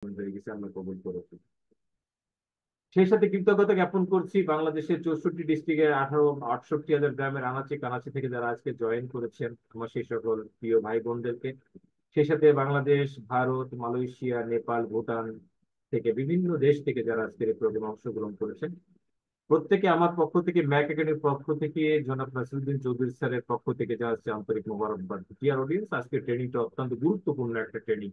হয়ে গেছে, আমরা কবুল করেছি। সেই সাথে কৃতজ্ঞতা জ্ঞাপন করছি বাংলাদেশের 64 ডিস্ট্রিক্টের 68,হাজার গ্রামের আনাচে কানাচে থেকে যারা আজকে জয়েন করেছেন, আমার সেই সকল প্রিয় ভাই বোনদেরকে। সেই সাথে বাংলাদেশ, ভারত, মালয়েশিয়া, নেপাল, ভুটান থেকে বিভিন্ন দেশ থেকে যারা আজকের এই প্রোগ্রামে অংশগ্রহণ করেছেন, প্রত্যেকে আমার পক্ষ থেকে, ম্যাক একাডেমির পক্ষ থেকে, জনাব নাসিরুদ্দিন চৌধুরী স্যারের পক্ষ থেকে জানাচ্ছি আন্তরিক মোবারকবাদ। ডিয়ার অডিয়েন্স, আজকের ট্রেনিংটা অত্যন্ত গুরুত্বপূর্ণ একটা ট্রেনিং,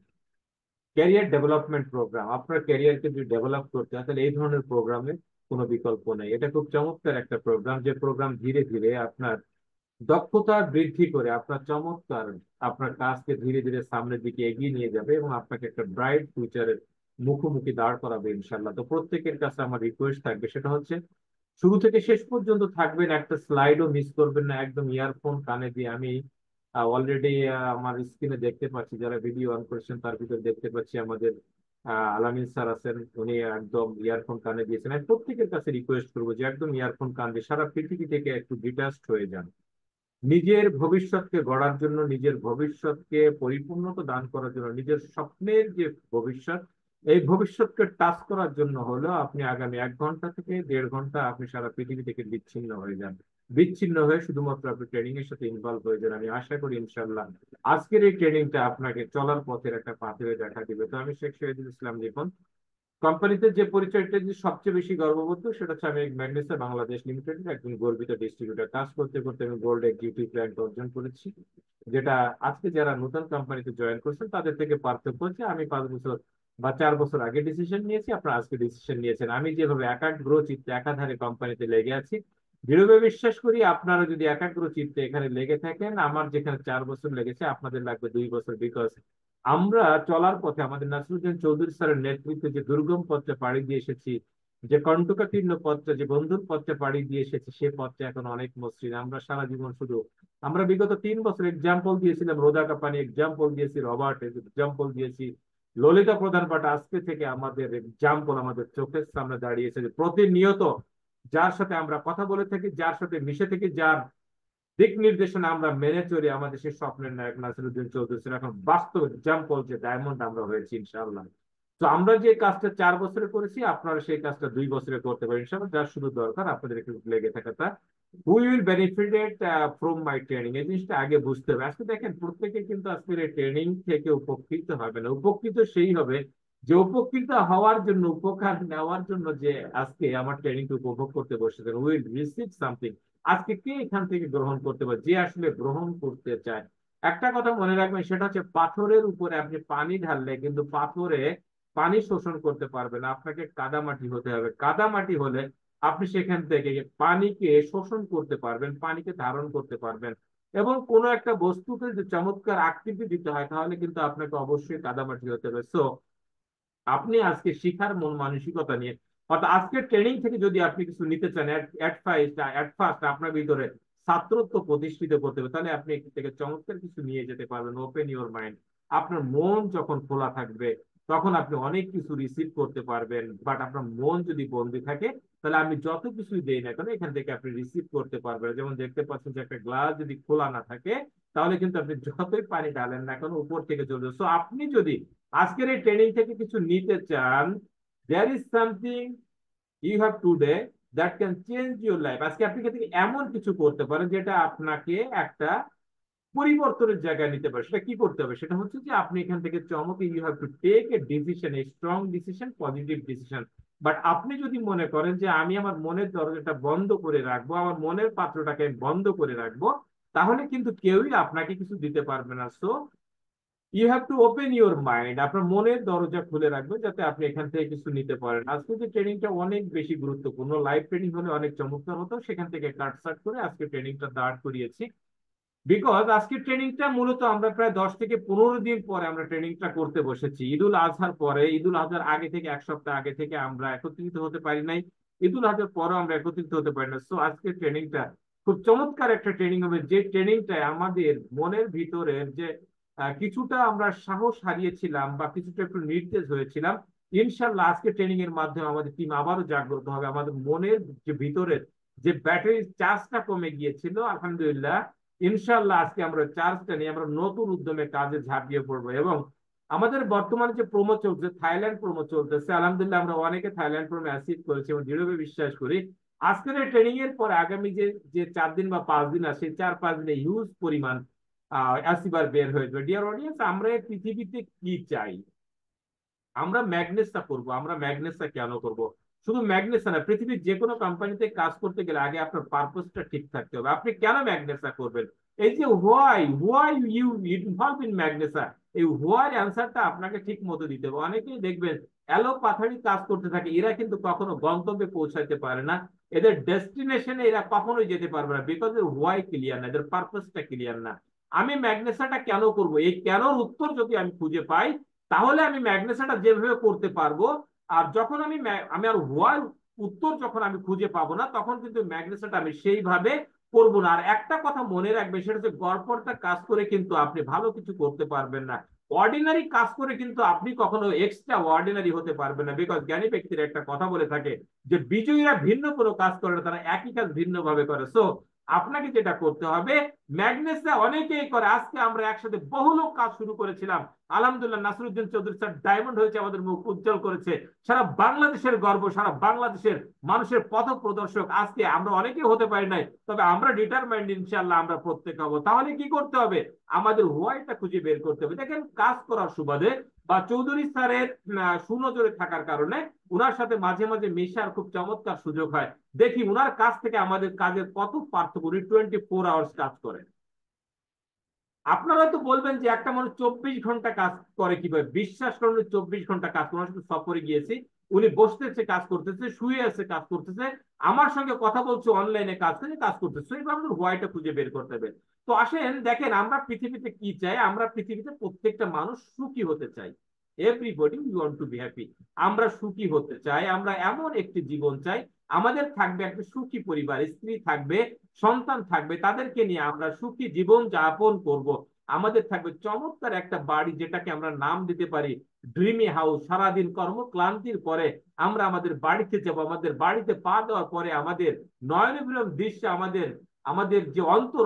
ক্যারিয়ার ডেভেলপমেন্ট প্রোগ্রাম। আপনার ক্যারিয়ারকে যদি ডেভেলপ করতে হয় তাহলে এই ধরনের প্রোগ্রামে কোনো বিকল্প নেই। এটা খুব চমৎকার একটা প্রোগ্রাম, যে প্রোগ্রাম ধীরে ধীরে আপনার দক্ষতা বৃদ্ধি করে আপনার চমৎকার আপনার কাজকে ধীরে ধীরে সামনের দিকে এগিয়ে নিয়ে যাবে এবং আপনাকে একটা ব্রাইট ফিউচারের মুখোমুখি দাঁড় করাবে ইনশাল্লাহ। তো প্রত্যেকের কাছে আমার রিকোয়েস্ট থাকবে, সেটা হচ্ছে শুরু থেকে শেষ পর্যন্ত থাকবেন, একটা স্লাইডও মিস করবেন না, একদম ইয়ারফোন কানে দিয়ে। আমি অলরেডি আমার স্ক্রিনে দেখতে পাচ্ছি, যারা ভিডিও অন করেছেন তার ভিতরে দেখতে পাচ্ছি আমাদের আলামিন স্যার আছেন, উনি একদম ইয়ারফোন কানে দিয়েছেন। আমি প্রত্যেকের কাছে রিকোয়েস্ট করবো যে একদম ইয়ারফোন কান দিয়ে সারা পৃথিবী থেকে একটু ডিটাচড হয়ে যান। নিজের ভবিষ্যৎকে গড়ার জন্য, নিজের ভবিষ্যৎকে পরিপূর্ণতা দান করার জন্য, নিজের স্বপ্নের যে ভবিষ্যৎ, এই ভবিষ্যৎকে টাচ করার জন্য হলো আপনি আগামী 1 ঘন্টা থেকে 1.5 ঘন্টা আপনি সারা পৃথিবী থেকে বিচ্ছিন্ন হয়ে যান। বিচ্ছিন্ন হয়ে শুধুমাত্র আপনি ট্রেনিং এর সাথে ইনভলভ হয়ে যান। আমি আশা করি ইনশাল্লাহ আজকের এই ট্রেনিংটা আপনাকে চলার পথের একটা পাথেয় দেখা দিবে। তো আমি শেখ শহীদুল ইসলাম লিখন। কোম্পানিতে যে পরিচয়টা যে সবচেয়ে বেশি গর্ববোধ, সেটা হচ্ছে আমি ম্যাগনেসা বাংলাদেশ লিমিটেডের একজন গর্বিত ডিস্ট্রিবিউটর। কাজ করতে করতে আমি গোল্ড এক্সিকিউটিভ র্যাঙ্ক অর্জন করেছি, যেটা আজকে যারা নতুন কোম্পানিতে জয়েন করছেন তাদের থেকে পার্থক্য হচ্ছে আমি 5 বছর বা 4 বছর আগে ডিসিশন নিয়েছি, আপনারা আজকে ডিসিশন নিয়েছেন। আমি যেভাবে একাগ্র চিত্তে একাধারে কোম্পানিতে লেগে আছি, দৃঢ়ভাবে বিশ্বাস করি আপনারা যদি একাগ্র চিত্তে এখানে লেগে থাকেন, আমার যেখানে 4 বছর লেগেছে আপনাদের লাগবে 2 বছর। বিকজ আমরা চলার পথে আমাদের নাসিরুদ্দিন চৌধুরী স্যারের নেতৃত্বে যে দুর্গম পথে পাড়ি দিয়ে এসেছি, যে কণ্টকাকীর্ণ পথটা, যে বন্ধুর পথে পাড়ি দিয়ে এসেছি, সে পথটা এখন অনেক মসৃণ। আমরা সারা জীবন শুধু, আমরা বিগত 3 বছর এক্সাম্পল দিয়েছিলাম রোদা কাপানি, এক্সাম্পল দিয়েছি রবার্ট, এক্সাম্পল দিয়েছি ললিতা প্রধান, বাট আজকে থেকে আমাদের এক্সাম্পল আমাদের চোখের সামনে দাঁড়িয়েছে, যে প্রতিনিয়ত যার সাথে আমরা কথা বলে থাকি, যার সাথে মিশে থাকি, যার দিক নির্দেশনা আমরা মেনে চলি, আমাদের সেই স্বপ্নের নায়ক নাসিরুদ্দিন চৌধুরী স্যার এখন বাস্তব এক্সাম্পল, যে ডায়মন্ড আমরা হয়েছি ইনশাআল্লাহ। তো আমরা যে কাজটা 4 বছরে করেছি, আপনারা সেই কাজটা 2 বছরে করতে পারেন ইনশাআল্লাহ। যার শুধু দরকার আপনাদের একটু লেগে থাকাটা। Who will benefited from my training, এই জিনিসটা আগে বুঝতে হবে। আজকে দেখেন প্রত্যেকে কিন্তু আজকের এই ট্রেনিং থেকে উপকৃত হবে না। উপকৃত সেই হবে যে উপকৃত হওয়ার জন্য, উপকার নেওয়ার জন্য, যে আজকে আমার ট্রেনিং উপভোগ করতে বসেছেন, উইল রিসিভ সামথিং। আজকে কে এখান থেকে গ্রহণ করতে পারে, যে আসলে গ্রহণ করতে চায়। একটা কথা মনে রাখবেন, সেটা হচ্ছে পাথরের উপরে আপনি পানি ঢাললে কিন্তু পাথরে পানি শোষণ করতে পারবে না, আপনাকে কাদামাটি হতে হবে। কাদামাটি হলে আপনি সেখান থেকে পানিকে শোষণ করতে পারবেন, পানিকে ধারণ করতে পারবেন। এবং কোনো একটা বস্তুকে যদি চমৎকার আকৃতি দিতে হয়, তাহলে কিন্তু আপনাকে অবশ্যই কাদামাটি হতে হবে। সো আপনি আজকে শিখার মন মানসিকতা নিয়ে, অর্থাৎ আজকের ট্রেনিং থেকে যদি আপনি কিছু নিতে চান, এট ফার্স্ট আপনার ভিতরে ছাত্রত্ব প্রতিষ্ঠিত করতে হবে, তাহলে আপনি এখান থেকে চমৎকার কিছু নিয়ে যেতে পারবেন। Open your mind. আপনার মন যখন খোলা থাকবে, তখন আপনি অনেক কিছু রিসিভ করতে পারবেন। বাট আপনার মন যদি বন্দি থাকে, তাহলে আমি যত কিছুই দেই না কেন, এখান থেকে আপনি রিসিভ করতে পারবেন। যেমন দেখতে পাচ্ছেন যে একটা গ্লাস যদি খোলা না থাকে, তাহলে কিন্তু আপনি যতই পানি ঢালেন না কেন, উপর থেকে চলবে। সো আপনি যদি আজকের এই ট্রেনিং থেকে কিছু নিতে চান, there is something you have today that can change your life. আজকে আপনি থেকে এমন কিছু করতে পারেন যেটা আপনাকে একটা পরিবর্তনের জায়গায় নিতে পারে। সেটা কি করতে হবে? সেটা হচ্ছে যে আপনি এখান থেকে চমকে, you have to take a decision, a strong decision, positive decision. But আপনি যদি মনে করেন যে আমি আমার মনের দরজাটা বন্ধ করে রাখবো, আমার মনের পাত্রটাকে বন্ধ করে রাখবো, তাহলে কিন্তু কেউই আপনাকে কিছু দিতে পারবে না। So you have to open your mind, আপনার মনের দরজা খুলে রাখবেন, যাতে আপনি এখান থেকে কিছু নিতে পারেন। আজকে যে ট্রেনিংটা অনেক বেশি গুরুত্বপূর্ণ, লাইভ ট্রেনিং হলে অনেক চমৎকার হতো, সেখান থেকে কাটসাট করে আজকে ট্রেনিংটা দাঁড় করিয়েছি। বিকজ আজকের ট্রেনিংটা মূলত আমরা প্রায় 10 থেকে 15 দিন পরে আমরা ট্রেনিংটা করতে বসেছি। ঈদুল আজহার পরে, ঈদুল আজহার আগে থেকে 1 সপ্তাহ আগে থেকে আমরা একত্রিত হতে পারি নাই, ঈদুল আজহার পরেও আমরা একত্রিত হতে পারি না। সো আজকের ট্রেনিংটা খুব চমৎকার একটা ট্রেনিং হবে, যে ট্রেনিংটায় আমাদের মনের ভিতরের যে কিছুটা আমরা সাহস হারিয়েছিলাম বা কিছুটা একটু নির্দেশ হয়েছিলাম, ইনশাল্লাহ আজকে ট্রেনিং এর মাধ্যমে আমাদের টিম আবারও জাগ্রত হবে। আমাদের মনের যে ভিতরের যে ব্যাটারির চার্জটা কমে গিয়েছিল, আলহামদুলিল্লাহ ইনশাল্লাহ আজকে আমরা চার্জটা নিয়ে আমরা নতুন উদ্যমে কাজে ঝাঁপিয়ে পড়বো। এবং আমাদের বর্তমানে যে প্রোমো চলছে, থাইল্যান্ড প্রোমো চলতেছে, আলহামদুলিল্লাহ আমরা অনেকে থাইল্যান্ড প্রোমো অ্যাচিভ করেছি এবং দৃঢ়ভাবে বিশ্বাস করি আজকের এই ট্রেনিং এর পর আগামী যে যে 4 দিন বা 5 দিন আছে, 4-5 দিনে হিউজ পরিমাণ অ্যাচিভার বের হয়ে যাবে। ডিয়ার অডিয়েন্স, আমরা এই পৃথিবীতে কি চাই? আমরা ম্যাগনেসটা করব। আমরা ম্যাগনেসটা কেন করব? শুধু ম্যাগনেসা না, পৃথিবীর যে কোনো কোম্পানিতে কাজ করতে গেলে আগে আপনার পারপোজটা ঠিক থাকতে হবে। আপনি কেন ম্যাগনেসা করবেন? এই যে why why you involve in Magnesa, এই হোয়াই অ্যান্সারটা আপনাকে ঠিক মতো দিতে হবে। অনেকেই দেখবেন এলো পাথারি কাজ করতে থাকে, এরা কিন্তু কখনো গন্তব্যে পৌঁছাতে পারে না। এদের ডেস্টিনেশনে এরা কখনোই যেতে পারবে না, বিকজ এর হোয়াই ক্লিয়ার না, এদের পারপোজটা ক্লিয়ার না। আমি ম্যাগনেসাটা কেন করব, এই কেনর উত্তর যদি আমি খুঁজে পাই, তাহলে আমি ম্যাগনেসাটা যেভাবে করতে পারবো। আর যখন আমি আর হোয়ার উত্তর যখন আমি খুঁজে পাবো না, তখন কিন্তু ম্যাগনেসাটা আমি সেইভাবে করবো না। আর একটা কথা মনে রাখবে, সেটা হচ্ছে গড়পড়তা কাজ করে কিন্তু আপনি ভালো কিছু করতে পারবেন না। অর্ডিনারি কাজ করে কিন্তু আপনি কখনো এক্সট্রা অর্ডিনারি হতে পারবেন না, বিকজ জ্ঞানী ব্যক্তির একটা কথা বলে থাকে যে বিজয়ীরা ভিন্ন কোনো কাজ করে না, তারা একই কাজ ভিন্ন ভাবে করে। সো আপনাকে যেটা করতে হবে, ম্যাগনেসা অনেকেই করে। আজকে আমরা একসাথে বহু লোক কাজ শুরু করেছিলাম, আলহামদুলিল্লাহ নাসিরউদ্দিন চৌধুরী স্যার ডায়মন্ড হয়েছে, আমাদের মুখ উজ্জ্বল করেছে, সারা বাংলাদেশের গর্ব, সারা বাংলাদেশের মানুষের পথ প্রদর্শক। আজকে আমরা অনেকে হতে পারি নাই, তবে আমরা ডিটারমাইন্ড, ইনশাআল্লাহ আমরা প্রত্যেক হবো। তাহলে কি করতে হবে? আমাদের হোয়াইটটা খুঁজে বের করতে হবে। দেখেন, কাজ করার সুবাদে বা চৌধুরী স্যারের সুনজরে থাকার কারণে উনার সাথে মাঝে মাঝে মেশার খুব চমৎকার সুযোগ হয়। দেখি উনার কাছ থেকে আমাদের কাজের কত পার্থক্য। উনি 24 আওয়ার্স কাজ করেন। আপনারা তো বলবেন যে একটা মানুষ 24 ঘন্টা কাজ করে কিভাবে? বিশ্বাস করুন, 24 ঘন্টা কাজ করে। শুধু সফরে গিয়েছি, উনি বসতেছে কাজ করতেছে, শুয়ে আছে কাজ করতেছে, আমার সঙ্গে কথা বলছে, অনলাইনে কাজ করে কাজ করতেছে। এইভাবে হোয়াইটটা খুঁজে বের করতে হবে। তো আসেন দেখেন, আমরা পৃথিবীতে কি চাই? আমরা পৃথিবীতে প্রত্যেকটা মানুষ সুখী হতে চাই। Everybody we want to be happy. আমরা সুখী হতে চাই, আমরা এমন একটি জীবন চাই, আমাদের থাকবে একটা সুখী পরিবার, স্ত্রী থাকবে, সন্তান থাকবে, তাদেরকে নিয়ে আমরা সুখী জীবন যাপন করব। আমাদের থাকবে চমৎকার একটা বাড়ি, যেটাকে আমরা নাম দিতে পারি ড্রিমি হাউস। সারাদিন কর্মক্লান্তির পরে আমরা আমাদের বাড়িতে যাব, আমাদের বাড়িতে পা দেওয়ার পরে আমাদের নয়নবিরম দৃশ্য, আমাদের আমাদের যে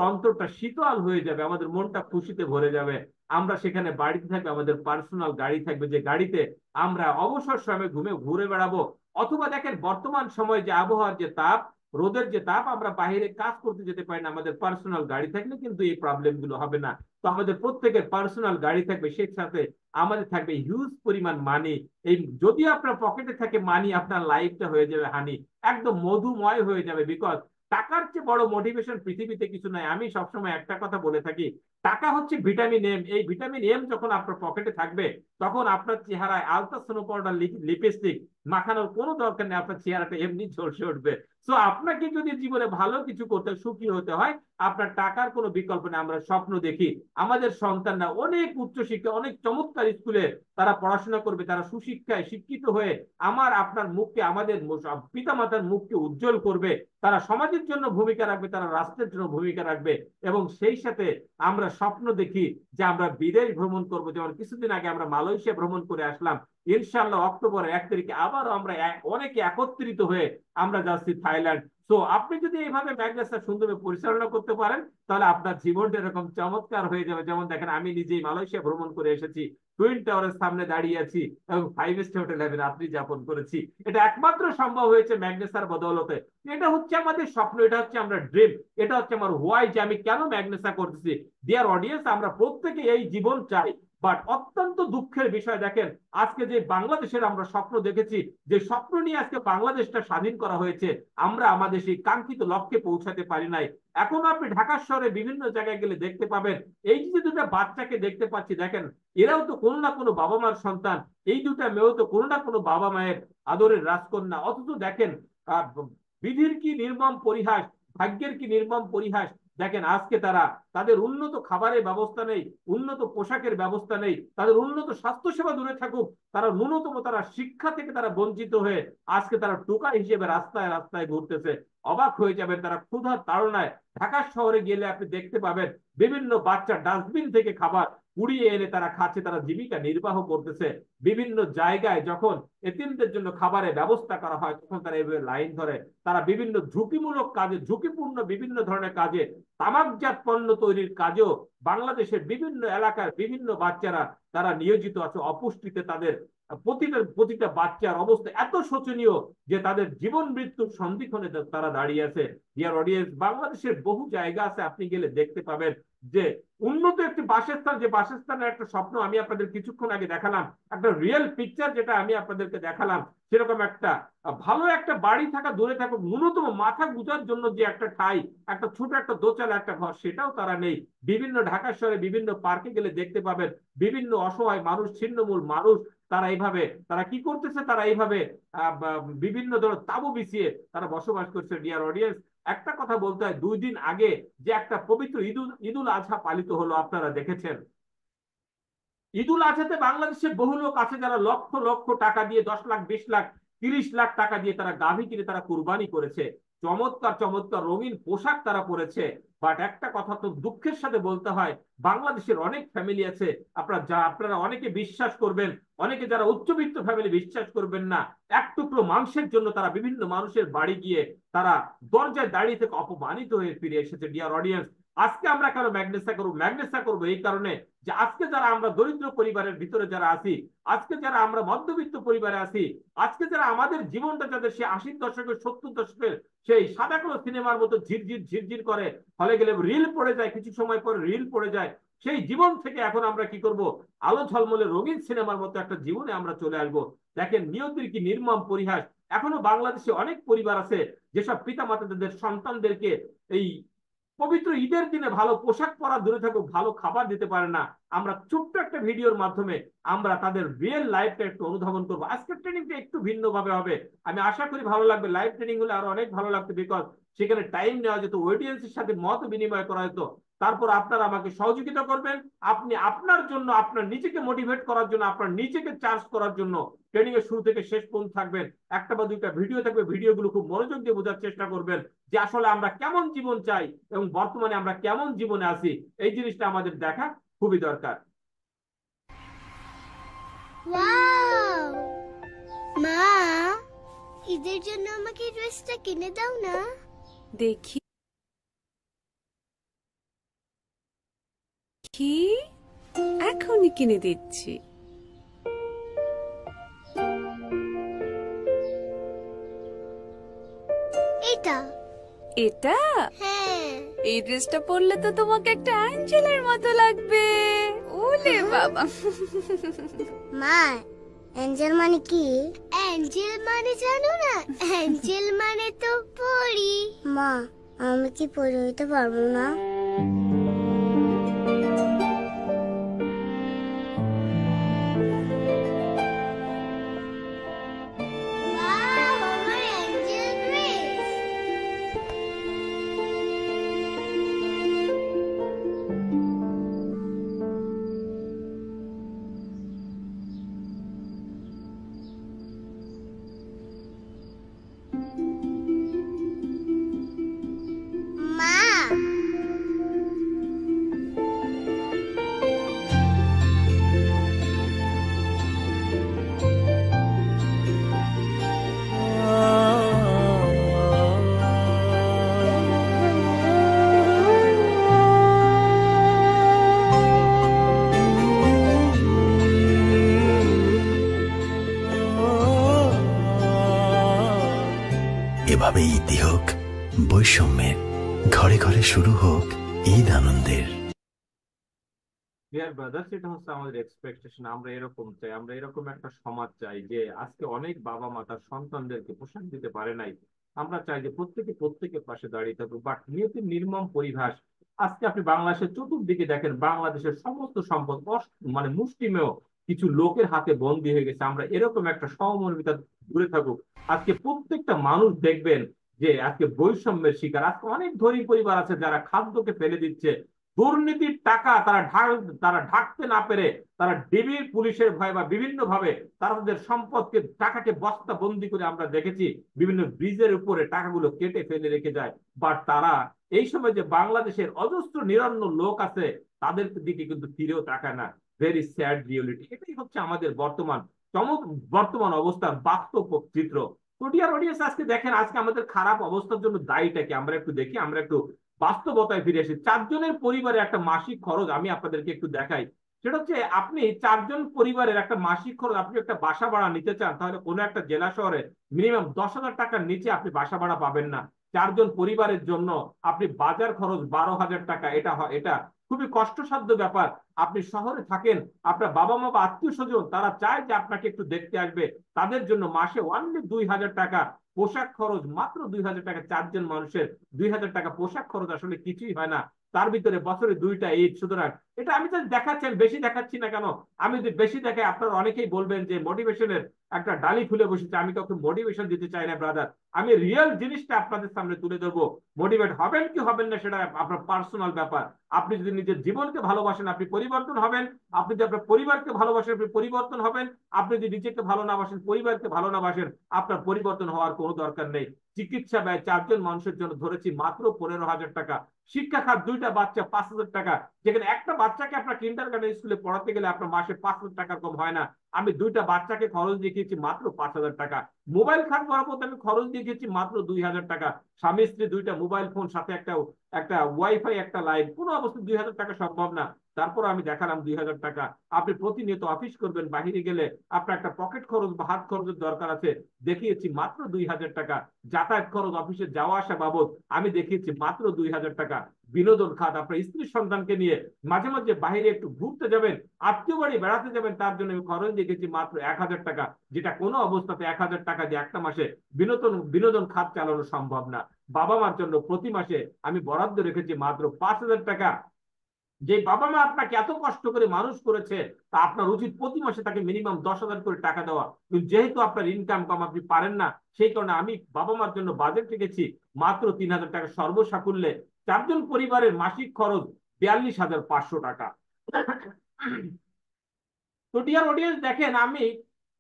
অন্তরটা শীতল হয়ে যাবে, আমাদের মনটা খুশিতে ভরে যাবে। আমরা সেখানে বাড়িতে থাকবে, আমাদের পার্সোনাল গাড়ি থাকবে, যে গাড়িতে আমরা অবসর সময় ঘুরে বেড়াবো। অথবা দেখেন, বর্তমান সময় যে আবহাওয়ার যে তাপ, রোদের যে তাপ, আমরা বাইরে কাজ করতে যেতে পারি না। আমাদের পার্সোনাল গাড়ি থাকলে কিন্তু এই প্রবলেম গুলো হবে না। তো আমাদের প্রত্যেকের পার্সোনাল গাড়ি থাকবে, সেই সাথে আমাদের থাকবে হিউজ পরিমাণ মানি। এই যদি আপনার পকেটে থাকে মানি, আপনার লাইফটা হয়ে যাবে হানি, একদম মধুময় হয়ে যাবে। বিকজ টাকার চেয়ে বড় মোটিভেশন পৃথিবীতে কিছু নাই। আমি সবসময় একটা কথা বলে থাকি, টাকা হচ্ছে ভিটামিন এম। এই ভিটামিন এম যখন আপনার পকেটে থাকবে, তখন আপনার চেহারায় আলতা সোনো পাউডার, লিপস্টিক মাখানোর কোনো দরকার নেই, আপনার চেহারাটা এমনি ঝলসে উঠবে। সো আপনাকে যদি জীবনে ভালো কিছু করতে, সুখী হতে হয়, আপনার টাকার কোনো বিকল্প নেই। আমরা স্বপ্ন দেখি আমাদের সন্তানরা অনেক উচ্চশিক্ষা, অনেক চমৎকার স্কুলে তারা পড়াশোনা করবে, তারা সুশিক্ষায় শিক্ষিত হয়ে আমার আপনার মুখকে, আমাদের পিতামাতার মুখকে উজ্জ্বল করবে। তারা সমাজের জন্য ভূমিকা রাখবে, তারা রাষ্ট্রের জন্য ভূমিকা রাখবে। এবং সেই সাথে আমরা স্বপ্ন দেখি যে আমরা বিদেশ ভ্রমণ করব। যেমন কিছুদিন আগে আমরা মালয়েশিয়া ভ্রমণ করে আসলাম, ইনশাআল্লাহ অক্টোবরের 1 তারিখে আবারও আমরা অনেকে একত্রিত হয়ে আমরা যাচ্ছি থাইল্যান্ড। তো আপনি যদি এইভাবে ম্যাগনেসটা সুন্দরভাবে পরিচালনা করতে পারেন, তাহলে আপনার জীবনটা এরকম চমৎকার হয়ে যাবে। যেমন দেখেন, আমি নিজেই মালয়েশিয়া ভ্রমণ করে এসেছি, টুইন টাওয়ারের সামনে দাঁড়িয়ে আছি এবং 5 স্টার হোটেলে আমি রাত্রি যাপন করেছি। এটা একমাত্র সম্ভব হয়েছে ম্যাগনেসার বদৌলতে। এটা হচ্ছে আমাদের স্বপ্ন, এটা হচ্ছে আমরা ড্রিম, এটা হচ্ছে আমার হোয়াই, যে আমি কেন ম্যাগনেসা করতেছি। ডিয়ার অডিয়েন্স, আমরা প্রত্যেকে এই জীবন চাই। বাট অত্যন্ত দুঃখের বিষয়, দেখেন আজকে যে বাংলাদেশের আমরা স্বপ্ন দেখেছি, যে স্বপ্ন নিয়ে আজকে বাংলাদেশটা স্বাধীন করা হয়েছে, আমরা আমাদের সেই কাঙ্ক্ষিত লক্ষ্যে পৌঁছাতে পারি নাই। এখন আপনি ঢাকা শহরে বিভিন্ন জায়গায় গেলে দেখতে পাবেন, এই যে দুটা বাচ্চাকে দেখতে পাচ্ছি, দেখেন এরাও তো কোনো না কোনো বাবা মার সন্তান। এই দুটা মেয়েও তো কোনো না কোনো বাবা মায়ের আদরের রাজকন্যা। অথচ দেখেন, আহ বিধির কি নির্মম পরিহাস, ভাগ্যের কি নির্মম পরিহাস। দেখেন আজকে তারা, তাদের উন্নত খাবারের ব্যবস্থা নেই, উন্নত পোশাকের ব্যবস্থা নেই, তাদের উন্নত স্বাস্থ্যসেবা দূরে থাকুক, তারা ন্যূনতম তারা শিক্ষা থেকে তারা বঞ্চিত হয়ে আজকে তারা টোকা হিসেবে রাস্তায় রাস্তায় ঘুরতেছে। অবাক হয়ে যাবেন, তারা ক্ষুধার তাড়নায় ঢাকা শহরে গেলে আপনি দেখতে পাবেন বিভিন্ন বাচ্চা ডাস্টবিন থেকে খাবার কুড়িয়ে এনে তারা খাচ্ছে, তারা জীবিকা নির্বাহ করতেছে। বিভিন্ন জায়গায় যখন এতিমদের জন্য খাবারের ব্যবস্থা করা হয় তখন তারা এভাবে লাইন ধরে। তারা বিভিন্ন ঝুঁকিমূলক কাজে, ঝুঁকিপূর্ণ বিভিন্ন ধরনের কাজে, তামাকজাত পণ্য তৈরির কাজেও বাংলাদেশের বিভিন্ন এলাকার বিভিন্ন বাচ্চারা তারা নিয়োজিত আছে। অপুষ্টিতে তাদের প্রতিটা প্রতিটা বাচ্চার অবস্থা এত শোচনীয় যে তাদের জীবন মৃত্যুর সন্ধিক্ষণে তারা দাঁড়িয়ে আছে। ডিয়ার অডিয়েন্স, বাংলাদেশের বহু জায়গা আছে আপনি গেলে দেখতে পাবেন যে উন্নত একটি বাসস্থান, যে বাসস্থানের একটা স্বপ্ন আমি আপনাদের কিছুক্ষণ আগে দেখালাম, একটা রিয়েল পিকচার যেটা আমি আপনাদেরকে দেখালাম, সেরকম একটা ভালো একটা বাড়ি থাকা দূরে থাকুক, ন্যূনতম মাথা গুঁজার জন্য যে একটা ঠাই, একটা ছোট একটা দোচালা একটা ঘর, সেটাও তারা নেই। বিভিন্ন ঢাকা শহরে বিভিন্ন পার্কে গেলে দেখতে পাবেন বিভিন্ন অসহায় মানুষ, ছিন্নমূল মানুষ, তারা এইভাবে তারা কি করতেছে, তারা এইভাবে বিভিন্ন ধরনের তাঁবু বিছিয়ে তারা বসবাস করছে। ডিয়ার অডিয়েন্স, একটা কথা বলতে হয়, 2 দিন আগে যে একটা পবিত্র ঈদুল আজহা পালিত হলো আপনারা দেখেছেন। ঈদুল আজহাতে বাংলাদেশের বহু লোক আছে যারা লক্ষ লক্ষ টাকা দিয়ে, 10 লাখ, 20 লাখ, 30 লাখ টাকা দিয়ে তারা গাভী কিনে তারা কুরবানি করেছে। চমৎকার চমৎকার রঙিন পোশাক তারা পরেছে। বাট একটা কথা তো দুঃখের সাথে বলতে হয়, বাংলাদেশের অনেক ফ্যামিলি আছে, আপনারা অনেকে বিশ্বাস করবেন, অনেকে যারা উচ্চবিত্ত ফ্যামিলি বিশ্বাস করবেন না, এক টুকরো মাংসের জন্য তারা বিভিন্ন মানুষের বাড়ি গিয়ে তারা দরজায় দাঁড়িয়ে থেকে অপমানিত হয়ে ফিরে এসেছে। ডিয়ার অডিয়েন্স, আজকে আমরা কেন ম্যাগনেসা করবো এই কারণে যে আজকে যারা আমরা দরিদ্র পরিবারের ভিতরে যারা আছি, আজকে যারা আমরা মধ্যবিত্ত পরিবারে আছি, আজকে যারা আমাদের জীবনটা যাদের সে 80 দশকের 70 দশকের সেই সাদা কালো সিনেমার মতো ঝিরঝির ঝিরঝির করে, ফলে গেলে রিল পড়ে যায়, কিছু সময় পরে রিল পড়ে যায়, সেই জীবন থেকে এখন আমরা কি করব, আলো ঝলমলে রঙিন সিনেমার মতো একটা জীবনে আমরা চলে আসবো। দেখেন নিয়তির কি নির্মম পরিহাস। এখনো বাংলাদেশে অনেক পরিবার আছে যেসব পিতা মাতা তাদের সন্তানদেরকে এই পবিত্র ঈদের দিনে ভালো পোশাক পরা দূরে থাকুক, ভালো খাবার দিতে পারে না। আমরা ছোট্ট একটা ভিডিওর মাধ্যমে আমরা তাদের রিয়েল লাইফটা একটু অনুধাবন করবো। আজকের ট্রেনিংটা একটু ভিন্ন ভাবে হবে, আমি আশা করি ভালো লাগবে। লাইভ ট্রেনিং হলে আরো অনেক ভালো লাগতো, বিকজ সেখানে টাইম নেওয়া যেত, অডিয়েন্সের সাথে মত বিনিময় করা যেত। তারপর আপনারা আমাকে সহযোগিতা করবেন, আপনি আপনার জন্য, আপনার নিজেকে মোটিভেট করার জন্য, আপনার নিজেকে চার্জ করার জন্য ট্রেনিং এর শুরু থেকে শেষ পর্যন্ত থাকবেন। একটা বা দুইটা ভিডিও থাকবে, ভিডিওগুলো খুব মনোযোগ দিয়ে বোঝার চেষ্টা করবেন যে আসলে আমরা কেমন জীবন চাই এবং বর্তমানে আমরা কেমন জীবনে আছি। এই জিনিসটা আমাদের দেখা খুবই দরকার। ওয়াও, মা, ঈদের জন্য আমাকে এই ড্রেসটা কিনে দাও না। দেখি কি, এখনই কিনে দিচ্ছি। এটা এটা? হ্যাঁ। এই ড্রেসটা পরলে তো তোমাকে একটা অ্যাঞ্জেলের মতো লাগবে। ওলে বাবা। মা, অ্যাঞ্জেল মানে কি? অ্যাঞ্জেল মানে জানো না? অ্যাঞ্জেল মানে তো পরি। মা, আমি কি পরি হইতে পারবো না? ওয়াও, আমার অ্যাঞ্জেল ড্রেস। মা, এভাবে ঈদই হোক বৈষম্যের, ঘরে ঘরে শুরু হোক ঈদ আনন্দের। ডিয়ার ব্রাদার্স, এটা হচ্ছে আমাদের এক্সপেকটেশন। আমরা এরকম চাই, আমরা এরকম একটা সমাজ চাই যে আজকে অনেক বাবা মা তার সন্তানদেরকে পোশাক দিতে পারে নাই, আমরা চাই যে প্রত্যেকে প্রত্যেকের পাশে দাঁড়িয়ে থাকুক। বাট নিয়তির নির্মম পরিহাস, আজকে আপনি বাংলাদেশের চতুর্দিকে দেখেন বাংলাদেশের সমস্ত সম্পদ মানে মুষ্টিমেয় কিছু লোকের হাতে বন্দী হয়ে গেছে। আমরা এরকম একটা সহমর্মিতা দূরে থাকুক। আজকে প্রত্যেকটা মানুষ দেখবেন যে আজকে বৈষম্যের শিকার। আজকে অনেক ধনী পরিবার আছে যারা খাদ্যকে ফেলে দিচ্ছে, দুর্নীতির টাকা তারা ঢাকতে না পেরে তারা ডিবির পুলিশের ভয় বা বিভিন্ন ভাবে তারা তাদের সম্পদকে টাকাকে বস্তা বন্দি করে আমরা দেখেছি বিভিন্ন ব্রিজের উপরে টাকাগুলো কেটে ফেলে রেখে যায়। বাট তারা এই সময় যে বাংলাদেশের অজস্র নিরন্ন লোক আছে তাদের দিকে কিন্তু ফিরেও তাকায় না। Very sad reality. এটাই হচ্ছে আমাদের বর্তমান অবস্থার বাস্তব চিত্র। তো ডিয়ার অডিয়েন্স, আজকে দেখেন আজকে আমাদের খারাপ অবস্থার জন্য দায়ীটা কি আমরা একটু দেখি, আমরা একটু বাস্তবতায় ফিরে আসি। চারজনের পরিবারে একটা মাসিক খরচ আমি আপনাদেরকে একটু দেখাই। সেটা হচ্ছে আপনি চারজন পরিবারের একটা মাসিক খরচ, আপনি একটা বাসা ভাড়া নিতে চান তাহলে কোনো একটা জেলা শহরে মিনিমাম 10,000 টাকার নিচে আপনি বাসা ভাড়া পাবেন না। চারজন পরিবারের জন্য আপনি বাজার খরচ 12,000 টাকা, এটা খুবই কষ্টসাধ্য ব্যাপার। আপনি শহরে থাকেন, আপনার বাবা মা বা আত্মীয় স্বজন তারা চায় যে আপনাকে একটু দেখতে আসবে, তাদের জন্য মাসে অনলি 2,000 টাকা পোশাক খরচ, মাত্র 2,000 টাকা। চারজন মানুষের 2,000 টাকা পোশাক খরচ আসলে কিছুই হয় না। তার ভিতরে বছরে 2টা ঈদ। সুতরাং এটা আমি যদি দেখাচ্ছি, আমি বেশি দেখাচ্ছি না কেন, আমি যদি বেশি দেখাই আপনারা অনেকেই বলবেন যে মোটিভেশনের একটা ডালি খুলে বসেছে। আমি কাউকে মোটিভেশন দিতে চাই না ব্রাদার, আমি রিয়েল জিনিসটা আপনাদের সামনে তুলে ধরবো। মোটিভেট হবেন কি হবেন না সেটা আপনার পার্সোনাল ব্যাপার। আপনি যদি নিজের জীবনকে ভালোবাসেন আপনি পরিবর্তন হবেন, আপনি যদি আপনার পরিবারকে ভালোবাসেন আপনি পরিবর্তন হবেন, আপনি যদি নিজেকে ভালো না বাসেন, পরিবারকে ভালো না বাসেন, আপনার পরিবর্তন হওয়ার কোনো দরকার নেই। চিকিৎসা ব্যয় চারজন মানুষের জন্য ধরেছি মাত্র 15,000 টাকা। শিক্ষা খাত 2টা বাচ্চা 5,000 টাকা, যেখানে একটা বাচ্চাকে আপনার কিন্ডারগার্টেন স্কুলে পড়াতে গেলে আপনার মাসে 5,000 টাকার কম হয় না। আমি 2টা বাচ্চাকে খরচ দেখিয়েছি মাত্র 5,000 টাকা। মোবাইল খাত বরাবর আমি খরচ দেখিয়েছি মাত্র 2,000 টাকা। স্বামী স্ত্রী 2টা মোবাইল ফোন, সাথে একটা একটা ওয়াইফাই, একটা লাইন, কোনো অবস্থায় 2,000 টাকা সম্ভব না। তারপর আমি দেখালাম 2,000 টাকা। আপনি প্রতিনিয়ত অফিস করবেন, বাহিরে গেলে আপনার একটা পকেট খরচ বা হাত খরচের দরকার আছে, দেখিয়েছি মাত্র 2,000 টাকা। যাতায়াত খরচ, অফিসে যাওয়া আসা বাবদ আমি দেখিয়েছি মাত্র 2,000 টাকা। বিনোদন খাত, আপনার স্ত্রী সন্তানকে নিয়ে মাঝে মাঝে বাইরে একটু ঘুরতে যাবেন, আত্মীয় বাড়ি বেড়াতে যাবেন, তার জন্য আমি খরচ দেখেছি মাত্র 1,000 টাকা, যেটা কোনো অবস্থাতে 1,000 টাকা দিয়ে একটা মাসে বিনোদন খাত চালানো সম্ভব না। বাবা মার জন্য প্রতি মাসে আমি বরাদ্দ রেখেছি মাত্র 5,000 টাকা। যে বাবা মা আপনাকে এত কষ্ট করে মানুষ করেছে, তা আপনার উচিত প্রতি মাসে তাকে মিনিমাম 10,000 করে টাকা দেওয়া। কিন্তু যেহেতু আপনার ইনকাম কম, আপনি পারেন না, সেই কারণে আমি বাবা মার জন্য বাজেট রেখেছি মাত্র 3,000 টাকা। সর্বসাকুল্যে চারজন পরিবারের মাসিক খরচ 42,500 টাকা। তো ডিয়ার অডিয়েন্স, দেখেন আমি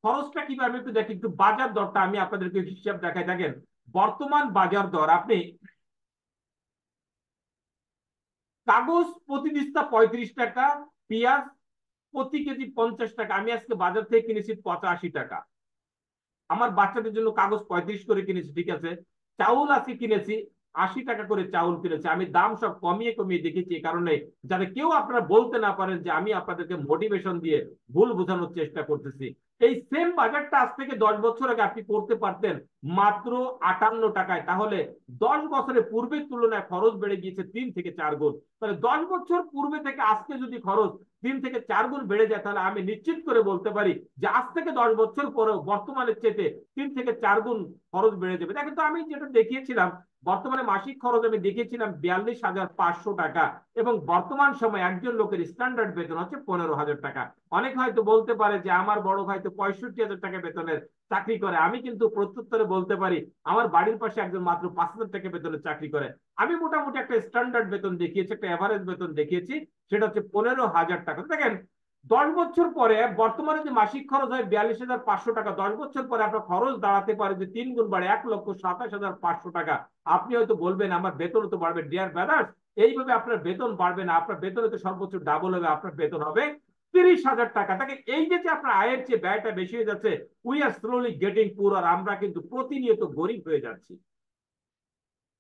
খরচটা কিভাবে একটু দেখি, একটু বাজার দরটা আমি আপনাদেরকে হিসাব দেখাই। দেখেন বর্তমান বাজার দর, আপনি কাগজ প্রতি দিস্তা 35 টাকা, পেঁয়াজ প্রতি কেজি 50 টাকা। আমি আজকে বাজার থেকে কিনেছি 85 টাকা। আমার বাচ্চাদের জন্য কাগজ 35 করে কিনেছি, ঠিক আছে। চাউল আজকে কিনেছি 80 টাকা করে চাউল কিনেছি। আমি দাম সব কমিয়ে কমিয়ে দেখেছি, এই কারণে যাতে কেউ আপনারা বলতে না পারেন যে আমি আপনাদেরকে মোটিভেশন দিয়ে ভুল বোঝানোর চেষ্টা করতেছি। এই সেম বাজারটা আজ থেকে 10 বছর আগে আপনি করতে পারতেন মাত্র 58 টাকায়। তাহলে 10 বছরের পূর্বের তুলনায় খরচ বেড়ে গিয়েছে 3 থেকে 4 গুণ। তাহলে 10 বছর পূর্বে থেকে আজকে যদি খরচ 3 থেকে 4 গুণ বেড়ে যায়, তাহলে আমি নিশ্চিত করে বলতে পারি যে আজ থেকে 10 বছর পরেও বর্তমানের চেয়ে 3 থেকে 4 গুণ খরচ বেড়ে যাবে। দেখেন তো আমি যেটা দেখিয়েছিলাম, বর্তমানে মাসিক খরচ আমি দেখিয়েছিলাম 42,500 টাকা, এবং বর্তমান সময় একজন লোকের স্ট্যান্ডার্ড বেতন হচ্ছে 15,000 টাকা। অনেক হয়তো বলতে পারে যে আমার বড় ভাই তো 65,000 টাকা বেতনের চাকরি করে। আমি কিন্তু প্রত্যুত্তরে বলতে পারি আমার বাড়ির পাশে একজন মাত্র 5,000 টাকা বেতনের চাকরি করে। আমি মোটামুটি একটা স্ট্যান্ডার্ড বেতন দেখিয়েছি, একটা এভারেজ বেতন দেখিয়েছি, সেটা হচ্ছে 15,000 টাকা। দেখেন 10 বছর পরে বর্তমানে যে মাসিক খরচ হয় 42,500 টাকা, 10 বছর পরে আপনার খরচ দাঁড়াতে পারে যে 3 গুণ বাড়ে 1,27,500 টাকা। আপনি হয়তো বলবেন আমার বেতন তো বাড়বে। ডিয়ার ব্রাদার্স, এইভাবে আপনার বেতন বাড়বে না, আপনার বেতন তো সর্বোচ্চ ডাবল হবে, আপনার বেতন হবে 30,000 টাকা। তাকে এই যে আপনার আয়ের চেয়ে ব্যয়টা বেশি হয়ে যাচ্ছে, উই আর স্লোলি গেটিং পুর, আর আমরা কিন্তু প্রতিনিয়ত গরিব হয়ে যাচ্ছি।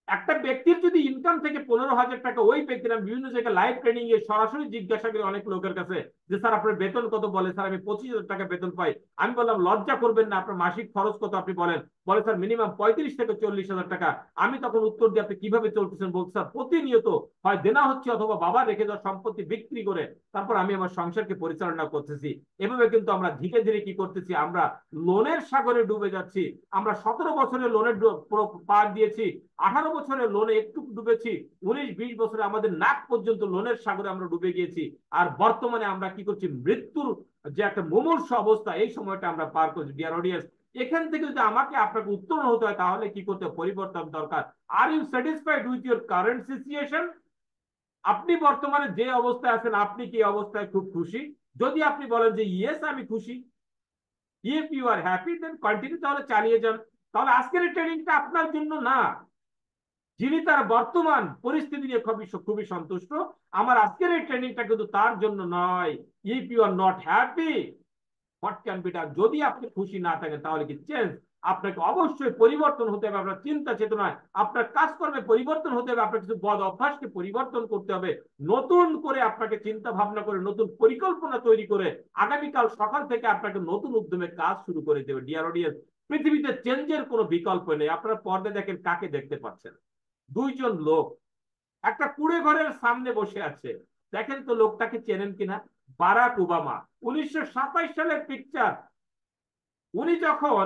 একটা ব্যক্তির যদি ইনকাম থেকে 15,000 টাকা, ওই ব্যক্তির আমি বিভিন্ন জায়গায় লাইভ ট্রেনিং এ সরাসরি জিজ্ঞাসা করি অনেক লোকের কাছে যে স্যার আপনার বেতন কত, বলে স্যার আমি 25,000 টাকা বেতন পাই। আমি বললাম লজ্জা করবেন না, আপনার মাসিক খরচ কত আপনি বলেন, বলে স্যার মিনিমাম 35 থেকে 40,000 টাকা। আমি তখন উত্তর দিই আপনি কিভাবে চলতেছেন, বলতে স্যার প্রতিনিয়ত হয় দেনা হচ্ছে অথবা বাবা রেখে যাওয়া সম্পত্তি বিক্রি করে তারপর আমি আমার সংসারকে পরিচালনা করতেছি। এভাবে কিন্তু আমরা ধীরে ধীরে কি করতেছি, আমরা লোনের সাগরে ডুবে যাচ্ছি। আমরা 17 বছরের লোনের পার দিয়েছি, 18 বছরের লোনে একটু ডুবেছি, 19-20 বছরে আমাদের নাক পর্যন্ত লোনের সাগরে আমরা ডুবে গিয়েছি। আর বর্তমানে আমরা কি করছি, মৃত্যুর যে একটা মুমূর্ষ অবস্থা, এই সময়টা আমরা পার করছি। ডিয়ার অডিয়েন্স, এখান থেকে যদি আমাকে আপনাকে উত্তরণ হতে হয় তাহলে কি করতে, পরিবর্তন দরকার। Are you satisfied with your current situation? আপনি বর্তমানে যে অবস্থায় আছেন, আপনি কি অবস্থায় খুব খুশি? যদি আপনি বলেন যে ইয়েস আমি খুশি, if you are happy then continue, তাহলে চালিয়ে যান। তাহলে আজকের এই ট্রেনিংটা আপনার জন্য না। যিনি তার বর্তমান পরিস্থিতি নিয়ে খুবই খুবই সন্তুষ্ট, আমার আজকের এই ট্রেনিংটা কিন্তু তার জন্য নয়। If you are not happy, what can be done? যদি আপনি খুশি না থাকেন তাহলে কি চেঞ্জ? আপনাকে অবশ্যই পরিবর্তন হতে হবে, আপনার চিন্তা চেতনায়, আপনার কাজকর্মে পরিবর্তন হতে হবে, আপনার কিছু বদ অভ্যাসকে পরিবর্তন করতে হবে। নতুন করে আপনাকে চিন্তা ভাবনা করে, নতুন পরিকল্পনা তৈরি করে আগামীকাল সকাল থেকে আপনাকে নতুন উদ্যমে কাজ শুরু করে দেবে। ডিয়ার অডিয়েন্স, পৃথিবীতে চেঞ্জের কোনো বিকল্প নেই। আপনারা পর্দায় দেখেন, কাকে দেখতে পাচ্ছেন? দুইজন লোক একটা কুড়ে ঘরের সামনে বসে আছে। দেখেন তো লোকটাকে চেনেন কিনা? বারাক ওবামা, 1927 সালের পিকচার। উনি যখন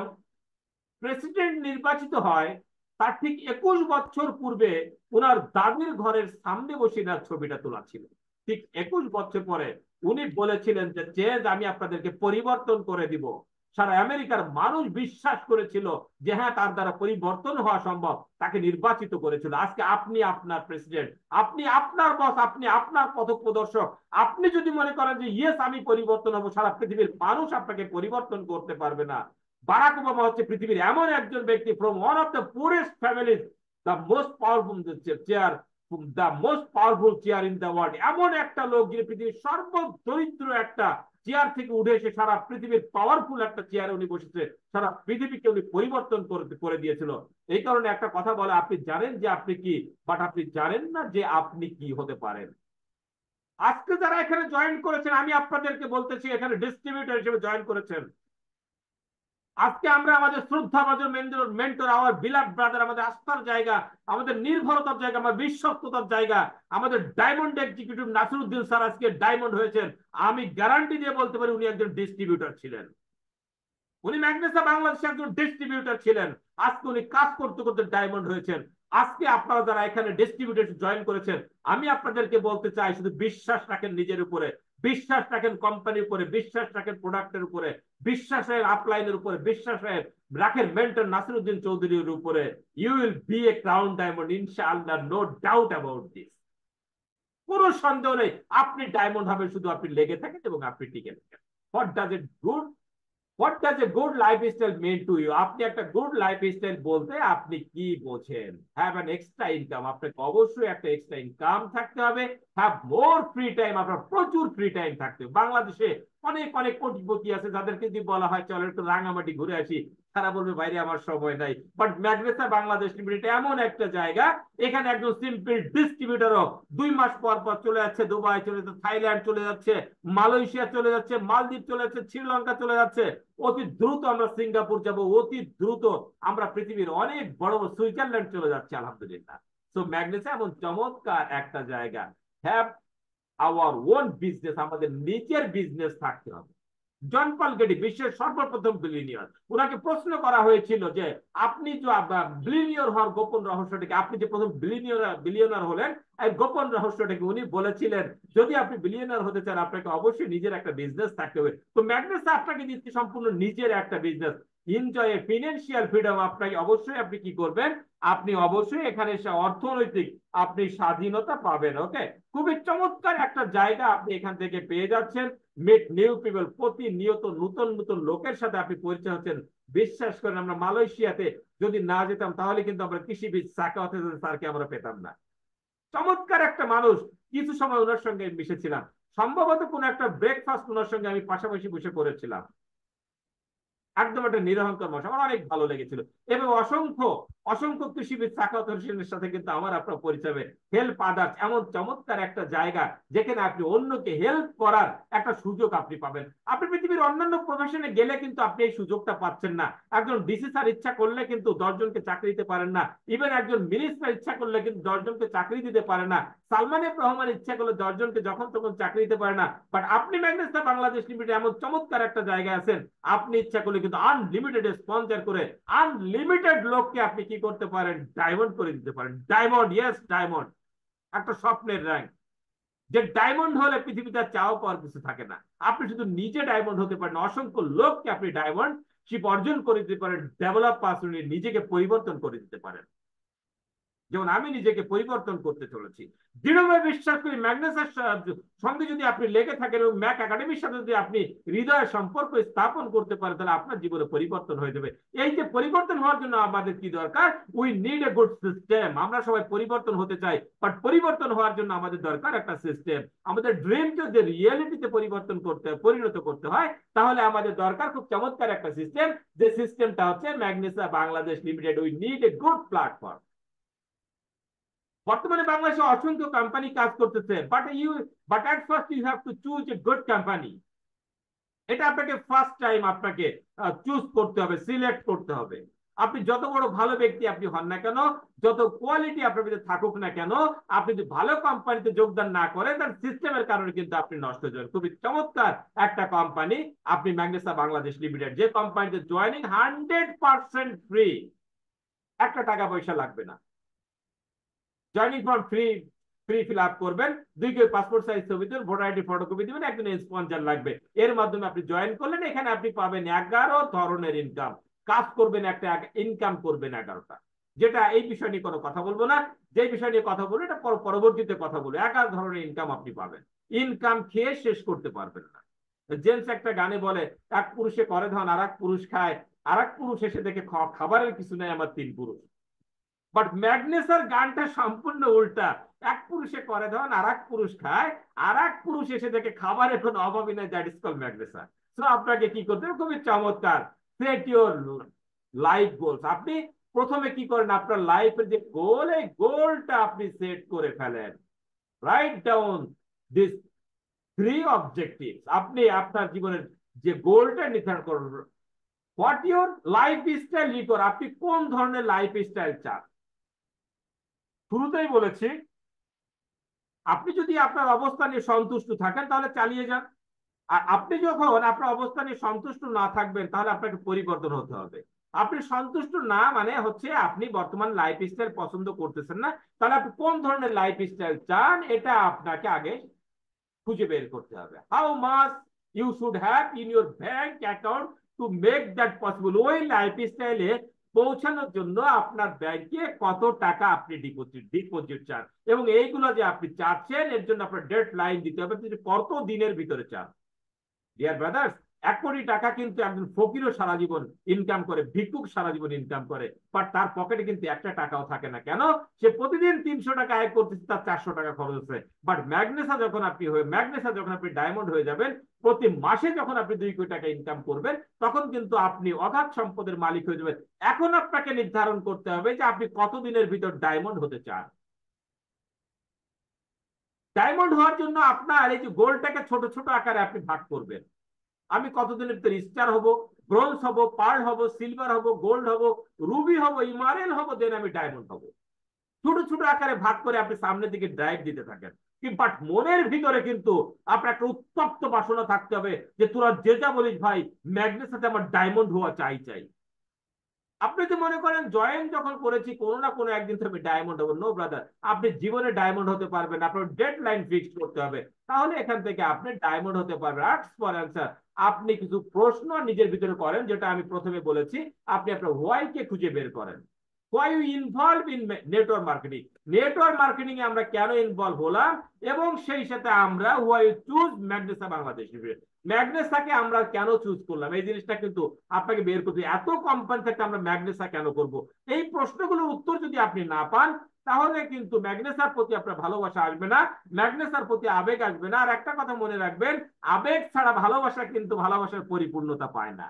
প্রেসিডেন্ট নির্বাচিত হয়, তার ঠিক 21 বছর পূর্বে ওনার দাদির ঘরের সামনে বসে না ছবিটা তোলা ছিল। ঠিক 21 বছর পরে উনি বলেছিলেন যে চেঞ্জ আমি আপনাদেরকে পরিবর্তন করে দিব। সারা আমেরিকার মানুষ বিশ্বাস করেছিল যে হ্যাঁ, তার দ্বারা পরিবর্তন হওয়া সম্ভব, তাকে নির্বাচিত করেছিল। আজকে আপনি আপনার প্রেসিডেন্ট, আপনি আপনার বস, আপনি আপনার পথ প্রদর্শক। আপনি যদি মনে করেন যে ইয়েস আমি পরিবর্তন হবো, সারা পৃথিবীর মানুষ আপনাকে পরিবর্তন করতে পারবে না। বারাক ওবামা হচ্ছে পৃথিবীর এমন একজন ব্যক্তি, from one of the poorest families, the most powerful chair, the most powerful chair in the world. এমন একটা লোক যিনি পৃথিবীর সর্বদরিদ্র একটা চেয়ার থেকে উঠে এসে সারা পৃথিবীর পাওয়ারফুল একটা চেয়ারে উনি বসেছে, সারা পৃথিবীকে উনি পরিবর্তন করে দিয়েছিল। এই কারণে একটা কথা বলে, আপনি জানেন যে আপনি কি, বাট আপনি জানেন না যে আপনি কি হতে পারেন। আজকে যারা এখানে জয়েন করেছেন, আমি আপনাদেরকে বলতেছি, এখানে ডিস্ট্রিবিউটর হিসেবে জয়েন করেছেন। আজকে আমরা আমাদের শ্রদ্ধাভাজন মেন্টর, আমার বিলাভ ব্রাদার, আমাদের আস্থার জায়গা, আমাদের নির্ভরতার জায়গা, আমার বিশ্বস্ততার জায়গা, আমাদের ডায়মন্ড এক্সিকিউটিভ নাসিরউদ্দিন স্যার আজকে ডায়মন্ড হয়েছেন। আমি গ্যারান্টি দিয়ে বলতে পারি উনি একজন ডিস্ট্রিবিউটর ছিলেন। উনি ম্যাগনেসা বাংলাদেশে একজন ডিস্ট্রিবিউটর ছিলেন, আজকে উনি কাজ করতে করতে ডায়মন্ড হয়েছেন। আজকে আপনারা যারা এখানে ডিস্ট্রিবিউটর জয়েন করেছেন, আমি আপনাদেরকে বলতে চাই, শুধু বিশ্বাস রাখেন নিজের উপরে, বিশ্বাস রাখেন কোম্পানির উপরে, বিশ্বাস রাখেন প্রোডাক্টের উপরে, বিশ্বাস রাখেন আপলাইনের উপরে, বিশ্বাস রাখেন মেন্টর নাসিরউদ্দিন চৌধুরীর উপরে। You will be a crown diamond ইনশাআল্লাহ, নো ডাউট অ্যাবাউট দিস। কোনো সন্দেহ নেই, আপনি ডায়মন্ড হবেন, শুধু আপনি লেগে থাকেন এবং আপনি টিকে থাকেন। What does it good, what does a good lifestyle mean to you? আপনি একটা গুড লাইফস্টাইল বলতে আপনি কি বোঝেন? হ্যাভ অ্যান এক্সট্রা ইনকাম, আপনাকে অবশ্যই একটা এক্সট্রা ইনকাম থাকতে হবে। হ্যাভ মোর ফ্রি টাইম, আপনার প্রচুর ফ্রি টাইম থাকতে হবে। বাংলাদেশে অনেক অনেক কোটিপতি আছে, যাদেরকে যদি বলা হয় চলো একটু রাঙামাটি ঘুরে আসি, তারা বলবে বাইরে আমার সময় নাই। বাট ম্যাগনেসা বাংলাদেশ লিমিটেড এমন একটা জায়গা, এখানে একজন সিম্পল ডিস্ট্রিবিউটরও 2 মাস পর পর চলে যাচ্ছে দুবাই, চলে যাচ্ছে থাইল্যান্ড, চলে যাচ্ছে মালয়েশিয়া, চলে যাচ্ছে মালদ্বীপ, চলে যাচ্ছে শ্রীলঙ্কা, চলে যাচ্ছে। অতি দ্রুত আমরা সিঙ্গাপুর যাব, অতি দ্রুত আমরা পৃথিবীর অনেক বড় সুইজারল্যান্ড চলে যাচ্ছে, আলহামদুলিল্লাহ। তো ম্যাগনেসা এমন চমৎকার একটা জায়গা। হ্যাভ আওয়ার ওন বিজনেস, আমাদের নিজের বিজনেস থাকতে হবে। জন পল গেটি বিশ্বের সর্বপ্রথম বিলিয়নিয়ার, ওনাকে প্রশ্ন করা হয়েছিল যে আপনি যে বিলিয়নিয়ার হওয়ার গোপন রহস্যটাকে, আপনি যে প্রথম বিলিয়নার হলেন, এই গোপন রহস্যটাকে উনি বলেছিলেন যদি আপনি বিলিয়নার হতে চান আপনাকে অবশ্যই নিজের একটা বিজনেস থাকতে হবে। তো ম্যাগনেসা আপনাকে দিচ্ছে সম্পূর্ণ নিজের একটা business. Enjoy a financial freedom, আপনাকে অবশ্যই আপনি কি করবেন, আপনি অবশ্যই এখানে এসে অর্থনৈতিক আপনি স্বাধীনতা পাবেন। ওকে, খুবই চমৎকার একটা জায়গা আপনি এখান থেকে পেয়ে যাচ্ছেন। মিট নিউ পিপল, প্রতিনিয়ত নতুন নতুন লোকের সাথে আপনি পরিচয় হচ্ছেন। বিশ্বাস করেন, আমরা মালয়েশিয়াতে যদি না যেতাম তাহলে কিন্তু আমরা কৃষিবিদ সাকাওয়াত স্যারকে আমরা পেতাম না। চমৎকার একটা মানুষ, কিছু সময় ওনার সঙ্গে মিশেছিলাম, সম্ভবত কোন একটা ব্রেকফাস্ট ওনার সঙ্গে আমি পাশাপাশি বসে করেছিলাম। একদম একটা নিরহংকার মানুষ, আমার অনেক ভালো লেগেছিল। এবং অসংখ্য অসংখ্য কৃষিবিদ সাখাওয়াত হোসেনের সাথে কিন্তু আমার আপনার পরিচয়। হেল্প আদার্স এমন চমৎকার একটা জায়গা যেখানে আপনি অন্যকে হেল্প করার একটা সুযোগ আপনি পাবেন। আপনি পৃথিবীর অন্যান্য প্রফেশনে গেলে কিন্তু আপনি এই সুযোগটা পাচ্ছেন না। একজন ডিসি স্যার ইচ্ছা করলে কিন্তু 10 জনকে চাকরি দিতে পারেন না। ইভেন একজন মিনিস্টার ইচ্ছা করলে কিন্তু 10 জনকে চাকরি দিতে পারে না। সালমান এফ রহমান ইচ্ছা করলে 10 জনকে যখন তখন চাকরি দিতে পারে না। বাট আপনি ম্যাগনেসা বাংলাদেশ লিমিটেড এমন চমৎকার একটা জায়গায় আছেন, আপনি ইচ্ছা করলে কিন্তু আনলিমিটেড স্পন্সর করে আনলিমিটেড লোককে আপনি কি করতে পারেন, ডায়মন্ড করে দিতে পারেন। ডায়মন্ড, ইয়েস ডায়মন্ড, একটা স্বপ্নের র্যাঙ্ক, যে ডায়মন্ড হলে পৃথিবীতে চাওয়া পাওয়ার কিছু থাকে না। আপনি শুধু নিজে ডায়মন্ড হতে পারেন, অসংখ্য লোককে আপনি ডায়মন্ড শিপ অর্জন করে দিতে পারেন, ডেভেলপ পার্সন নিজেকে পরিবর্তন করে দিতে পারেন। যেমন আমি নিজেকে পরিবর্তন করতে চলেছি। দৃঢ়ভাবে বিশ্বাস করি ম্যাগনাসের সঙ্গে যদি আপনি লেগে থাকেন এবং ম্যাক একাডেমির সাথে যদি আপনি হৃদয়ের সম্পর্ক স্থাপন করতে পারেন, তাহলে আপনার জীবনে পরিবর্তন হয়ে যাবে। এই যে পরিবর্তন হওয়ার জন্য আমাদের কি দরকার? We need a good system. আমরা সবাই পরিবর্তন হতে চাই, বাট পরিবর্তন হওয়ার জন্য আমাদের দরকার একটা সিস্টেম। আমাদের ড্রিমকে যদি রিয়েলিটিতে পরিণত করতে হয়, তাহলে আমাদের দরকার খুব চমৎকার একটা সিস্টেম, যে সিস্টেমটা হচ্ছে Magnesa Bangladesh limited. We need a good platform. বর্তমানে বাংলাদেশে অসংখ্য কোম্পানি কাজ করতেছে, but at first you have to choose a good company. এটা আপনাকে ফার্স্ট টাইম আপনাকে চুজ করতে হবে, সিলেক্ট করতে হবে। আপনি যত বড় ভালো ব্যক্তি আপনি হন না কেন, যত কোয়ালিটি আপনার ভিতরে থাকুক না কেন, আপনি যদি ভালো কোম্পানিতে যোগদান না করেন, তার সিস্টেমের কারণে কিন্তু আপনি নষ্ট হয়ে যাবেন। খুবই চমৎকার একটা কোম্পানি আপনি ম্যাগনেসা বাংলাদেশ লিমিটেড, যে কোম্পানিতে জয়েনিং 100% ফ্রি, একটা টাকা পয়সা লাগবে না। Joining form free fill up করবেন, 2 কপি পাসপোর্ট সাইজ ছবি দেবেন, ভোটার আইডি ফটোকপি দিবেন, একজন স্পন্সর লাগবে। এর মাধ্যমে আপনি জয়েন করলেন। এখানে আপনি পাবেন 11 ধরনের ইনকাম। কাজ করবেন একটা, ইনকাম করবেন 11টা। যেটা এই বিষয় নিয়ে কোনো কথা বলবো না, যে বিষয় নিয়ে কথা বলবো এটা পরবর্তীতে কথা বলবো। 11 ধরনের ইনকাম আপনি পাবেন। ইনকাম খেয়ে শেষ করতে পারবেন না। জেন্টস একটা গানে বলে, এক পুরুষে করে ধন আর এক পুরুষ খায়, আর এক পুরুষ এসে দেখে খাবারের কিছু নেই, আমার 3 পুরুষ। বাট ম্যাগনেসার গানটা সম্পূর্ণ উল্টা। এক পুরুষে করে ধন আর এক পুরুষ খায়, আর এক পুরুষ এসে দেখে খাবারের কোনো অভাবই নেই। That is call Magnesa. So আপনাকে কি করতে হবে? খুবই চমৎকার, সেট ইউর লাইফ গোলস। আপনি প্রথমে কি করেন? আপনার লাইফের যে গোল, এই গোলটা আপনি সেট করে ফেলেন। Write down this 3 objectives. আপনি আপনার জীবনের যে গোলটা নির্ধারণ করুন। হোয়াট ইউর লাইফ স্টাইল লিখুন, আপনি কোন ধরনের লাইফ স্টাইল চান। শুরুতেই বলেছি, আপনি যদি আপনার অবস্থা নিয়ে সন্তুষ্ট থাকেন তাহলে চালিয়ে যান। আর আপনি যখন আপনার অবস্থা নিয়ে সন্তুষ্ট না থাকবেন, তাহলে আপনাকে পরিবর্তন হতে হবে। আপনি সন্তুষ্ট না মানে হচ্ছে আপনি বর্তমান লাইফ স্টাইল পছন্দ করতেছেন না। তাহলে আপনি কোন ধরনের লাইফ স্টাইল চান, এটা আপনাকে আগে খুঁজে বের করতে হবে। How much you should have in your bank account to make that possible. ওই লাইফ স্টাইলে পৌঁছানোর জন্য আপনার ব্যাংকে কত টাকা আপনি ডিপোজিট চান, এবং এইগুলো যে আপনি চাচ্ছেন এর জন্য আপনার ডেড লাইন দিতে হবে, কত দিনের ভিতরে চান। ডিয়ার ব্রাদার্স, 1 কোটি টাকা কিন্তু একজন ফকিরও সারা জীবন ইনকাম করে, ভিক্ষুক সারা জীবন ইনকাম করে, বাট তার পকেটে কিন্তু একটা টাকাও থাকে না। কেন? সে প্রতিদিন 300 টাকা আয় করতেছে, তার 400 টাকা খরচ হচ্ছে। বাট ম্যাগনেসা যখন আপনি ডায়মন্ড হয়ে যাবেন, প্রতি মাসে যখন আপনি 2 কোটি টাকা ইনকাম করবেন, তখন কিন্তু আপনি অগাধ সম্পদের মালিক হয়ে যাবেন। এখন আপনাকে নির্ধারণ করতে হবে যে আপনি কতদিনের ভিতর ডায়মন্ড হতে চান। ডায়মন্ড হওয়ার জন্য আপনার এই যে গোলটাকে ছোট ছোট আকারে আপনি ভাগ করবেন। আমি কতদিনের ভিতরে স্টার হব, ব্রোঞ্জ হব, পার্ল হব, সিলভার হব, গোল্ড হব, রুবি হব, ইমারেল হব, দেন আমি ডায়মন্ড হব। ছোট ছোট আকারে ভাগ করে আপনি সামনের দিকে ড্রাইভ দিতে থাকেন। বাট মনের ভিতরে কিন্তু আপনার একটা উত্তপ্ত বাসনা থাকতে হবে যে তোরা যে যা বলিস ভাই, ম্যাগনেস সাথে আমার ডায়মন্ড হওয়া চাই চাই। আপনি তো মনে করেন জয়েন যখন করেছি কোনো না কোনো একদিন তো আমি ডায়মন্ড হবো। নো ব্রাদার, আপনি জীবনে ডায়মন্ড হতে পারবেন, আপনার ডেড লাইন ফিক্স করতে হবে, তাহলে এখান থেকে আপনি ডায়মন্ড হতে পারবেন। Ask for answer. আপনি কিছু প্রশ্ন নিজের ভিতরে করেন, যেটা আমি প্রথমে বলেছি, আপনি আপনার হোয়াই কে খুঁজে বের করেন। Why you involve in network marketing. Network marketing এ আমরা কেন ইনভলভ হলাম, এবং সেই সাথে আমরা why you choose Magnesa Bangladesh. ম্যাগনেসাকে আমরা কেন চুজ করলাম, এই জিনিসটা কিন্তু আপনাকে বের করতে। এত কোম্পানি থেকে আমরা ম্যাগনেসা কেন করব, এই প্রশ্নগুলোর উত্তর যদি আপনি না পান, তাহলে কিন্তু ম্যাগনেসার প্রতি আপনার ভালোবাসা আসবে না, ম্যাগনেসার প্রতি আবেগ আসবে না। আর একটা কথা মনে রাখবেন, আবেগ ছাড়া ভালোবাসা কিন্তু ভালোবাসার পরিপূর্ণতা পায় না।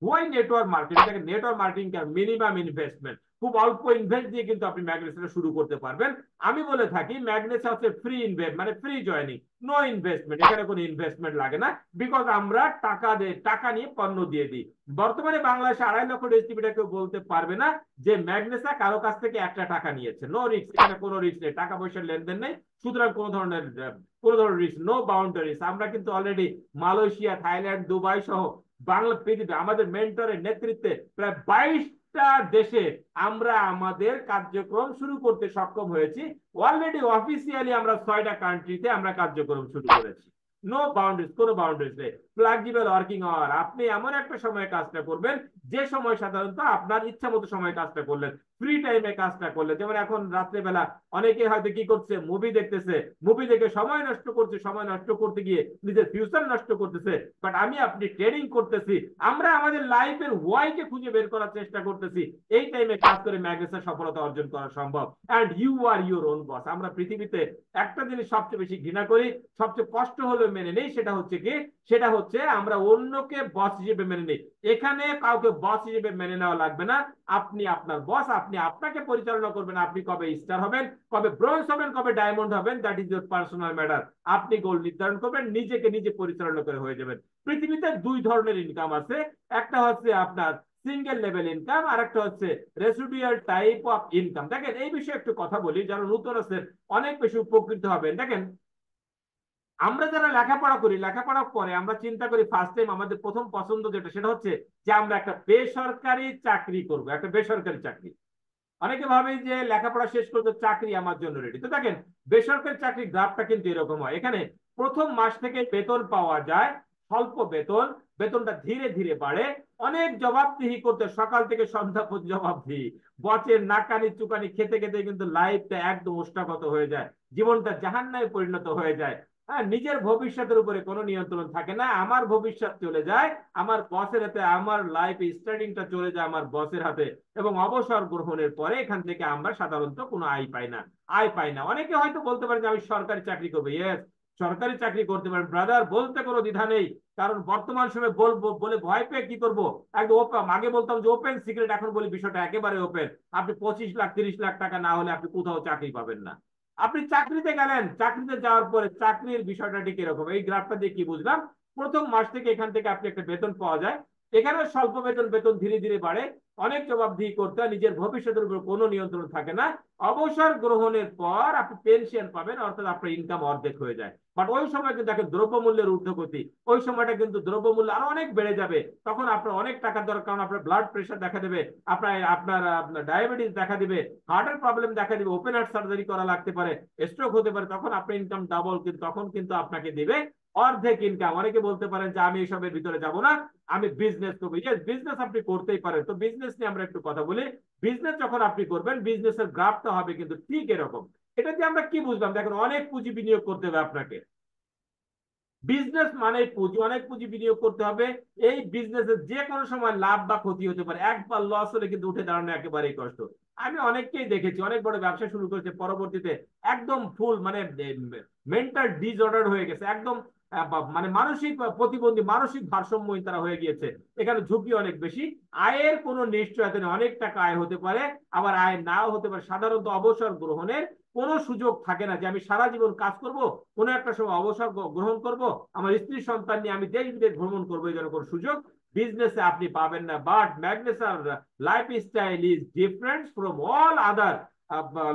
Why network marketing? Network marketing minimum investment, খুব অল্প ইনভেস্ট দিয়ে কিন্তু আপনি ম্যাগনেসটা শুরু করতে পারবেন। আমি বলে থাকি ম্যাগনেস হচ্ছে ফ্রি ইনভেস্ট, মানে ফ্রি জয়নিং, নো ইনভেস্টমেন্ট। এখানে কোনো ইনভেস্টমেন্ট লাগে না, বিকজ আমরা টাকা নিয়ে পণ্য দিয়ে দিই। বর্তমানে বাংলাদেশে 2.5 লক্ষ ডিস্ট্রিবিউটর কেউ বলতে পারবে না যে ম্যাগনেসা কারো কাছ থেকে একটা টাকা নিয়েছে। নো রিস্ক, এখানে কোনো রিস্ক নেই, টাকা পয়সার লেনদেন নেই, সুতরাং কোনো ধরনের রিস্ক, নো বাউন্ডারিজ। আমরা কিন্তু অলরেডি মালয়েশিয়া, থাইল্যান্ড, দুবাই সহ বাংলা পৃথিবী আমাদের মেন্টরের নেতৃত্বে প্রায় 22টা দেশে আমরা আমাদের কার্যক্রম শুরু করতে সক্ষম হয়েছি। অলরেডি অফিসিয়ালি আমরা 6টা কান্ট্রিতে আমরা কার্যক্রম শুরু করেছি। নো বাউন্ডারিজ, কোনো বাউন্ডারিজ নেই। ফ্লেক্সিবল ওয়ার্কিং আওয়ার, আপনি এমন একটা সময় কাজটা করবেন যে সময় সাধারণত আপনার ইচ্ছা মতো সময় কাজটা করলেন, ফ্রি টাইমে কাজটা করলেন। যেমন এখন রাত্রেবেলা অনেকে হয়তো কি করছে, মুভি দেখতেছে, মুভি দেখে সময় নষ্ট করছে, সময় নষ্ট করতে গিয়ে নিজের ফিউচার নষ্ট করতেছে। বাট আমি আপনি ট্রেডিং করতেছি, আমরা আমাদের লাইফের ওয়াইকে খুঁজে বের করার চেষ্টা করতেছি, এই টাইমে কাজ করে ম্যাগনেসের সফলতা অর্জন করা সম্ভব। And you are your own boss. আমরা পৃথিবীতে একটা জিনিস সবচেয়ে বেশি ঘৃণা করি, সবচেয়ে কষ্ট হলো মেনে নেই, সেটা হচ্ছে কি, সেটা হচ্ছে আমরা অন্যকে বস হিসেবে মেনে নিই। এখানে কাউকে বস হিসেবে মেনে নেওয়া লাগবে না, আপনি আপনার বস, আপনি আপনাকে পরিচালনা করবেন। আপনি কবে স্টার হবেন, কবে ব্রোঞ্জ হবেন, কবে ডায়মন্ড হবেন, that is your personal matter. আপনি গোল নির্ধারণ করবেন, নিজেকে নিজে পরিচালনা করে হয়ে যাবেন। পৃথিবীতে দুই ধরনের ইনকাম আছে, একটা হচ্ছে আপনার সিঙ্গেল লেভেল ইনকাম, আর একটা হচ্ছে রেসিডুয়াল টাইপ অফ ইনকাম। দেখেন এই বিষয়ে একটু কথা বলি, যারা নতুন আছেন অনেক বেশি উপকৃত হবেন। দেখেন আমরা যারা লেখাপড়া করি, লেখাপড়ার পরে আমরা চিন্তা করি ফার্স্ট টাইম আমাদের প্রথম পছন্দ যেটা, সেটা হচ্ছে যে আমরা একটা বেসরকারি চাকরি করব, একটা বেসরকারি চাকরি। অনেকে ভাবে যে লেখাপড়া শেষ করতে চাকরি আমার জন্য রেডি। তো দেখেন বেসরকারি চাকরির গ্রাফটা কিন্তু এরকম হয়, এখানে প্রথম মাস থেকে বেতন পাওয়া যায় স্বল্প বেতন, বেতনটা ধীরে ধীরে বাড়ে, অনেক জবাবদিহি করতে, সকাল থেকে সন্ধ্যা পর্যন্ত জবাবদিহি, বচের নাকানি চুকানি খেতে খেতে কিন্তু লাইফটা একদম ওষ্ঠাগত হয়ে যায়, জীবনটা জাহান্নামে পরিণত হয়ে যায়। হ্যাঁ, নিজের ভবিষ্যতের উপরে কোনো নিয়ন্ত্রণ থাকে না, আমার ভবিষ্যৎ চলে যায় আমার বসের হাতে, আমার লাইফ স্টার্টিংটা চলে যায় আমার বসের হাতে, এবং অবসর গ্রহণের পরে এখান থেকে আমরা সাধারণত কোনো আয় পাই না। অনেকে হয়তো বলতে পারে যে আমি সরকারি চাকরি করবো, ইয়েস সরকারি চাকরি করতে পারেন ব্রাদার, বলতে কোনো দ্বিধা নেই। কারণ বর্তমান সময়ে বলবো বলে ভয় পেয়ে কি করবো, একদম ওপেন, আগে বলতাম যে ওপেন সিক্রেট, এখন বলি বিষয়টা একেবারে ওপেন। আপনি 25 লাখ 30 লাখ টাকা না হলে আপনি কোথাও চাকরি পাবেন না। আপনি চাকরিতে গেলেন, চাকরিতে যাওয়ার পরে চাকরির বিষয়টা ঠিক এরকম, এই গ্রাফটা দিয়ে কি বুঝলাম, প্রথম মাস থেকে এখান থেকে আপনি একটা বেতন পাওয়া যায়, এখানে স্বল্প বেতন, বেতন ধীরে ধীরে বাড়ে, অনেক জবাবদিহি করতে হয়, নিজের ভবিষ্যতের উপর কোনো নিয়ন্ত্রণ থাকে না। অবসর গ্রহণের পর আপনি পেনশন পাবেন, অর্থাৎ আপনার ইনকাম অর্ধেক হয়ে যায়। বাট ওই সময় কিন্তু দেখেন দ্রব্যমূল্যের ঊর্ধ্বগতি, ওই সময়টা কিন্তু দ্রব্যমূল্য আরো অনেক বেড়ে যাবে, তখন আপনার অনেক টাকার দরকার, কারণ আপনার ব্লাড প্রেশার দেখা দেবে, আপনার আপনার ডায়াবেটিস দেখা দিবে, হার্টের প্রবলেম দেখা দিবে, ওপেন হার্ট সার্জারি করা লাগতে পারে, স্ট্রোক হতে পারে, তখন আপনার ইনকাম ডাবল, কিন্তু তখন কিন্তু আপনাকে দিবে অর্ধেক ইনকাম। অনেকে বলতে পারেন যে আমি এসবের ভিতরে যাব না, আমি বিজনেস করবো। ইয়েস, বিজনেস আপনি করতেই পারেন। তো বিজনেস নিয়ে আমরা একটু কথা বলি। বিজনেস যখন আপনি করবেন, বিজনেসের গ্রাফটা হবে কিন্তু ঠিক এরকম। এটা দিয়ে আমরা কি বুঝলাম, দেখেন অনেক পুঁজি বিনিয়োগ করতে হবে আপনাকে, বিজনেস মানে পুঁজি, অনেক পুঁজি বিনিয়োগ করতে হবে। এই বিজনেসে যে কোনো সময় লাভ বা ক্ষতি হতে পারে, একবার লস হলে কিন্তু উঠে দাঁড়ানো একেবারেই কষ্ট। আমি অনেককেই দেখেছি অনেক বড় ব্যবসা শুরু করেছে, পরবর্তীতে একদম ফুল মানে মেন্টাল ডিসঅর্ডার হয়ে গেছে, একদম মানে মানসিক প্রতিবন্ধী, মানসিক ভারসাম্যহীন তারা হয়ে গিয়েছে। এখানে ঝুঁকি অনেক বেশি, আয়ের কোনো নিশ্চয়তা নেই, অনেক টাকা আয় হতে পারে, আবার আয় নাও হতে পারে। সাধারণত অবসর গ্রহণের কোনো সুযোগ থাকে না, যে আমি সারা জীবন কাজ করব, কোনো একটা সময় অবসর গ্রহণ করব, আমার স্ত্রী সন্তান নিয়ে আমি দেশ বিদেশ ভ্রমণ করবো, এই ধরনের কোনো সুযোগ বিজনেসে আপনি পাবেন না। বাট ম্যাগনেসার life style is different from all other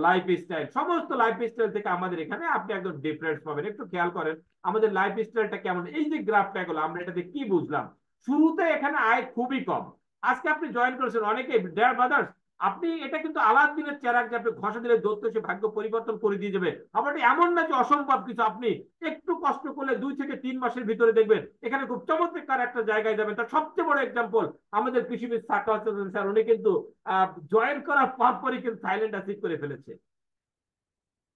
life style, সমস্ত লাইফ স্টাইল থেকে আমাদের এখানে আপনি একদম ডিফারেন্স পাবেন। একটু খেয়াল করেন আমাদের লাইফ স্টাইলটা কেমন। এই যে গ্রাফটা গেলো, আমরা এটাতে কি বুঝলাম, শুরুতে এখানে আয় খুবই কম। আজকে আপনি জয়েন করেছেন অনেকে, ডেয়ার ব্রাদার্স, আপনি এটা কিন্তু আলাদিনের চেরাগ যে আপনি ঘষা দিলে দৈত্য সে ভাগ্য পরিবর্তন করে দিয়ে যাবে, আবার এমন না যে অসম্ভব কিছু। আপনি একটু কষ্ট করলে 2 থেকে 3 মাসের ভিতরে দেখবেন এখানে খুব চমৎকার একটা জায়গায় যাবেন। তার সবচেয়ে বড় এক্সাম্পল আমাদের কৃষিবিদ সাকাওয়াত স্যার, উনি কিন্তু জয়েন করার পরপরই কিন্তু থাইল্যান্ড অ্যাচিভ করে ফেলেছে।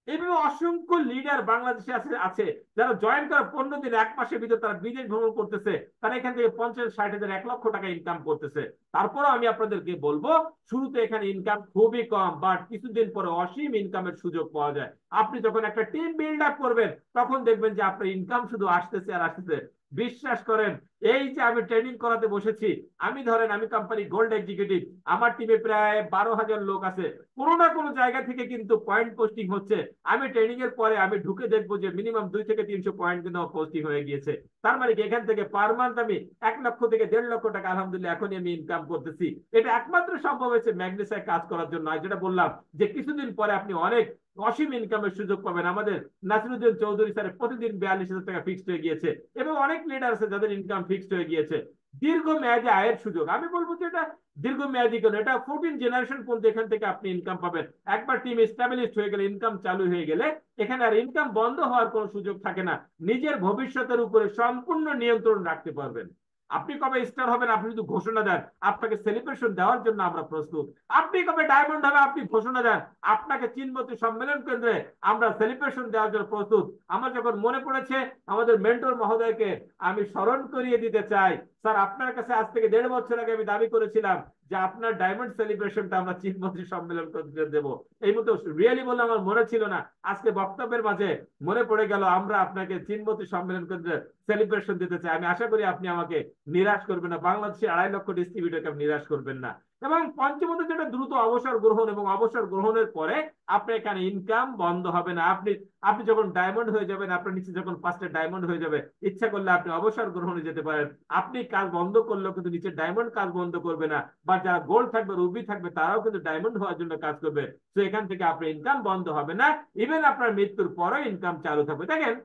এইভাবে অসংখ্য লিডার বাংলাদেশে আছে যারা জয়েন করার 15 দিন 1 মাসের ভিতর তারা বিদেশ ভ্রমণ করতেছে, তারা এখান থেকে 50-60 হাজার 1 লক্ষ টাকা ইনকাম করতেছে। তারপরও আমি আপনাদেরকে বলবো শুরুতে এখানে ইনকাম খুবই কম, বাট কিছুদিন পরে অসীম ইনকামের সুযোগ পাওয়া যায়। আপনি যখন একটা টিম বিল্ড আপ করবেন তখন দেখবেন যে আপনার ইনকাম শুধু আসতেছে আর আসতেছে। বিশ্বাস করেন, এই যে আমি ট্রেনিং করাতে বসেছি, আমি ধরেন আমি কোম্পানি গোল্ড এক্সিকিউটিভ, আমার টিমে প্রায় 12,000 লোক আছে, কোনো না কোনো জায়গা থেকে কিন্তু পয়েন্ট পোস্টিং হচ্ছে। আমি ট্রেনিং এর পরে আমি ঢুকে দেখবো যে মিনিমাম 2 থেকে 300 পয়েন্ট কিন্তু পোস্টিং হয়ে গিয়েছে। তার মানে এখান থেকে পার মান্থ আমি 1 লক্ষ থেকে 1.5 লক্ষ টাকা আলহামদুলিল্লাহ এখনই আমি ইনকাম করতেছি। এটা একমাত্র সম্ভব হয়েছে ম্যাগনেসায় কাজ করার জন্য। যেটা বললাম যে কিছুদিন পরে আপনি অনেক অসীম ইনকামের সুযোগ পাবেন। আমাদের নাসিরুদ্দিন চৌধুরী স্যারের প্রতিদিন 42,000 টাকা ফিক্সড হয়ে গিয়েছে, এবং অনেক লিডার আছে যাদের ইনকাম ফিক্সড হয়ে গিয়েছে। দীর্ঘমেয়াদী আয়ের সুযোগ। আমি বলবো যে এটা দীর্ঘমেয়াদী কেন, এটা 14 জেনারেশন পর্যন্ত এখান থেকে আপনি ইনকাম পাবেন। একবার টিম এস্টাবলিশড হয়ে গেলে, ইনকাম চালু হয়ে গেলে এখানে আর ইনকাম বন্ধ হওয়ার কোনো সুযোগ থাকে না। নিজের ভবিষ্যতের উপরে সম্পূর্ণ নিয়ন্ত্রণ রাখতে পারবেন। আপনি কবে স্টার হবেন আপনি যদি ঘোষণা দেন, আপনাকে সেলিব্রেশন দেওয়ার জন্য আমরা প্রস্তুত। আপনি কবে ডায়মন্ড হবে আপনি ঘোষণা দেন, আপনাকে চীনবতী সম্মেলন কেন্দ্রে আমরা সেলিব্রেশন দেওয়ার জন্য প্রস্তুত। আমার যখন মনে পড়েছে আমাদের মেন্টর মহোদয়কে আমি স্মরণ করিয়ে দিতে চাই, স্যার আপনার কাছে আজ থেকে 1.5 বছর আগে আমি দাবি করেছিলাম যে আপনার ডায়মন্ড সেলিব্রেশনটা আমরা চীনবতী সম্মেলন কেন্দ্রে দেবো। এই মতো রিয়েলি বললে আমার মনে ছিল না, আজকে বক্তব্যের মাঝে মনে পড়ে গেল আমরা আপনাকে চীনবতী সম্মেলন কেন্দ্রে সেলিব্রেশন দিতে চাই। আমি আশা করি আপনি আমাকে নিরাশ করবেন না, বাংলাদেশে 2.5 লক্ষ ডিস্ট্রিবিউটরকে আপনি নিরাশ করবেন না। এবং পঞ্চমত যেটা দ্রুত অবসর গ্রহণ, এবং অবসর গ্রহণের পরে আপনার এখানে ইনকাম বন্ধ হবে না। আপনি আপনি যখন ডায়মন্ড হয়ে যাবেন, আপনার নিচে যখন 5টা ডায়মন্ড হয়ে যাবে, ইচ্ছা করলে আপনি অবসর গ্রহণে যেতে পারেন। আপনি কাজ বন্ধ করলেও কিন্তু নিচে ডায়মন্ড কাজ বন্ধ করবে না, বা যারা গোল্ড থাকবে রুবি থাকবে তারাও কিন্তু ডায়মন্ড হওয়ার জন্য কাজ করবে। তো এখান থেকে আপনার ইনকাম বন্ধ হবে না, ইভেন আপনার মৃত্যুর পরেও ইনকাম চালু থাকবে। দেখেন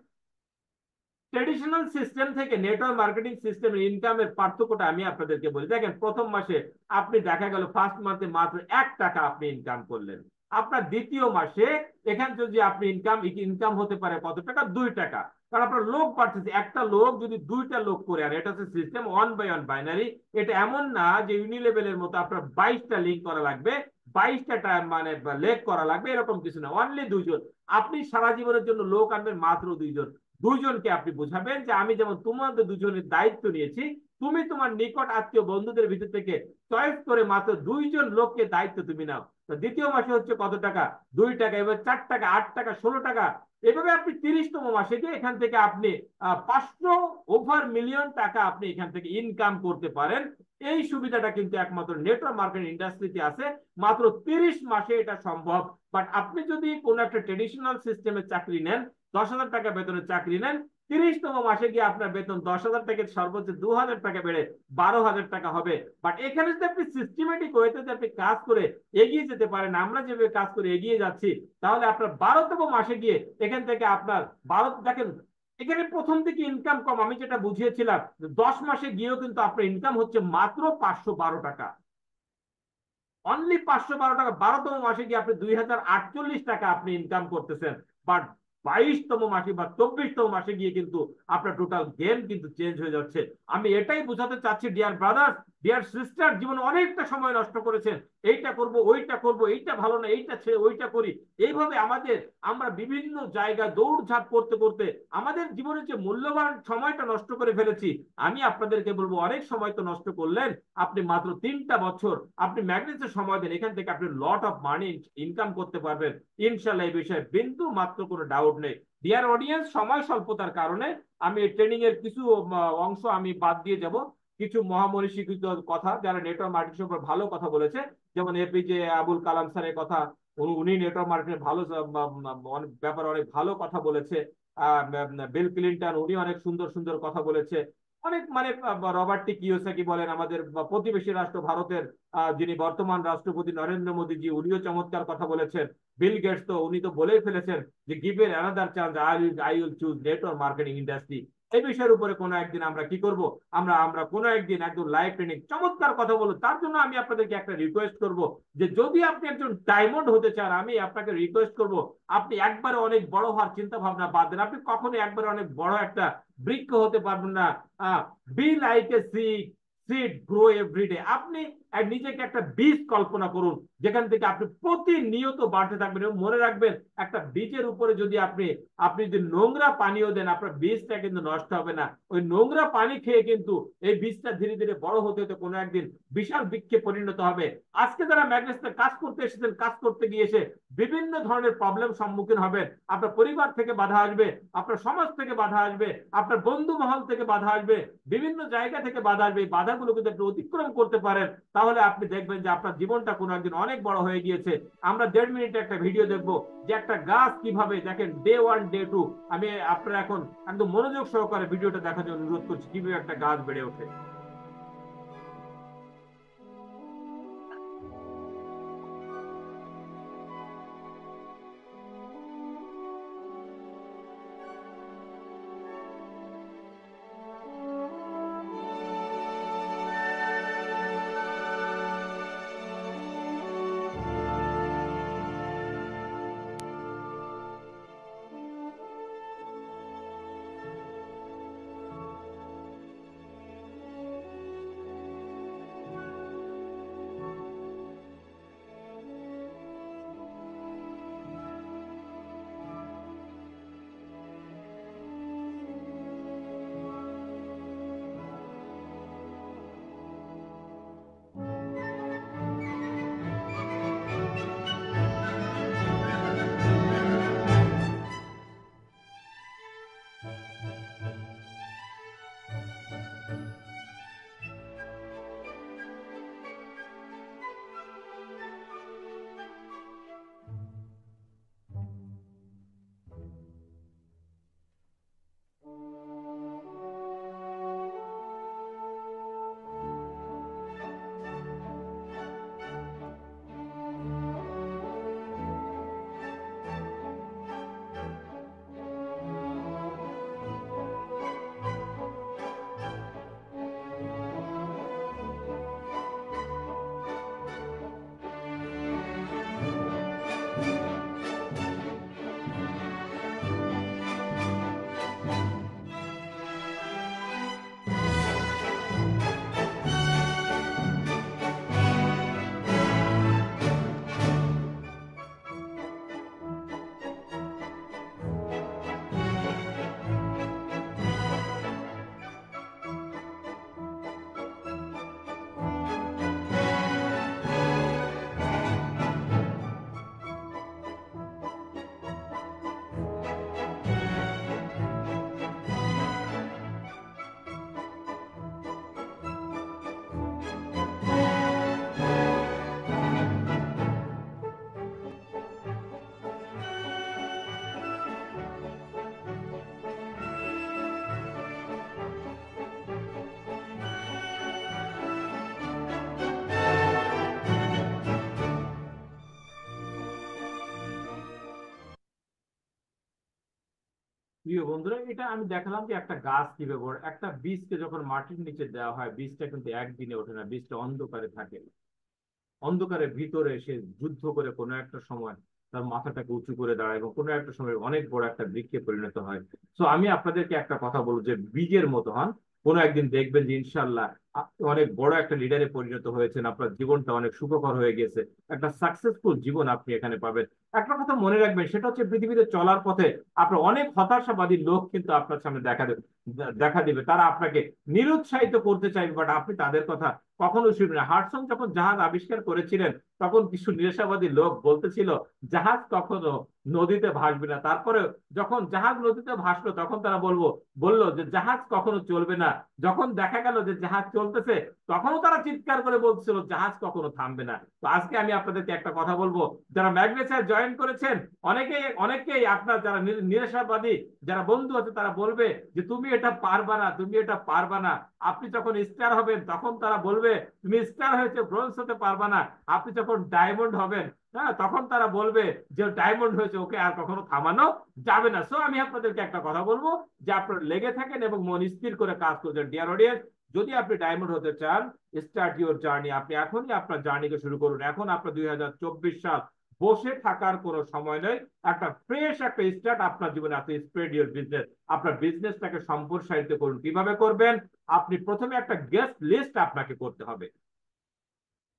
ট্রেডিশনাল সিস্টেম থেকে নেটওয়ার্ক মার্কেটিং সিস্টেমের ইনকামের পার্থক্যটা আমি আপনাদেরকে বলি। দেখেন প্রথম মাসে আপনি দেখা গেল ফার্স্ট মান্থে মাত্র 1 টাকা আপনি ইনকাম করলেন। আপনার দ্বিতীয় মাসে এখান যদি আপনি ইনকাম হতে পারে কত টাকা, 2 টাকা। কারণ আপনার লোক বাড়তেছে, একটা লোক যদি 2টা লোক করে, আর এটা হচ্ছে সিস্টেম 1/1 বাইনারি। এটা এমন না যে ইউনিলেভেলের মতো আপনার 22টা লিঙ্ক করা লাগবে, 22টা টাইম মানে লেগ করা লাগবে, এরকম কিছু না। অনলি 2জন। আপনি সারা জীবনের জন্য লোক আনবেন মাত্র 2জন। 2জনকে আপনি বুঝাবেন যে আমি যেমন তোমাদের 2জনের দায়িত্ব নিয়েছি, তুমি তোমার নিকট আত্মীয় বন্ধুদের ভিতর থেকে চয়েস করে মাত্র 2জন লোককে দায়িত্ব তুমি নাও। তো দ্বিতীয় মাসে হচ্ছে কত টাকা, 2 টাকা। এবার 4 টাকা, 8 টাকা, 16 টাকা। এভাবে আপনি 30তম মাসে গিয়ে এখান থেকে আপনি 500 ওভার মিলিয়ন টাকা আপনি এখান থেকে ইনকাম করতে পারেন। এই সুবিধাটা কিন্তু একমাত্র নেটওয়ার্ক মার্কেটিং ইন্ডাস্ট্রিতে আছে, মাত্র 30 মাসে এটা সম্ভব। বাট আপনি যদি কোনো একটা ট্রেডিশনাল সিস্টেমে চাকরি নেন, 10,000 টাকা বেতনের চাকরি নেন, 30তম মাসে গিয়ে আপনার বেতন 10,000 থেকে সর্বোচ্চ 2,000 টাকা বেড়ে 12,000 টাকা হবে। বাট এখানে যদি আপনি সিস্টেমেটিক ওয়েতে যদি আপনি কাজ করে এগিয়ে যেতে পারেন, আমরা যেভাবে কাজ করে এগিয়ে যাচ্ছি, তাহলে আপনার 12তম মাসে গিয়ে এখান থেকে আপনার 12, দেখেন এখানে প্রথম দিকে ইনকাম কম, আমি যেটা বুঝিয়েছিলাম 10 মাসে গিয়েও কিন্তু আপনার ইনকাম হচ্ছে মাত্র 512 টাকা। অনলি 512 টাকা। 12তম মাসে গিয়ে আপনি 2,048 টাকা আপনি ইনকাম করতেছেন। বাট 22তম মাসে বা 24তম মাসে গিয়ে কিন্তু আপনার টোটাল গেম কিন্তু চেঞ্জ হয়ে যাচ্ছে। আমি এটাই বোঝাতে চাচ্ছি ডিয়ার ব্রাদার, ডিয়ার সিস্টার, জীবনে অনেকটা সময় নষ্ট করেছেন, এইটা করব ওইটা করব, এইটা ভালো না এইটা ছেড়ে ওইটা করি, এইভাবে আমরা বিভিন্ন জায়গায় দৌড়ঝাঁপ করতে করতে আমাদের জীবনের যে মূল্যবান সময়টা নষ্ট করে ফেলেছি। আমি আপনাদেরকে বলবো অনেক সময় তো নষ্ট করলেন, আপনি মাত্র 3টা বছর আপনি ম্যাগনেসে সময় দেন, এখান থেকে আপনি লট অফ মানি ইনকাম করতে পারবেন ইনশাল্লাহ। এই বিষয়ে বিন্দু মাত্র কোনো ডাউট নেই। ডিয়ার অডিয়েন্স, সময় স্বল্পতার কারণে আমি ট্রেনিং এর কিছু অংশ আমি বাদ দিয়ে যাব। কিছু মহামনীষী কিছু কথা যারা নেটওয়ার্ক মার্কেটিং উপর ভালো কথা বলেছে, যেমন এপিজে আবুল কালাম স্যারের কথা, উনি নেটওয়ার্ক মার্কেটিং ভালো ব্যাপারে অনেক ভালো কথা বলেছে। বিল ক্লিন্টন উনি অনেক সুন্দর সুন্দর কথা বলেছে। অনেক মানে রবার্ট টি কিওসাকি বলেন, আমাদের প্রতিবেশী রাষ্ট্র ভারতের যিনি বর্তমান রাষ্ট্রপতি নরেন্দ্র মোদীজি, উনিও চমৎকার কথা বলেছেন। বিল গেটস তো উনি তো বলেই ফেলেছেন যে গিভ এর another chance, I will choose network marketing industry. এই বিষয়ের উপরে কোনো একদিন আমরা কি করব, আমরা আমরা কোনো একদিন একদম লাইভ ট্রেনিং চমৎকার কথা বলবো। তার জন্য আমি আপনাদেরকে একটা রিকোয়েস্ট করব যে যদি আপনি একজন ডায়মন্ড হতে চান, আমি আপনাকে রিকোয়েস্ট করব আপনি একবারে অনেক বড় হওয়ার চিন্তা ভাবনা বাদ দেন। আপনি কখনো একবারে অনেক বড় একটা বৃক্ষ হতে পারবেন না। Be like a seed grow everyday. আপনি নিজেকে একটা বীজ কল্পনা করুন, যেখান থেকে আপনি প্রতিনিয়ত বাড়তে থাকবেন। এবং মনে রাখবেন, একটা বীজের উপরে যদি আপনি আপনি যদি নোংরা পানিও দেন, আপনার বীজটা কিন্তু নষ্ট হবে না। ওই নোংরা পানি খেয়ে কিন্তু এই বীজটা ধীরে ধীরে বড় হতে হতে কোনো একদিন বিশাল বৃক্ষে পরিণত হবে। আজকে যারা ম্যাগনেসে কাজ করতে এসেছেন, কাজ করতে গিয়ে এসে বিভিন্ন ধরনের প্রবলেম সম্মুখীন হবেন। আপনার পরিবার থেকে বাধা আসবে, আপনার সমাজ থেকে বাধা আসবে, আপনার বন্ধু মহল থেকে বাধা আসবে, বিভিন্ন জায়গা থেকে বাধা আসবে। এই বাধাগুলো যদি আপনি অতিক্রম করতে পারেন, তাহলে আপনি দেখবেন যে আপনার জীবনটা কোনো একদিন অনেক বড় হয়ে গিয়েছে। আমরা 1.5 মিনিটে একটা ভিডিও দেখবো যে একটা গাছ কিভাবে, দেখেন ডে 1 ডে 2, আমি আপনারা এখন একদম মনোযোগ সহকারে ভিডিওটা দেখার জন্য অনুরোধ করছি কিভাবে একটা গাছ বেড়ে ওঠে। প্রিয় বন্ধুরা, এটা আমি দেখালাম যে একটা গাছ কিভাবে ওঠে। একটা বীজকে যখন মাটির নিচে দেওয়া হয়, বীজটা কিন্তু একদিনে ওঠে না, বীজটা অন্ধকারে থাকে। অন্ধকারের ভিতরে সে যুদ্ধ করে কোনো একটা সময় তার মাথাটাকে উঁচু করে দাঁড়ায় এবং কোনো একটা সময় অনেক বড় একটা বৃক্ষে পরিণত হয়। তো আমি আপনাদেরকে একটা কথা বলবো যে বীজের মতো হন। কোনো একদিন দেখবেন যে ইনশাল্লাহ আপনি অনেক বড় একটা লিডারে পরিণত হয়েছেন, আপনার জীবনটা অনেক সুখকর হয়ে গেছে, একটা সাকসেসফুল জীবন আপনি এখানে পাবেন। একটা কথা মনে রাখবেন, সেটা হচ্ছে পৃথিবীতে চলার পথে আপনার অনেক হতাশাবাদী লোক কিন্তু আপনার সামনে দেখা দিবে। তারা আপনাকে নিরুৎসাহিত করতে চাইবে, বাট আপনি তাদের কথা কখনো শুনবেন না। হাডসন যখন জাহাজ আবিষ্কার করেছিলেন, তখন কিছু নিরাশাবাদী লোক বলতেছিল জাহাজ কখনো নদীতে ভাসবে না। তারপরে যখন জাহাজ নদীতে ভাসলো, তখন তারা বললো যে জাহাজ কখনো চলবে না। যখন দেখা গেল যে জাহাজ চলতেছে, তখনও তারা চিৎকার করে বলছিল জাহাজ কখনো থামবে না। তো আজকে আমি আপনাদেরকে একটা কথা বলবো, যারা ম্যাগনেসায় জয়েন করেছেন, অনেকেই আপনার যারা নিরাশাবাদী যারা বন্ধু আছে, তারা বলবে যে তুমি এটা পারবা না, তুমি এটা পারবা না। আপনি যখন স্টার হবেন, তখন তারা বলবে তুমি স্টার হয়েছে, ব্রোঞ্জ হতে পারবা না। আপনি যখন ডায়মন্ড হবেন, হ্যাঁ, তখন তারা বলবে যে ডায়মন্ড হয়েছে, ওকে আর কখনো থামানো যাবে না। সো আমি আপনাদেরকে একটা কথা বলবো যে আপনারা লেগে থাকেন এবং মন স্থির করে কাজ করছেন। ডিয়ার অডিয়েন্স, যদি আপনি ডায়মন্ড হতে চান, স্টার্ট ইউর জার্নি। আপনি এখনই আপনার জার্নিকে শুরু করুন। এখন আপনার 2024 সাল, বসে থাকার কোনো সময় নেই। একটা ফ্রেশ একটা স্টার্ট আপনার জীবনে আছে। Spread your business. আপনার বিজনেসটাকে সম্প্রসারিত করুন। কিভাবে করবেন? আপনি প্রথমে একটা গেস্ট লিস্ট আপনাকে করতে হবে।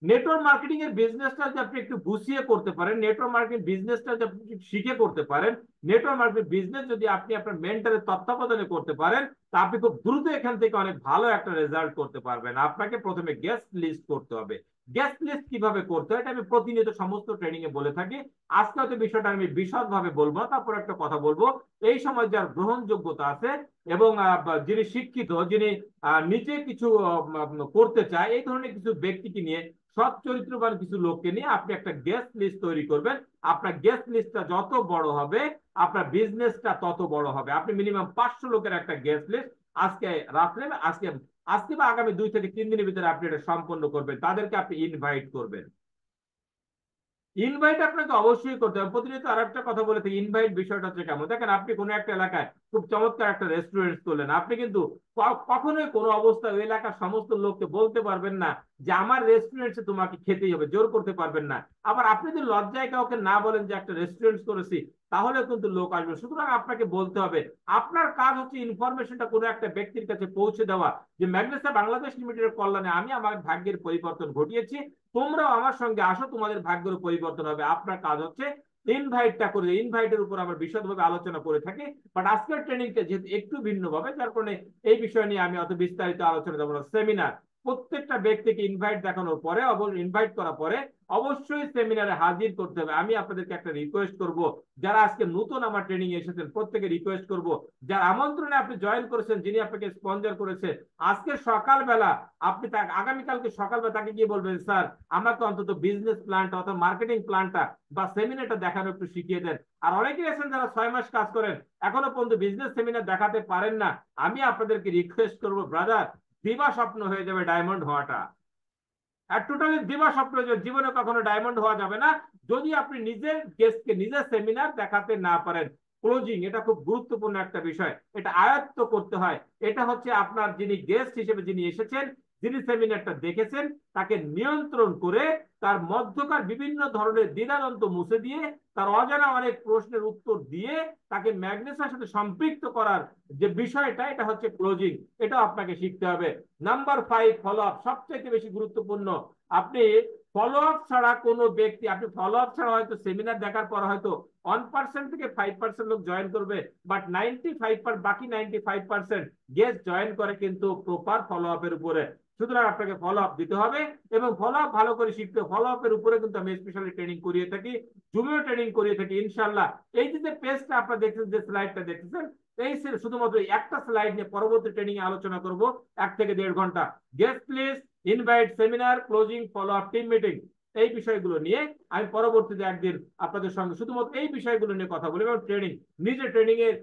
নেটওয়ার্ক মার্কেটিং এর বিজনেসটা যদি আপনি একটু গুছিয়ে করতে পারেন, নেটওয়ার্ক মার্কেটিং বিজনেসটা যদি আপনি শিখে করতে পারেন, নেটওয়ার্ক মার্কেটিং বিজনেস যদি আপনি আপনার মেন্টরের তত্ত্বাবধানে করতে পারেন, তা আপনি খুব দ্রুত এখান থেকে অনেক ভালো একটা রেজাল্ট করতে পারবেন। আপনাকে প্রথমে গেস্ট লিস্ট করতে হবে। গেস্ট লিস্ট কিভাবে করতে হয় এটা আমি প্রতিনিয়ত সমস্ত ট্রেনিং এ বলে থাকি। আজকে হয়তো বিষয়টা আমি বিশদভাবে বলবো না, তারপর একটা কথা বলবো। এই সময় যার গ্রহণযোগ্যতা আছে এবং যিনি শিক্ষিত, যিনি নিজে কিছু করতে চায়, এই ধরনের কিছু ব্যক্তিকে নিয়ে, সৎ চরিত্রবান কিছু লোককে নিয়ে আপনি একটা গেস্ট লিস্ট তৈরি করবেন। আপনার গেস্ট লিস্টটা যত বড় হবে, আপনার বিজনেসটা তত বড় হবে। আপনি মিনিমাম 500 লোকের একটা গেস্ট লিস্ট আজকে রাত্রে, আজকে আজকে বা আগামী 2 থেকে 3 দিনের ভিতরে আপনি এটা সম্পন্ন করবেন। তাদেরকে আপনি ইনভাইট করবেন। ইনভাইট আপনাকে অবশ্যই করতে হবে। প্রতিনিয়ত আর একটা কথা বলে থাকি, ইনভাইট বিষয়টা হচ্ছে কেমন, দেখেন আপনি কোনো একটা এলাকায় খুব চমৎকার একটা রেস্টুরেন্ট করলেন, আপনি কিন্তু কখনোই কোনো অবস্থায় ওই এলাকার সমস্ত লোককে বলতে পারবেন না যে আমার রেস্টুরেন্টে তোমাকে খেতেই হবে, জোর করতে পারবেন না। আবার আপনি যদি লজ্জায় কাউকে না বলেন যে একটা রেস্টুরেন্ট করেছি, তাহলে কিন্তু লোক আসবে। সুতরাং আপনাকে বলতে হবে। আপনার কাজ হচ্ছে ইনফরমেশনটা কোনো একটা ব্যক্তির কাছে পৌঁছে দেওয়া, যে ম্যাগনেসা বাংলাদেশ লিমিটেডের কল্যাণে আমি আমার ভাগ্যের পরিবর্তন ঘটিয়েছি, তোমরাও আমার সঙ্গে আসো, তোমাদের ভাগ্যের পরিবর্তন হবে। আপনার কাজ হচ্ছে ইনভাইটটা করে। ইনভাইটের উপর আমরা বিশদভাবে আলোচনা করে থাকি, বাট আজকের ট্রেনিংটা যেহেতু একটু ভিন্নভাবে, যার কারণে এই বিষয় নিয়ে আমি অত বিস্তারিত আলোচনা দেবো না। সেমিনার, প্রত্যেকটা ব্যক্তিকে ইনভাইট দেখানোর পরে, ইনভাইট করার পরে অবশ্যই সেমিনারে হাজির করতে হবে। আমি আপনাদেরকে একটা রিকোয়েস্ট করব, যারা আজকে নতুন আমার ট্রেনিং এসেছেন, প্রত্যেকে রিকোয়েস্ট করব, যার আমন্ত্রণে আপনি জয়েন করেছেন, যিনি আপনাকে স্পন্সর করেছে, আজকে সকালবেলা আপনি আগামীকালকে সকালবেলা তাকে গিয়ে বলবেন, স্যার আমাকে অন্তত বিজনেস প্ল্যানটা অথবা মার্কেটিং প্ল্যানটা বা সেমিনারটা দেখানো একটু শিখিয়ে দেন। আর অনেকেই আছেন যারা 6 মাস কাজ করেন, এখনো পর্যন্ত বিজনেস সেমিনার দেখাতে পারেন না। আমি আপনাদেরকে রিকোয়েস্ট করবো, ব্রাদার, দিবা স্বপ্ন হয়ে যাবে ডায়মন্ড হওয়াটা। আর টোটালি দিবা স্বপ্ন, জীবনে কখনো ডায়মন্ড হওয়া যাবে না যদি আপনি নিজের গেস্টকে নিজের সেমিনার দেখাতে না পারেন। ক্লোজিং, এটা খুব গুরুত্বপূর্ণ একটা বিষয়, এটা আয়ত্ত করতে হয়। এটা হচ্ছে আপনার যিনি গেস্ট হিসেবে যিনি এসেছেন, যিনি সেমিনারটা দেখেছেন, তাকে নিয়ন্ত্রণ করে তার মধ্যকার বিভিন্ন ধরনের দ্বিধাদ্বন্দ্ব মুছে দিয়ে, তার অজানা অনেক প্রশ্নের উত্তর দিয়ে তাকে ম্যাগনেসার সাথে সম্পৃক্ত করার যে বিষয়টা, এটা হচ্ছে ক্লোজিং। এটা আপনাকে শিখতে হবে। নাম্বার 5, ফলো আপ, সবচেয়ে বেশি গুরুত্বপূর্ণ। আপনি ফলো আপ ছাড়া কোনো ব্যক্তি, আপনি ফলো আপ ছাড়া হয়তো সেমিনার দেখার পর হয়তো 1% থেকে 5% লোক জয়েন করবে, বাট 95, বাকি 95% গেস্ট জয়েন করে কিন্তু প্রপার ফলো আপের উপরে। সুতরাং আপনাকে ফলো আপ দিতে হবে এবং ফলো আপ ভালো করে শিখতে, ফলো আপের উপরে কিন্তু আমি স্পেশালি ট্রেনিং করিয়ে থাকি, জুমেও ট্রেনিং করিয়ে থাকি ইনশাল্লাহ। এই যে পেজটা আপনারা দেখছেন, যে স্লাইডটা দেখতেছেন, এই শুধুমাত্র একটা স্লাইড নিয়ে পরবর্তী ট্রেনিং এ আলোচনা করব 1 থেকে 1.5 ঘন্টা। Guest list, invite, seminar, closing, follow up, team meeting, এই বিষয়গুলো নিয়ে আমি পরবর্তীতে একদিন আপনাদের সঙ্গে শুধুমাত্র এই বিষয়গুলো নিয়ে কথা বলি। এবং ট্রেনিং, নিজে ট্রেনিং এর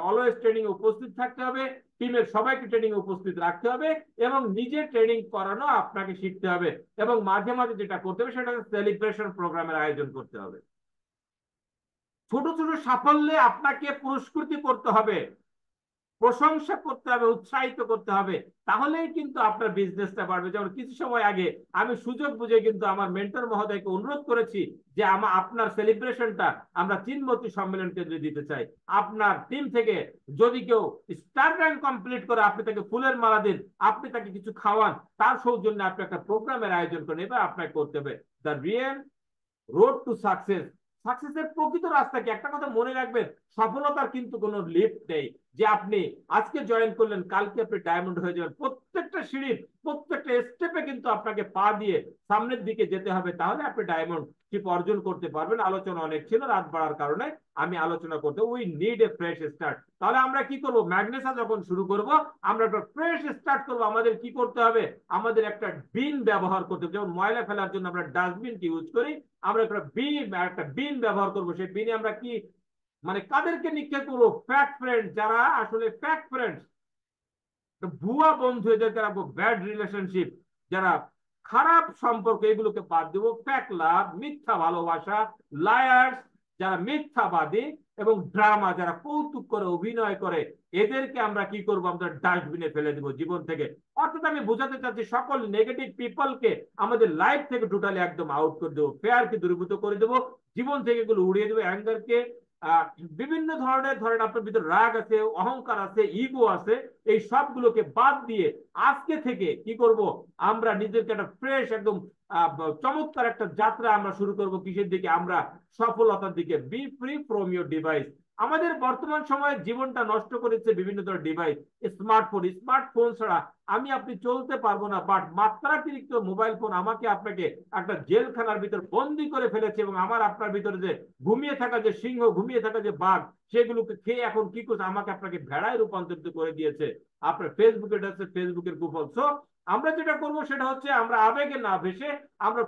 অলওয়েজ ট্রেনিং এ উপস্থিত থাকতে হবে, টিমের সবাইকে ট্রেনিং এ উপস্থিত রাখতে হবে এবং নিজে ট্রেনিং করানো আপনাকে শিখতে হবে। এবং মাঝে মাঝে যেটা করতে হবে সেটা সেলিব্রেশন প্রোগ্রামের আয়োজন করতে হবে। ছোট ছোট সাফল্যে আপনাকে পুরস্কৃতি করতে হবে, প্রশংসা করতে হবে, উৎসাহিত করতে হবে, তাহলেই কিন্তু আপনার বিজনেসটা বাড়বে। যেমন কিছু সময় আগে আমি সুযোগ বুঝে কিন্তু আমার মেন্টর মহোদয়কে অনুরোধ করেছি যে আপনার সেলিব্রেশনটা আমরা চিনমতি সম্মেলন কেন্দ্রে দিতে চাই। আপনার টিম থেকে যদি কেউ স্টার র্যাঙ্ক কমপ্লিট করে, আপনি তাকে ফুলের মালা দিন, আপনি তাকে কিছু খাওয়ান, তার সৌজন্যে আপনি একটা প্রোগ্রামের আয়োজন করেন। এবার আপনাকে করতে হবে। The real road to success, সাকসেসের প্রকৃত রাস্তা কি? একটা কথা মনে রাখবেন, সফলতার কিন্তু কোনো লিফট নেই যে আপনি আজকে জয়েন করলেন কালকে আপনি ডায়মন্ড হয়ে যাবেন। প্রত্যেকটা সিঁড়ির প্রত্যেকটা স্টেপে কিন্তু আপনাকে পা দিয়ে সামনের দিকে যেতে হবে, তাহলে আপনি ডায়মন্ড শিপ অর্জন করতে পারবেন। আলোচনা অনেক ছিল, রাত বাড়ার কারণে আমি আলোচনা করতে, we need A fresh start. তাহলে আমরা কি করব? ম্যাগনেসা যখন শুরু করব, আমরা একটা ফ্রেশ স্টার্ট করব। আমাদের কি করতে হবে? আমাদের একটা বিন ব্যবহার করতে হবে। যেমন ময়লা ফেলার জন্য আমরা ডাস্টবিন কি ইউজ করি, আমরা একটা বিন ব্যবহার করবো। সেই বিনে আমরা কি মানে কাদেরকে নিক্ষেপ করবো? ফ্যাক্ট ফ্রেন্ড, যারা আসলে ফ্যাক্ট ফ্রেন্ড, ভুয়া বন্ধু, এদেরকে রাখবো। ব্যাড রিলেশনশিপ, যারা খারাপ সম্পর্ক, এগুলোকে বাদ দেবো। ফ্যাক্ট লাভ, মিথ্যা ভালোবাসা, লায়ার্স, যারা মিথ্যাবাদী, এবং ড্রামা, যারা কৌতুক করে, অভিনয় করে, এদেরকে আমরা কি করব? আমরা ডাস্টবিনে ফেলে দিব জীবন থেকে। অর্থাৎ আমি বোঝাতে চাচ্ছি, সকল নেগেটিভ পিপলকে আমাদের লাইফ থেকে টোটালি একদম আউট করে দেবো। ফেয়ারকে দূরীভূত করে দেবো, জীবন থেকে এগুলো উড়িয়ে দেবো। অ্যাঙ্গারকে, বিভিন্ন ধরনের, ধরেন আপনার ভিতরে রাগ আছে, অহংকার আছে, ইগো আছে, এই সবগুলোকে বাদ দিয়ে আজকে থেকে কি করব? আমরা নিজেকে একটা ফ্রেশ, একদম চমৎকার একটা যাত্রা আমরা শুরু করব। কিসের দিকে? আমরা সফলতার দিকে। Be free from your device. আমাদের বর্তমান সময়ে জীবনটা নষ্ট করেছে বিভিন্ন ধরনের ডিভাইস। স্মার্টফোন ছাড়া আমি আপনি চলতে পারবো না। বাট মাত্রাতিরিক্ত মোবাইল ফোন আমাকে আপনাকে একটা জেলখানার ভিতর বন্দি করে ফেলেছে, এবং আমার আপনার ভিতরে যে ঘুমিয়ে থাকা যে সিংহ, ঘুমিয়ে থাকা যে বাঘ, সেগুলোকে খেয়ে এখন কি করছে? আমাকে আপনাকে ভেড়ায় রূপান্তরিত করে দিয়েছে। আপনার ফেসবুকে, ফেসবুকের কুফল। সো আমরা যেটা করবো সেটা হচ্ছে, আমরা আবেগে না ভেসে আমরা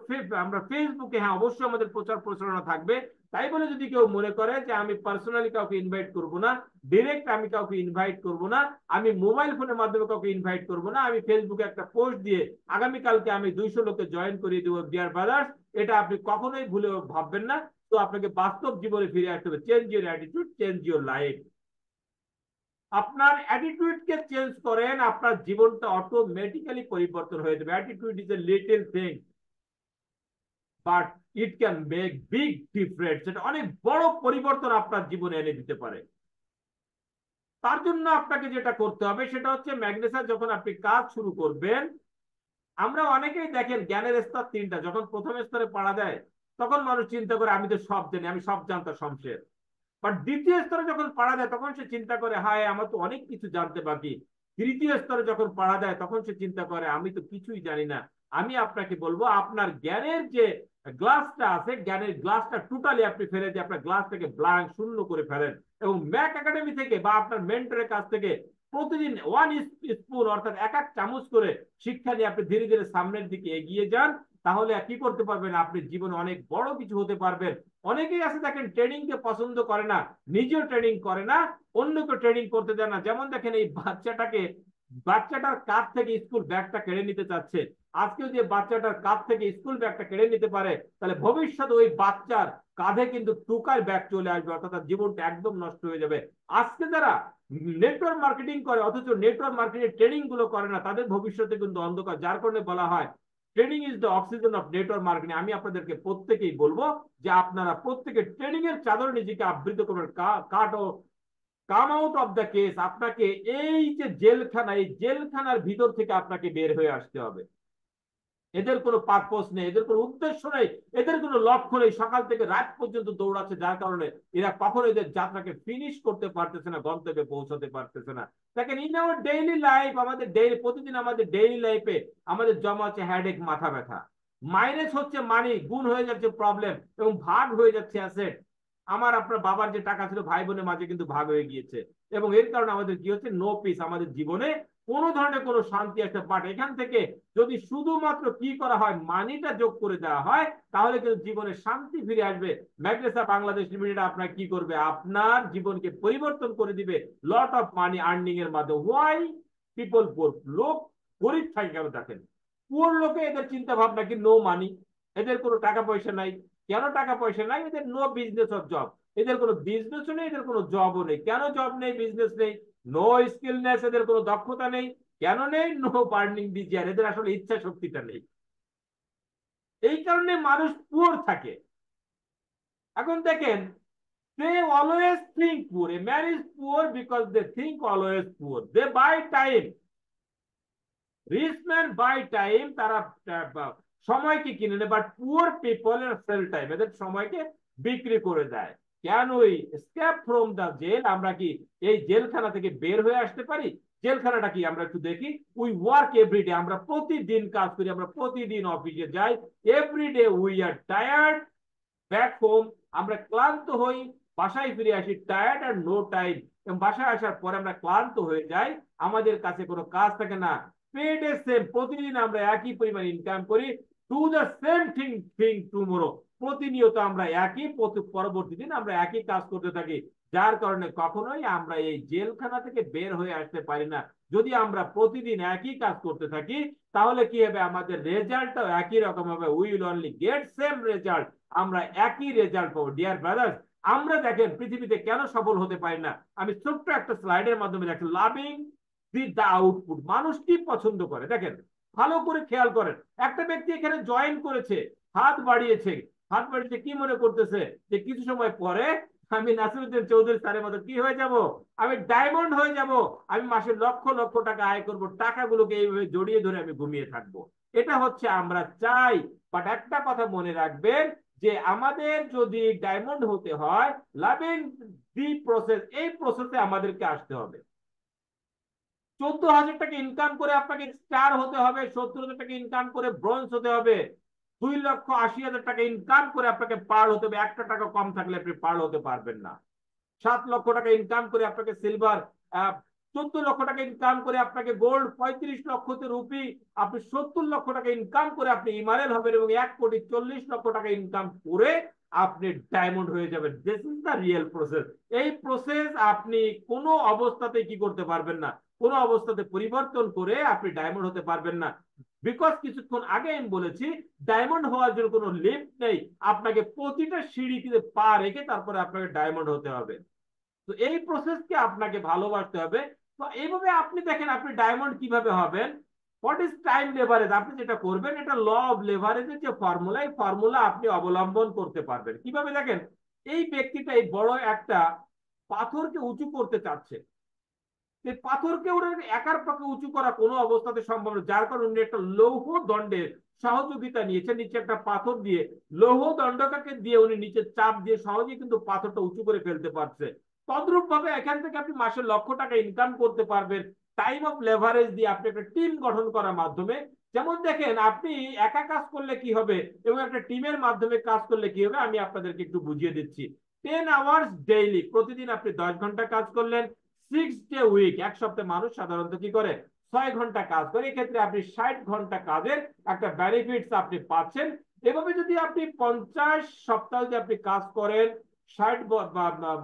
ফেসবুকে, হ্যাঁ অবশ্যই আমাদের প্রচার প্রচারণা থাকবে। তাই বলে যদি কেউ মনে করে যে আমি পার্সোনালি কাউকে ইনভাইট করব না, ডিরেক্ট আমি কাউকে ইনভাইট করব না, আমি মোবাইল ফোনের মাধ্যমে কাউকে ইনভাইট করব না, আমি ফেসবুকে একটা পোস্ট দিয়ে আগামীকালকে আমি 200 লোককে জয়েন করিয়ে দেবো, ডিয়ার ব্রাদার্স, এটা আপনি কখনোই ভুলে ভাববেন না। তো আপনাকে বাস্তব জীবনে ফিরে আসতে হবে। Change your attitude, change your life. আপনার অ্যাটিটিউডকে চেঞ্জ করেন, আপনার জীবনটা অটোমেটিক্যালি পরিবর্তন হয়ে যাবে। Attitude is a little thing, but it can make big difference. এটা অনেক বড় পরিবর্তন আপনার জীবনে এনে দিতে পারে। তার জন্য আপনাকে যেটা করতে হবে সেটা হচ্ছে, ম্যাগনেসা যখন আপনি কাজ শুরু করবেন, আমরা অনেকেই দেখেন জ্ঞানের স্তর 3টা। যখন প্রথম স্তরে পাড়া দেয়, তখন মানুষ চিন্তা করে আমি তো সব জানি, আমি সব জানতা শমশের। বাট দ্বিতীয় স্তরে যখন পাড়া দেয়, তখন সে চিন্তা করে হায় আমার তো অনেক কিছু জানতে বাকি। তৃতীয় স্তরে যখন পাড়া দেয়, তখন সে চিন্তা করে আমি তো কিছুই জানি না। আমি আপনাকে বলবো, আপনার জ্ঞানের যে গ্লাসটা আছে, জ্ঞানের গ্লাসটা টোটালি আপনি ফেলে দিয়ে আপনার গ্লাসটাকে ব্ল্যাঙ্ক, শূন্য করে ফেলেন, এবং ম্যাক একাডেমি থেকে বা আপনার মেন্টরের কাছ থেকে প্রতিদিন 1 স্পুন, অর্থাৎ 1 চামচ করে শিক্ষা নিয়ে আপনি ধীরে ধীরে সামনের দিকে এগিয়ে যান। তাহলে কি করতে পারবেন? আপনি জীবনে অনেক বড় কিছু হতে পারবেন। অনেকেই আছে দেখেন ট্রেনিং কে পছন্দ করে না, নিজেও ট্রেনিং করে না, অন্যকে ট্রেনিং করতে দেয় না। যেমন দেখেন এই বাচ্চাটার কাঁধ থেকে স্কুল ব্যাগটা কেড়ে নিতে চাচ্ছে। আজকে যদি বাচ্চাটার কাঁধ থেকে স্কুল ব্যাগটা কেড়ে নিতে পারে, তাহলে ভবিষ্যতে ওই বাচ্চার কাঁধে কিন্তু টুকার ব্যাগ চলে আসবে, অর্থাৎ তার জীবনটা একদম নষ্ট হয়ে যাবে। আজকে যারা নেটওয়ার্ক মার্কেটিং করে অথচ নেটওয়ার্ক মার্কেটিং ট্রেনিং গুলো করে না, তাদের ভবিষ্যতে কিন্তু অন্ধকার। যার কারণে বলা হয় training is the oxygen of network marketing. আমি আপনাদেরকে প্রত্যেকেই বলবো যে আপনারা প্রত্যেকে ট্রেনিং এর চাদর নিজেকে আবৃত করবেন। Come out of the case. আপনাকে এই যে জেলখানা, এই জেলখানার ভিতর থেকে আপনাকে বের হয়ে আসতে হবে। এদের কোনো পারপোজ নেই, এদের কোনো উদ্দেশ্য নেই, এদের কোনো লক্ষ্য নেই। সকাল থেকে রাত পর্যন্ত দৌড়াচ্ছে, যার কারণে এরা কখনো এদের যাত্রাকে ফিনিশ করতে পারতেছে না, গন্তব্যে পৌঁছাতে পারতেছে না। দেখেন ইন আওয়ার ডেইলি লাইফ, আমাদের প্রতিদিন আমাদের ডেইলি লাইফে আমাদের জমা হচ্ছে হেডেক, মাথা ব্যথা। মাইনাস হচ্ছে মানি, গুণ হয়ে যাচ্ছে প্রবলেম, এবং ভাগ হয়ে যাচ্ছে অ্যাসেট। আমার আপনার বাবার যে টাকা ছিল ভাই বোনের মাঝে কিন্তু ভাগ হয়ে গিয়েছে, এবং এর কারণে আমাদের কি হচ্ছে? No peace. আমাদের জীবনে কোনো ধরনের কোনো শান্তি আসতে পারে। এখান থেকে যদি শুধুমাত্র কি করা হয়, মানিটা যোগ করে দেওয়া হয়, তাহলে কিন্তু জীবনে শান্তি ফিরে আসবে। ম্যাগনেসা বাংলাদেশ লিমিটেড আপনার কি করবে? আপনার জীবনকে পরিবর্তন করে দিবে লট অফ মানি আর্নিং এর মাধ্যমে। হোয়াই পিপল পোর? লোক গরিব থাকে কেন? দেখেন পুয়ার লোকে এদের চিন্তা ভাবনা কি? নো মানি, এদের কোনো টাকা পয়সা নাই। কেন টাকা পয়সা নাই? এদের নো বিজনেস অফ জব। এদের কোনো বিজনেসও নেই, এদের কোনো জবও নেই। কেন জব নেই, বিজনেস নেই? নো স্কিলনেস, এদের কোনো দক্ষতা নেই। কেন নেই? নো বার্নিং ডিজায়ার, এদের আসলে ইচ্ছা শক্তিটা নেই। এই কারণে মানুষ পুয়ার থাকে। এখন দেখেন, they always think poor. A man is poor because they think always poor. They buy time. Rich men buy time, তারা সময়কে কিনে নেয়, but poor people sell time, এদের সময়কে বিক্রি করে দেয়। কেন? ওই স্কেপ ফ্রম দা জেল, আমরা কি এই জেলখানা থেকে বের হয়ে আসতে পারি? জেলখানাটা কি আমরা একটু দেখি। উই ওয়ার্ক এভরিডে, আমরা প্রতিদিন কাজ করি, আমরা প্রতিদিন অফিসে যাই। Everyday we are tired back home, আমরা ক্লান্ত হই, বাসায় ফিরে আসি টায়ার্ড আর নো টাইম, এবং বাসায় আসার পরে আমরা ক্লান্ত হয়ে যাই, আমাদের কাছে কোনো কাজ থাকে না। পেড এ সেম, প্রতিদিন আমরা একই পরিমাণ ইনকাম করি। Do the same thing tomorrow, প্রতিনিয়ত আমরা একই, পরবর্তী দিন আমরা একই কাজ করতে থাকি, যার কারণে কখনোই আমরা এই জেলখানা থেকে বের হয়ে আসতে পারি না। যদি আমরা প্রতিদিন একই কাজ করতে থাকি, তাহলে কি হবে? আমাদের রেজাল্টটাও একই রকম হবে। We will only get same result, আমরা একই রেজাল্ট পাবো। ডিয়ার ব্রাদার্স, আমরা দেখেন পৃথিবীতে কেন সফল হতে পারি না, আমি ছোট্ট একটা স্লাইডের মাধ্যমে দেখি। লাভিং দা আউটপুট, মানুষ কি পছন্দ করে দেখেন, ভালো করে খেয়াল করেন। একটা ব্যক্তি এখানে জয়েন করেছে, হাত বাড়িয়েছে, হাত বাড়িয়েছে, কি মনে করতেছে যে কিছু সময় পরে আমি নাসিরউদ্দিন চৌধুরী স্যারের মতো কি হয়ে যাব, আমি ডায়মন্ড হয়ে যাব, আমি মাসে লক্ষ লক্ষ টাকা আয় করব, টাকাগুলোকে এইভাবে জড়িয়ে ধরে আমি ঘুমিয়ে থাকবো। এটা হচ্ছে আমরা চাই। বাট একটা কথা মনে রাখবেন, যে আমাদের যদি ডায়মন্ড হতে হয়, লাভিং দি প্রসেস, এই প্রসেসে আমাদেরকে আসতে হবে। 14,000 টাকা ইনকাম করে আপনাকে স্টার হতে হবে, 70,000 টাকা ইনকাম করে ব্রোঞ্জ হতে হবে, 2,80,000 টাকা ইনকাম করে আপনাকে পার্ল হতে হবে। একটা টাকা কম থাকলে আপনি পার্ল হতে পারবেন না। 7 লক্ষ টাকা ইনকাম করে আপনাকে সিলভার, 14 লক্ষ টাকা ইনকাম করে আপনাকে গোল্ড, 35 লক্ষতে রুপি, আপনি 70 লক্ষ টাকা ইনকাম করে আপনি ইমারেল হবেন, এবং 1,40,00,00,000 টাকা ইনকাম করে আপনি ডায়মন্ড হয়ে যাবেন। This is the real process. এই প্রসেস আপনি কোনো অবস্থাতে কি করতে পারবেন না, কোনো অবস্থাতে পরিবর্তন করে আপনি ডায়মন্ড হতে পারবেন না। বিকজ কিছুক্ষণ আগে আমি বলেছি, ডায়মন্ড হওয়ার জন্য কোনো লিফট নেই, আপনাকে প্রতিটা সিঁড়িতে পা রেখে তারপরে আপনাকে ডায়মন্ড হতে হবে। তো এই প্রসেসকে আপনাকে ভালোবাসতে হবে। তো এইভাবে আপনি দেখেন আপনি ডায়মন্ড কিভাবে হবেন। হোয়াট ইজ টাইম লেভারেজ, আপনি যেটা করবেন, এটা ল অফ লেভারেজের যে ফর্মুলা, এই ফর্মুলা আপনি অবলম্বন করতে পারবেন। কিভাবে দেখেন, এই ব্যক্তিটা এই বড় একটা পাথরকে উঁচু করতে চাচ্ছে, এই পাথরকে ওরা একার পক্ষে উঁচু করা কোনো অবস্থাতে সম্ভব না, যার কারণে উনি একটা লৌহ দণ্ডের সহযোগিতা নিয়েছে। নিচে একটা পাথর দিয়ে, লৌহ দণ্ডটাকে দিয়ে উনি নিচে চাপ দিয়ে সহজেই কিন্তু পাথরটা উঁচু করে ফেলতে পারছে। তদ্রূপ ভাবে এখান থেকে আপনি মাসে লক্ষ টাকা ইনকাম করতে পারবেন টাইম অফ লেভারেজ দিয়ে, আপনি একটা টিম গঠন করার মাধ্যমে। যেমন দেখেন, আপনি একা কাজ করলে কি হবে এবং একটা টিমের মাধ্যমে কাজ করলে কি হবে, আমি আপনাদেরকে একটু বুঝিয়ে দিচ্ছি। 10 আওয়ার্স ডেইলি, প্রতিদিন আপনি 10 ঘন্টা কাজ করলেন। 6 ডে উইক, এক সপ্তাহে মানুষ সাধারণত কি করে, 6 ঘন্টা কাজ করে। এক্ষেত্রে আপনি 60 ঘন্টা কাজের একটা বেনিফিটস আপনি পাচ্ছেন। এভাবে যদি আপনি 50 সপ্তাহ যদি আপনি কাজ করেন, 60,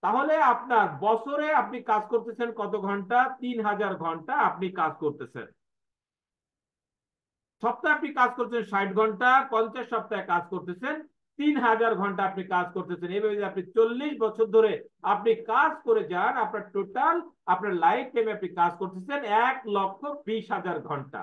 তাহলে আপনার বছরে আপনি কাজ করতেছেন কত ঘন্টা? 3,000 ঘন্টা আপনি কাজ করতেছেন। সপ্তাহে আপনি কাজ করছেন 60 ঘন্টা, 50 সপ্তাহে কাজ করতেছেন 3,000 ঘন্টা আপনি কাজ করতেছেন। এইভাবে আপনি 40 বছর ধরে আপনি কাজ করে যান, আপনার টোটাল আপনার লাইফ টাইমে আপনি কাজ করতেছেন 1,20,000 ঘন্টা।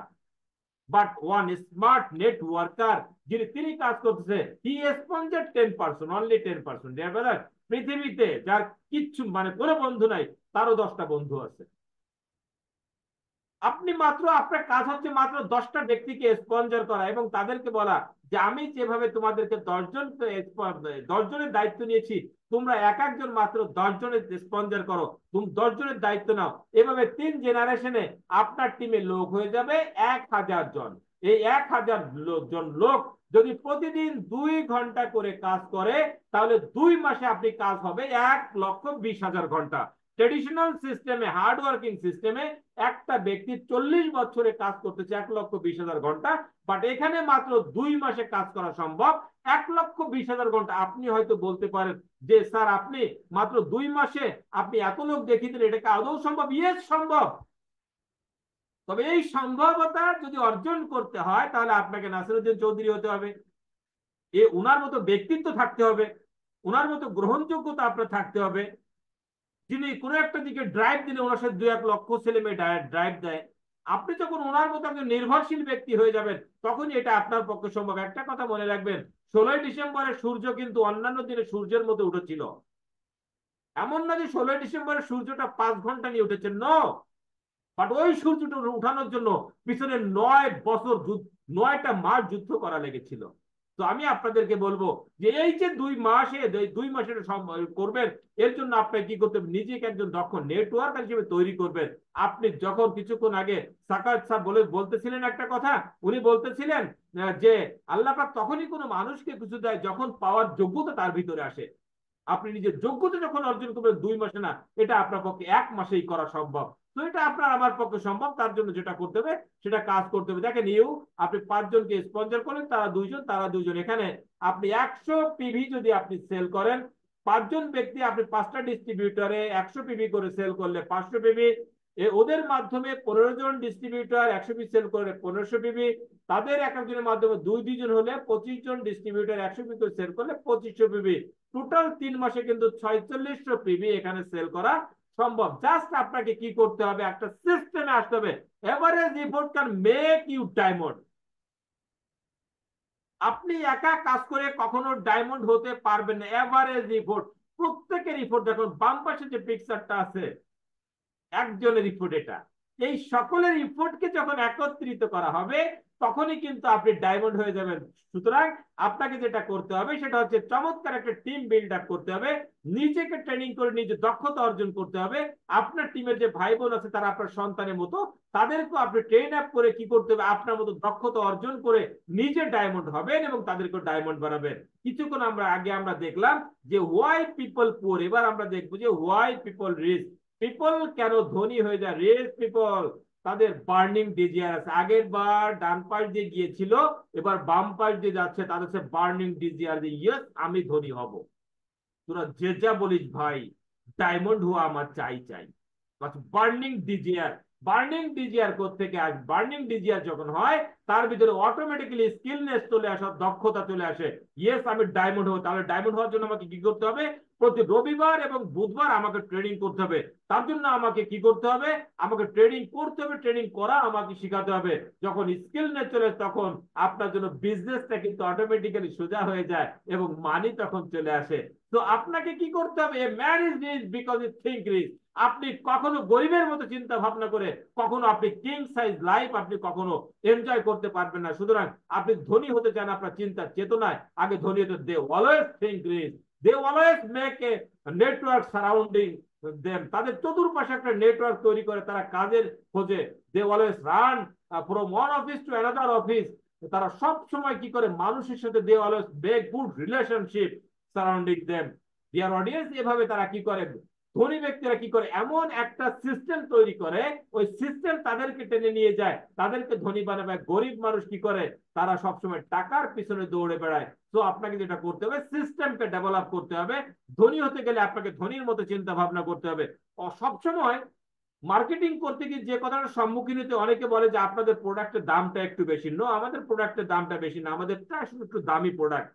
বাট ওয়ান স্মার্ট নেটওয়ার্কার, যিনি তিনি কাজ করতেছে, হি স্পন্সর 10%, অনলি 10%। পৃথিবীতে যার কিচ্ছু মানে কোনো বন্ধু নাই, তারও 10টা বন্ধু আছে। আপনি মাত্র, আপনার কাজ হচ্ছে মাত্র 10টা ব্যক্তিকে স্পন্সর করা এবং তাদেরকে বলা যে আমি যেভাবে তোমাদেরকে 10 জনের দায়িত্ব নিয়েছি, তোমরা এক একজন মাত্র 10 জনের স্পন্সর করো, তুমি 10 জনের দায়িত্ব নাও। এভাবে 3 জেনারেশনে আপনার টিমে লোক হয়ে যাবে 1,000 জন। এই 1,000 জন লোক যদি প্রতিদিন 2 ঘন্টা করে কাজ করে, তাহলে 2 মাসে আপনি কাজ হবে 1,20,000 ঘন্টা। ট্রেডিশনাল সিস্টেমে, হার্ড ওয়ার্কিং সিস্টেমে একটা ব্যক্তি 40 বছরে কাজ করতেছে 1,20,000 ঘন্টা, বাট এখানে মাত্র 2 মাসে কাজ করা সম্ভব 1,20,000 ঘন্টা। আপনি হয়তো বলতে পারেন যে স্যার আপনি মাত্র 2 মাসে আপনি এত লোক দেখিয়ে দিলেন, এটা কি আদৌ সম্ভব? ইয়েস, সম্ভব। তবে এই সম্ভাবনা যদি অর্জন করতে হয়, তাহলে আপনাকে নাসিরউদ্দিন চৌধুরী হতে হবে, উনার মতো ব্যক্তিত্ব থাকতে হবে, ওনার মতো গ্রহণযোগ্যতা আপনার থাকতে হবে, যিনি কোনো একটা দিকে ড্রাইভ দিলে ওনার সাথে 2-1 লক্ষ ছেলে মেয়ে ড্রাইভ দেয়। আপনি যখন ওনার মতো একজন নির্ভরশীল ব্যক্তি হয়ে যাবেন, তখনই এটা আপনার পক্ষে সম্ভব। একটা কথা মনে রাখবেন, 16ই ডিসেম্বরে সূর্য কিন্তু অন্যান্য দিনে সূর্যের মতো উঠেছিল। এমন না যে 16ই ডিসেম্বরে সূর্যটা 5 ঘন্টা নিয়ে উঠেছে, নো। বাট ওই সূর্যটা উঠানোর জন্য পিছনে 9 বছর 9টা মাস যুদ্ধ করা লেগেছিল। তো আমি আপনাদেরকে বলবো যে এই যে 2 মাসে 2 মাসের করবেন, এর জন্য আপনাকে কি করতে হবে, নিজেকে একজন দক্ষ নেটওয়ার্ক হিসেবে তৈরি করবেন। আপনি যখন কিছুক্ষণ আগে সাকাত সাহেব বলতেছিলেন একটা কথা, উনি বলতেছিলেন যে আল্লাহ পাক তখনই কোনো মানুষকে কিছু দেয় যখন পাওয়ার যোগ্যতা তার ভিতরে আসে। আপনি নিজের যোগ্যতা যখন অর্জন করবেন 2 মাসে না, এটা আপনার পক্ষে 1 মাসেই করা সম্ভব। তো এটা আপনার আমার পক্ষে সম্ভব। তার জন্য যেটা করতে হবে সেটা কাজ করতে হবে। দেখেন আপনি 5 জনকে স্পন্সর করেন, তারা 2জন এখানে আপনি 100 পিভি যদি আপনি সেল করেন, 5 জন ব্যক্তি আপনি 5টা ডিস্ট্রিবিউটরে 100 পিভি করে সেল করলে 500 পিভি, ওদের মাধ্যমে 15 জন ডিস্ট্রিবিউটর 100 পিস সেল করে 1500 পিভি, তাদের এক একজনের মাধ্যমে 2-2 জন হলে 25 জন ডিস্ট্রিবিউটর 100 পিস করে সেল করলে 2500 পিভি। টোটাল 3 মাসে কিন্তু 4600 পিভি এখানে সেল করা সম্ভব। জাস্ট আপনাকে কি করতে হবে, একটা সিস্টেমে আসতে হবে। Average report can make you diamond. আপনি একা কাজ করে কখনো ডায়মন্ড হতে পারবেন না। এভারেজ রিপোর্ট, প্রত্যেকের রিপোর্ট দেখুন, বাম পাশে যে পিকচারটা আছে একজনের রিপোর্ট, এটা এই সকলের রিপোর্টকে যখন একত্রিত করা হবে তখনই কিন্তু আপনি ডায়মন্ড হয়ে যাবেন। সুতরাং আপনাকে যেটা করতে হবে সেটা হচ্ছে চমৎকার একটা টিম বিল্ড আপ করতে হবে, নিজেকে ট্রেনিং করে নিজে দক্ষতা অর্জন করতে হবে। আপনার টিমের যে ভাই বোন আছে তারা আপনার সন্তানের মতো, তাদেরকেও আপনি ট্রেন আপ করে কি করতে হবে, আপনার মতো দক্ষতা অর্জন করে নিজে ডায়মন্ড হবেন এবং তাদেরকে ডায়মন্ড বানাবেন। কিছুক্ষণ আগে আমরা দেখলাম যে হোয়াই পিপল পুয়ার, এবার আমরা দেখবো যে হোয়াই পিপল রিচ। পিপল কেন ধনী হয়ে যায়, রিচ পিপল তাদের বার্নিং ডিজিয়ার আছে। আগের বার ডান পাশ দিয়ে গিয়েছিল, এবার বাম পাশ দিয়ে যাচ্ছে, তাদের হচ্ছে বার্নিং ডিজিয়ার, যে ইয়েস আমি ধনী হব। তোরা যে যা বলিস ভাই, ডায়মন্ড হওয়া আমার চাই চাই। বার্নিং ডিজিয়ার, বার্নিং ডিজিয়ার কোত্থেকে আস, বার্নিং ডিজিয়ার যখন হয় তার ভিতরে অটোমেটিক্যালি স্কিলনেস চলে আসে, দক্ষতা চলে আসে। ইয়েস আমি ডায়মন্ড হবো। তাহলে ডায়মন্ড হওয়ার জন্য আমাকে কি করতে হবে, প্রতি রবিবার এবং বুধবার আমাকে ট্রেনিং করতে হবে। তার জন্য আমাকে কি করতে হবে, আমাকে ট্রেনিং করতে হবে, ট্রেনিং করা আমাকে শিখাতে হবে। যখন স্কিলনেস চলে তখন আপনার জন্য বিজনেসটা কিন্তু অটোমেটিক্যালি সোজা হয়ে যায় এবং মানি তখন চলে আসে। তো আপনাকে কি করতে হবে, a man is rich because he think rich. আপনি কখনো গরিবের মতো চিন্তা ভাবনা করে কখনো আপনি কিং সাইজ লাইফ আপনি কখনো এনজয় করতে পারবেন না। সুতরাং আপনি ধনী হতে চান, আপনার চিন্তা চেতনায় আগে ধনী হতে, they always think rich, they always make a network surrounding them. তাদের চতুর্পাশে একটা নেটওয়ার্ক তৈরি করে তারা কাজের খোঁজে। They always run from one office to another office. তারা সব সময় কি করে, মানুষের সাথে they always make good relationship surrounding them. Dear audience, এভাবে তারা কি করে, ধনী ব্যক্তিরা কি করে, এমন একটা সিস্টেম তৈরি করে, ওই সিস্টেম তাদেরকে টেনে নিয়ে যায়, তাদেরকে ধনী বানাবে। গরিব মানুষ কি করে, তারা সবসময় টাকার পিছনে দৌড়ে বেড়ায়। তো আপনাকে যেটা করতে হবে, সিস্টেমকে ডেভেলপ করতে হবে। ধনী হতে গেলে আপনাকে ধনীর মতো চিন্তা ভাবনা করতে হবে। সবসময় মার্কেটিং করতে গিয়ে যে কথাটার সম্মুখীন হতে অনেকে বলে যে আপনাদের প্রোডাক্টের দামটা একটু বেশি। নো, আমাদের প্রোডাক্টের দামটা বেশি না, আমাদেরটা আসলে একটু দামি প্রোডাক্ট।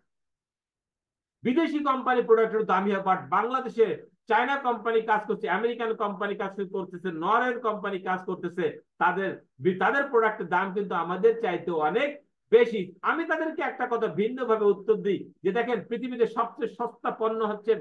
বিদেশি কোম্পানি প্রোডাক্ট একটু দামি হয়, বাট বাংলাদেশে চায়না কোম্পানি কাজ করছে, আমেরিকান কোম্পানি কাজ করতেছে, নরওয়ের কোম্পানি কাজ করতেছে, তাদের তাদের প্রোডাক্টের দাম কিন্তু আমাদের চাইতে অনেক বেশি। আমি তাদেরকে একটা কথা ভিন্নভাবে উত্তর দিই যে দেখেন, পৃথিবীতে সবচেয়ে সস্তা পণ্য হচ্ছে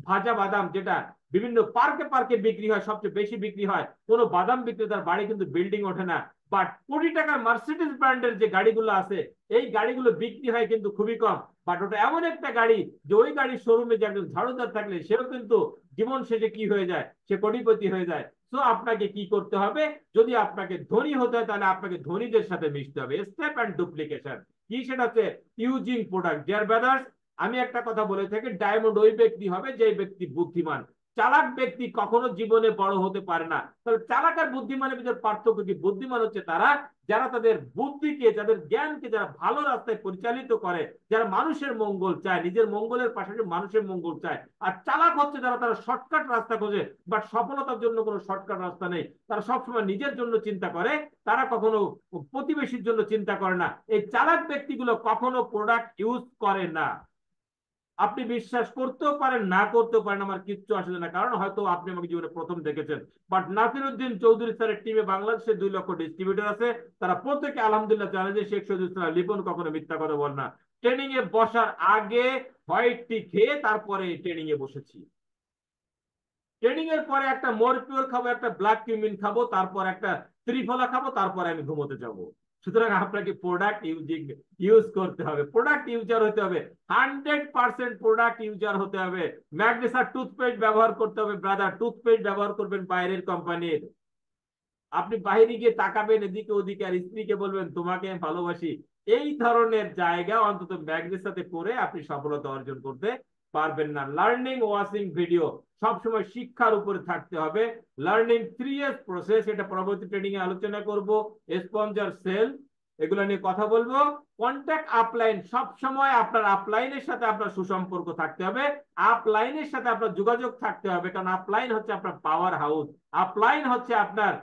ভাজা বাদাম, যেটা বিভিন্ন পার্কে পার্কে বিক্রি হয়, সবচেয়ে বেশি বিক্রি হয়। কোনো বাদাম বিক্রেতার বাড়ি কিন্তু বিল্ডিং ওঠে না। বাট কোটি টাকার মার্সিডিজ ব্র্যান্ডের যে গাড়িগুলো আছে, এই গাড়িগুলো বিক্রি হয় কিন্তু খুবই কম। বাট ওটা এমন একটা গাড়ি যে ওই গাড়ির শোরুমে যে একজন ঝাড়ুদার থাকলে সেও কিন্তু জীবন শেষে কি হয়ে যায়, সে কোটিপতি হয়ে যায়। তো আপনাকে কি করতে হবে, যদি আপনাকে ধনী হতে হয় তাহলে আপনাকে ধনীদের সাথে মিশতে হবে। স্টেপ অ্যান্ড ডুপ্লিকেশন কি, সেটা হচ্ছে ইউজিং প্রোডাক্ট। ডিয়ার ব্রাদার্স, আমি একটা কথা বলে থাকি, ডায়মন্ড ওই ব্যক্তি হবে যে ব্যক্তি বুদ্ধিমান। চালাক ব্যক্তি কখনো জীবনে বড় হতে পারে না। তাহলে চালাক আর বুদ্ধিমানের ভিতরে পার্থক্য কি? বুদ্ধিমান হচ্ছে তারা যারা তাদের বুদ্ধিকে, যাদের জ্ঞানকে যারা ভালো রাস্তায় পরিচালিত করে, যারা মানুষের মঙ্গল চায়, নিজের মঙ্গলের পাশাপাশি মানুষের মঙ্গল চায়। আর চালাক হচ্ছে যারা তারা শর্টকাট রাস্তা খোঁজে, বাট সফলতার জন্য কোনো শর্টকাট রাস্তা নেই। তারা সবসময় নিজের জন্য চিন্তা করে, তারা কখনো প্রতিবেশীর জন্য চিন্তা করে না। এই চালাক ব্যক্তিগুলো কখনো প্রোডাক্ট ইউজ করে না। আপনি বিশ্বাস করতেও পারেন, না করতেও পারেন, আমার কিচ্ছু আসে যায় না, কারণ হয়তো আপনি আমাকে জীবনে প্রথম দেখেছেন। বাট নাসিরউদ্দিন চৌধুরী স্যারের টিমে বাংলাদেশে 2 লক্ষ ডিস্ট্রিবিউটর আছে, তারা প্রত্যেকে আলহামদুলিল্লাহ জানে যে শেখ শহীদুল ইসলাম লিপন কখনো মিথ্যা কথা বল না। ট্রেনিং এ বসার আগে হোয়াইট টি খেয়ে তারপরে ট্রেনিং এ বসেছি। ট্রেনিং এর পরে একটা মরপিওর খাবো, একটা ব্ল্যাক কিউমিন খাবো, তারপর একটা ত্রিফলা খাবো, তারপরে আমি ঘুমোতে যাব। সুতরাং আপনাকে প্রোডাক্ট ইউজ করতে হবে, প্রোডাক্ট ইউজার হতে হবে, 100% প্রোডাক্ট ইউজার হতে হবে। ম্যাগনেসা টুথপেস্ট ব্যবহার করতে হবে ব্রাদার, টুথপেস্ট ব্যবহার করবেন বাইরের কোম্পানির। আপনি বাইরে গিয়ে তাকাবেন এদিকে ওদিকে আর স্ত্রীকে বলবেন তোমাকে আমি ভালোবাসি, এই ধরনের জায়গা অন্তত ম্যাগনেসাতে করে আপনি সফলতা অর্জন করতে পারবেন না। লার্নিং ওয়াচিং ভিডিও সবসময় শিক্ষার উপরে থাকতে হবে। লার্নিং 3 years প্রসেস, এটা পরবর্তী ট্রেনিং এ আলোচনা করব। স্পন্সর সেল, এগুলো নিয়ে কথা বলবো। কন্ট্যাক্ট আপলাইন, সব সময় আপনার আপলাইনের সাথে আপনার সুসম্পর্ক থাকতে হবে, আপলাইনের সাথে আপনার যোগাযোগ থাকতে হবে, কারণ আপলাইন হচ্ছে আপনার পাওয়ার হাউস, আপলাইন হচ্ছে আপনার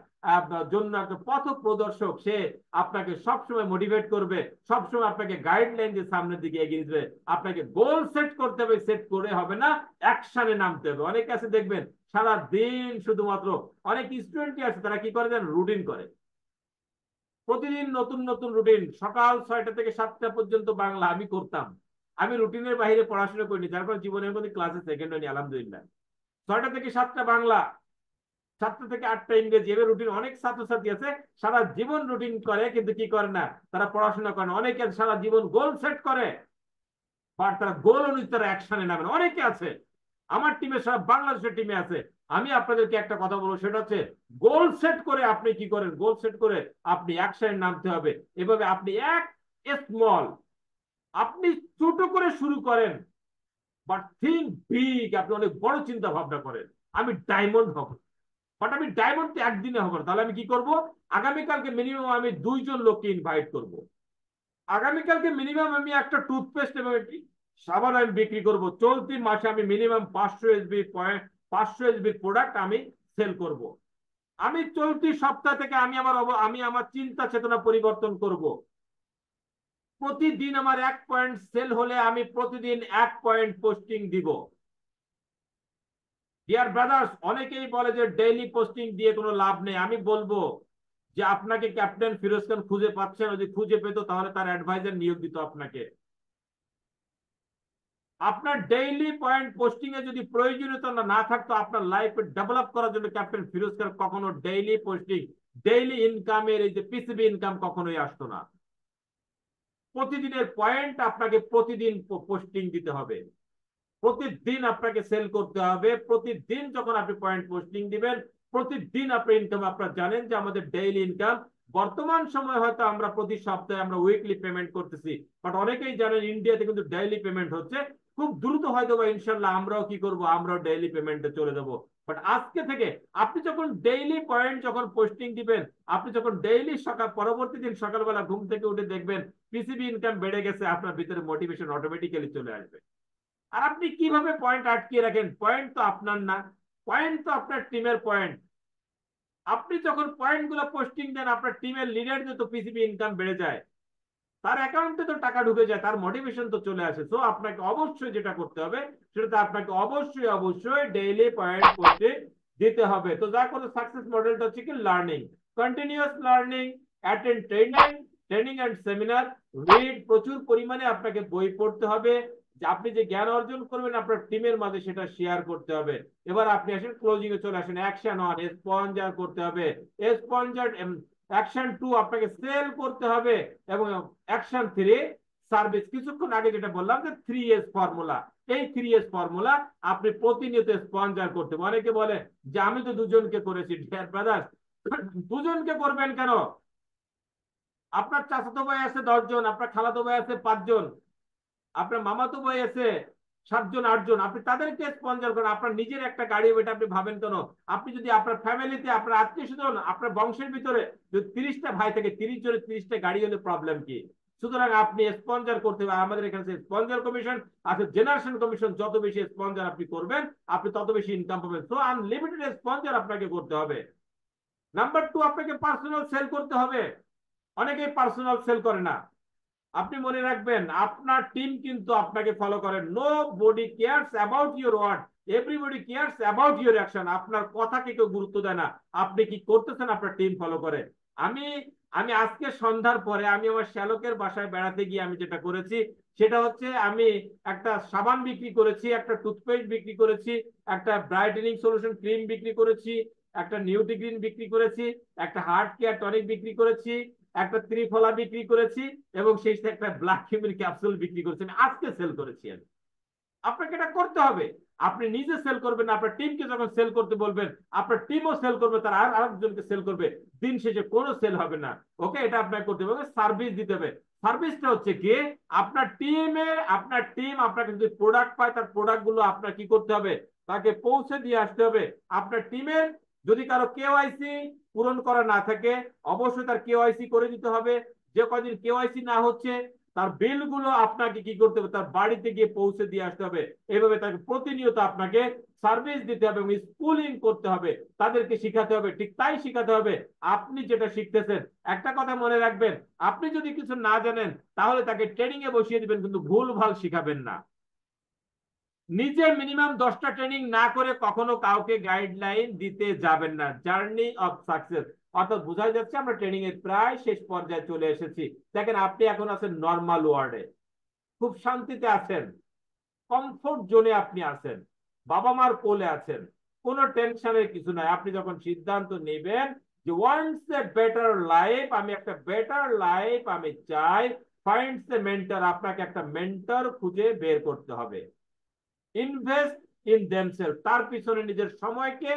জন্য একটা পথ প্রদর্শক। সে আপনাকে সবসময় মোটিভেট করবে, সবসময় আপনাকে গাইডলাইন দিয়ে সামনের দিকে এগিয়ে দিবে। আপনাকে গোল সেট করতে হবে, সেট করে হবে না, অ্যাকশনে নামতে হবে। অনেকে আছে দেখবেন সারা দিন শুধুমাত্র, অনেক স্টুডেন্টই আছে তারা কি করে দেন, রুটিন করে, প্রতিদিন নতুন নতুন রুটিন। সকাল 6টা থেকে 7টা পর্যন্ত বাংলা আমি করতাম, আমি রুটিনের বাইরে পড়াশোনা করিনি, যার ফলে জীবনের মধ্যে ক্লাসে সেকেন্ড হয়নি আলহামদুলিল্লাহ। 6টা থেকে 7টা বাংলা, 7টা থেকে 8টা ইংরেজি, এবার রুটিন। অনেক ছাত্রছাত্রী আছে সারা জীবন রুটিন করে কিন্তু কি করে না, তারা পড়াশোনা করে না। অনেকে সারা জীবন গোল সেট করে বাট তারা গোল অনুযায়ী তারা অ্যাকশনে নামে না। অনেকে আছে আমার টিমে, সারা বাংলাদেশের টিমে আছে। আমি আপনাদেরকে একটা কথা বলবো, সেটা হচ্ছে গোল সেট করে আপনি কি করেন, গোল সেট করে আপনি অ্যাকশনে নামতে হবে। এভাবে আপনি স্মল, আপনি ছোট করে শুরু করেন, বাট থিঙ্ক বিগ, আপনি অনেক বড় চিন্তা ভাবনা করেন। আমি ডায়মন্ড হব, বাট আমি ডায়মন্ড একদিনে হবো না। তাহলে আমি কি করব, আগামীকালকে মিনিমাম আমি 2 জন লোককে ইনভাইট করব। আগামীকালকে মিনিমাম আমি একটা টুথপেস্ট এবং একটি সাবান আমি বিক্রি করব। চলতি মাসে আমি মিনিমাম 500 এসবি প্রোডাক্ট আমি সেল করব। আমি চলতি সপ্তাহ থেকে আমি আমার চিন্তা চেতনা পরিবর্তন করব। প্রতিদিন আমার 1 পয়েন্ট সেল হলে আমি প্রতিদিন 1 পয়েন্ট পোস্টিং দিব। ডিয়ার ব্রাদার্স, অনেকেই বলে যে ডেইলি পোস্টিং দিয়ে কোনো লাভ নেই। আমি বলবো যে আপনাকে ক্যাপ্টেন ফিরোজ খান খুঁজে পাচ্ছেন, যদি খুঁজে পেত তাহলে তার অ্যাডভাইজার নিয়োগ দিত আপনাকে। আপনার ডেইলি পয়েন্ট পোস্টিং এ যদি প্রয়োজনীয়তা না থাকতো, আপনার লাইফে ডেভেলপ করার জন্য ক্যাপ্টেন ফিরোজ খান কখনো ডেইলি পোস্টিং, ডেইলি ইনকামের এই যে পিসিবি ইনকাম কখনোই আসতো না। প্রতিদিনের পয়েন্ট আপনাকে প্রতিদিন পোস্টিং দিতে হবে, প্রতিদিন আপনাকে সেল করতে হবে। প্রতিদিন যখন আপনি পয়েন্ট পোস্টিং দিবেন, প্রতিদিন আপনার ইনকাম, আপনারা জানেন যে আমাদের ডেইলি ইনকাম বর্তমান সময় হয়তো আমরা প্রতি সপ্তাহে আমরা উইকলি পেমেন্ট করতেছি, বাট অনেকেই জানেন ইন্ডিয়াতে কিন্তু ডেইলি পেমেন্ট হচ্ছে। খুব দ্রুত হয়তো বা ইনশাল্লাহ আমরাও কি করব, আমরাও ডেইলি পেমেন্টে চলে যাব। বাট আজকে থেকে আপনি যখন ডেইলি পয়েন্ট যখন পোস্টিং দিবেন, আপনি যখন ডেইলি সকাল, পরবর্তী দিন সকালবেলা ঘুম থেকে উঠে দেখবেন পিসিবি ইনকাম বেড়ে গেছে, আপনার ভিতরে মোটিভেশন অটোমেটিক্যালি চলে আসবে। আর আপনি কিভাবে পয়েন্ট আটকিয়ে রাখেন, পয়েন্ট তো আপনার না, পয়েন্ট তো আপনার টিমের পয়েন্ট। আপনি যখন পয়েন্ট গুলো পোস্টিং দেন, আপনার টিমের লিডার তো পিসিবি ইনকাম বেড়ে যায়, তার অ্যাকাউন্টে তো টাকা ঢুকে যায়, তার মোটিভেশন তো চলে আসে। তো আপনাকে অবশ্যই যেটা করতে হবে, সেটাতে আপনাকে অবশ্যই ডেইলি পয়েন্ট পোস্টিং দিতে হবে। তো যা করে সাকসেস মডেলটা হচ্ছে কি, learning, continuous learning, attend training and seminar, read, প্রচুর পরিমাণে আপনাকে বই পড়তে হবে। যে আপনি যে জ্ঞান অর্জন করবেন আপনার টিমের মাঝে সেটা শেয়ার করতে হবে। এবার আপনি আসেন ক্লোজিং এ চলে আসেন। অ্যাকশন 1, স্পন্সর করতে হবে। স্পন্সর অ্যাকশন 2, আপনাকে সেল করতে হবে। এবং অ্যাকশন 3, সার্ভিস। কিছুক্ষণ আগে যেটা বললাম যে 3S ফর্মুলা, এই 3S ফর্মুলা আপনি প্রতিনিয়ত স্পন্সর করতে হবে। অনেকে বলে যে আমি তো 2জনকে করেছি। ডিয়ার ব্রাদার্স, 2জনকে করবেন কেন? আপনার চাচাতো ভাই আছে 10জন, আপনার খালাতো ভাই আছে 5জন, আপনার মামাতো ভাই আছে 7জন 8জন, আপনি তাদেরকে স্পন্সর করেন। আপনার নিজের একটা গাড়ি, ওইটা আপনি ভাবেন কেন? আপনি যদি আপনার ফ্যামিলিতে, আপনার আত্মীয় স্বজন, আপনার বংশের ভিতরে যদি 30টা ভাই থেকে 30 জনের 30টা গাড়ি হলে প্রবলেম কি? সুতরাং আপনি স্পন্সর করতে হবে। আমাদের এখানে স্পন্সর কমিশন আছে, জেনারেশন কমিশন। যত বেশি স্পন্সর আপনি করবেন, আপনি তত বেশি ইনকাম পাবেন। তো আনলিমিটেড স্পন্সর আপনাকে করতে হবে। নাম্বার 2, আপনাকে পার্সোনাল সেল করতে হবে। অনেকেই পার্সোনাল সেল করে না। আপনি মনে রাখবেন আপনার টিম কিন্তু আপনাকে ফলো করে। Nobody cares about your word, everybody cares about your action. আপনার কথাকে কেউ গুরুত্ব দেয় না, আপনি কি করতেছেন আপনার টিম ফলো করে। আমি আমি আজকে সন্ধ্যার পরে আমি আমার শ্যালকের বাসায় বেড়াতে গিয়ে আমি যেটা করেছি সেটা হচ্ছে আমি একটা সাবান বিক্রি করেছি, একটা টুথপেস্ট বিক্রি করেছি, একটা ব্রাইটেনিং সলিউশন ক্রিম বিক্রি করেছি, একটা নিউট্রিগ্রিন বিক্রি করেছি, একটা হার্ট কেয়ার টনিক বিক্রি করেছি, একটা ত্রিফলা বিক্রি করেছি এবং সেই সাথে একটা ব্ল্যাক কিউমিন ক্যাপসুল বিক্রি করেছি। আমি আজকে সেল করেছি। আমি আপনাকে এটা করতে হবে। আপনি নিজে সেল করবেন না, আপনার টিমকে যখন সেল করতে বলবেন আপনার টিমও সেল করবে, তার আর আরেকজনকে সেল করবে, দিন শেষে কোনো সেল হবে না। ওকে, এটা আপনাকে করতে হবে, সার্ভিস দিতে হবে। সার্ভিসটা হচ্ছে কি, আপনার টিম আপনাকে যদি প্রোডাক্ট পায় তার প্রোডাক্ট গুলো আপনার কি করতে হবে, তাকে পৌঁছে দিয়ে আসতে হবে। আপনার টিমের যদি কারো কেওয়াইসি পূরণ করা না থাকে অবশ্যই তার কেওয়াইসি করে দিতে হবে। যে কদিন কেওয়াইসি না হচ্ছে তার বিলগুলো আপনাকে কি করতে হবে, তার বাড়িতে গিয়ে পৌঁছে দিয়ে আসতে হবে। এইভাবে তাকে প্রতিনিয়ত আপনাকে সার্ভিস দিতে হবে এবং স্কুলিং করতে হবে, তাদেরকে শিখাতে হবে। ঠিক তাই শিখাতে হবে আপনি যেটা শিখতেছেন। একটা কথা মনে রাখবেন, আপনি যদি কিছু না জানেন তাহলে তাকে ট্রেনিং এ বসিয়ে দিবেন, কিন্তু ভুল ভাল শিখাবেন না। নিজে মিনিমাম 10টা ট্রেনিং না করে কখনো কাউকে গাইডলাইন দিতে যাবেন না। জার্নি অফ সাকসেস, অর্থাৎ বোঝাই যাচ্ছে আমরা ট্রেনিং এর প্রায় শেষ পর্যায়ে চলে এসেছি। দেখেন আপনি এখন আছেন নর্মাল ওয়ার্ডে, খুব শান্তিতে আছেন, কমফোর্ট জোনে আপনি আছেন, বাবা মার কোলে আছেন, কোনো টেনশনের কিছু নাই। আপনি যখন সিদ্ধান্ত নেবেন যে ওয়ান্টস এ বেটার লাইফ, আমি একটা বেটার লাইফ আমি চাই, ফাইন্ডস এ মেন্টর, আপনাকে একটা মেন্টর খুঁজে বের করতে হবে। ইনভেস্ট ইন দেমসেলফ, তার পিছনে নিজের সময়কে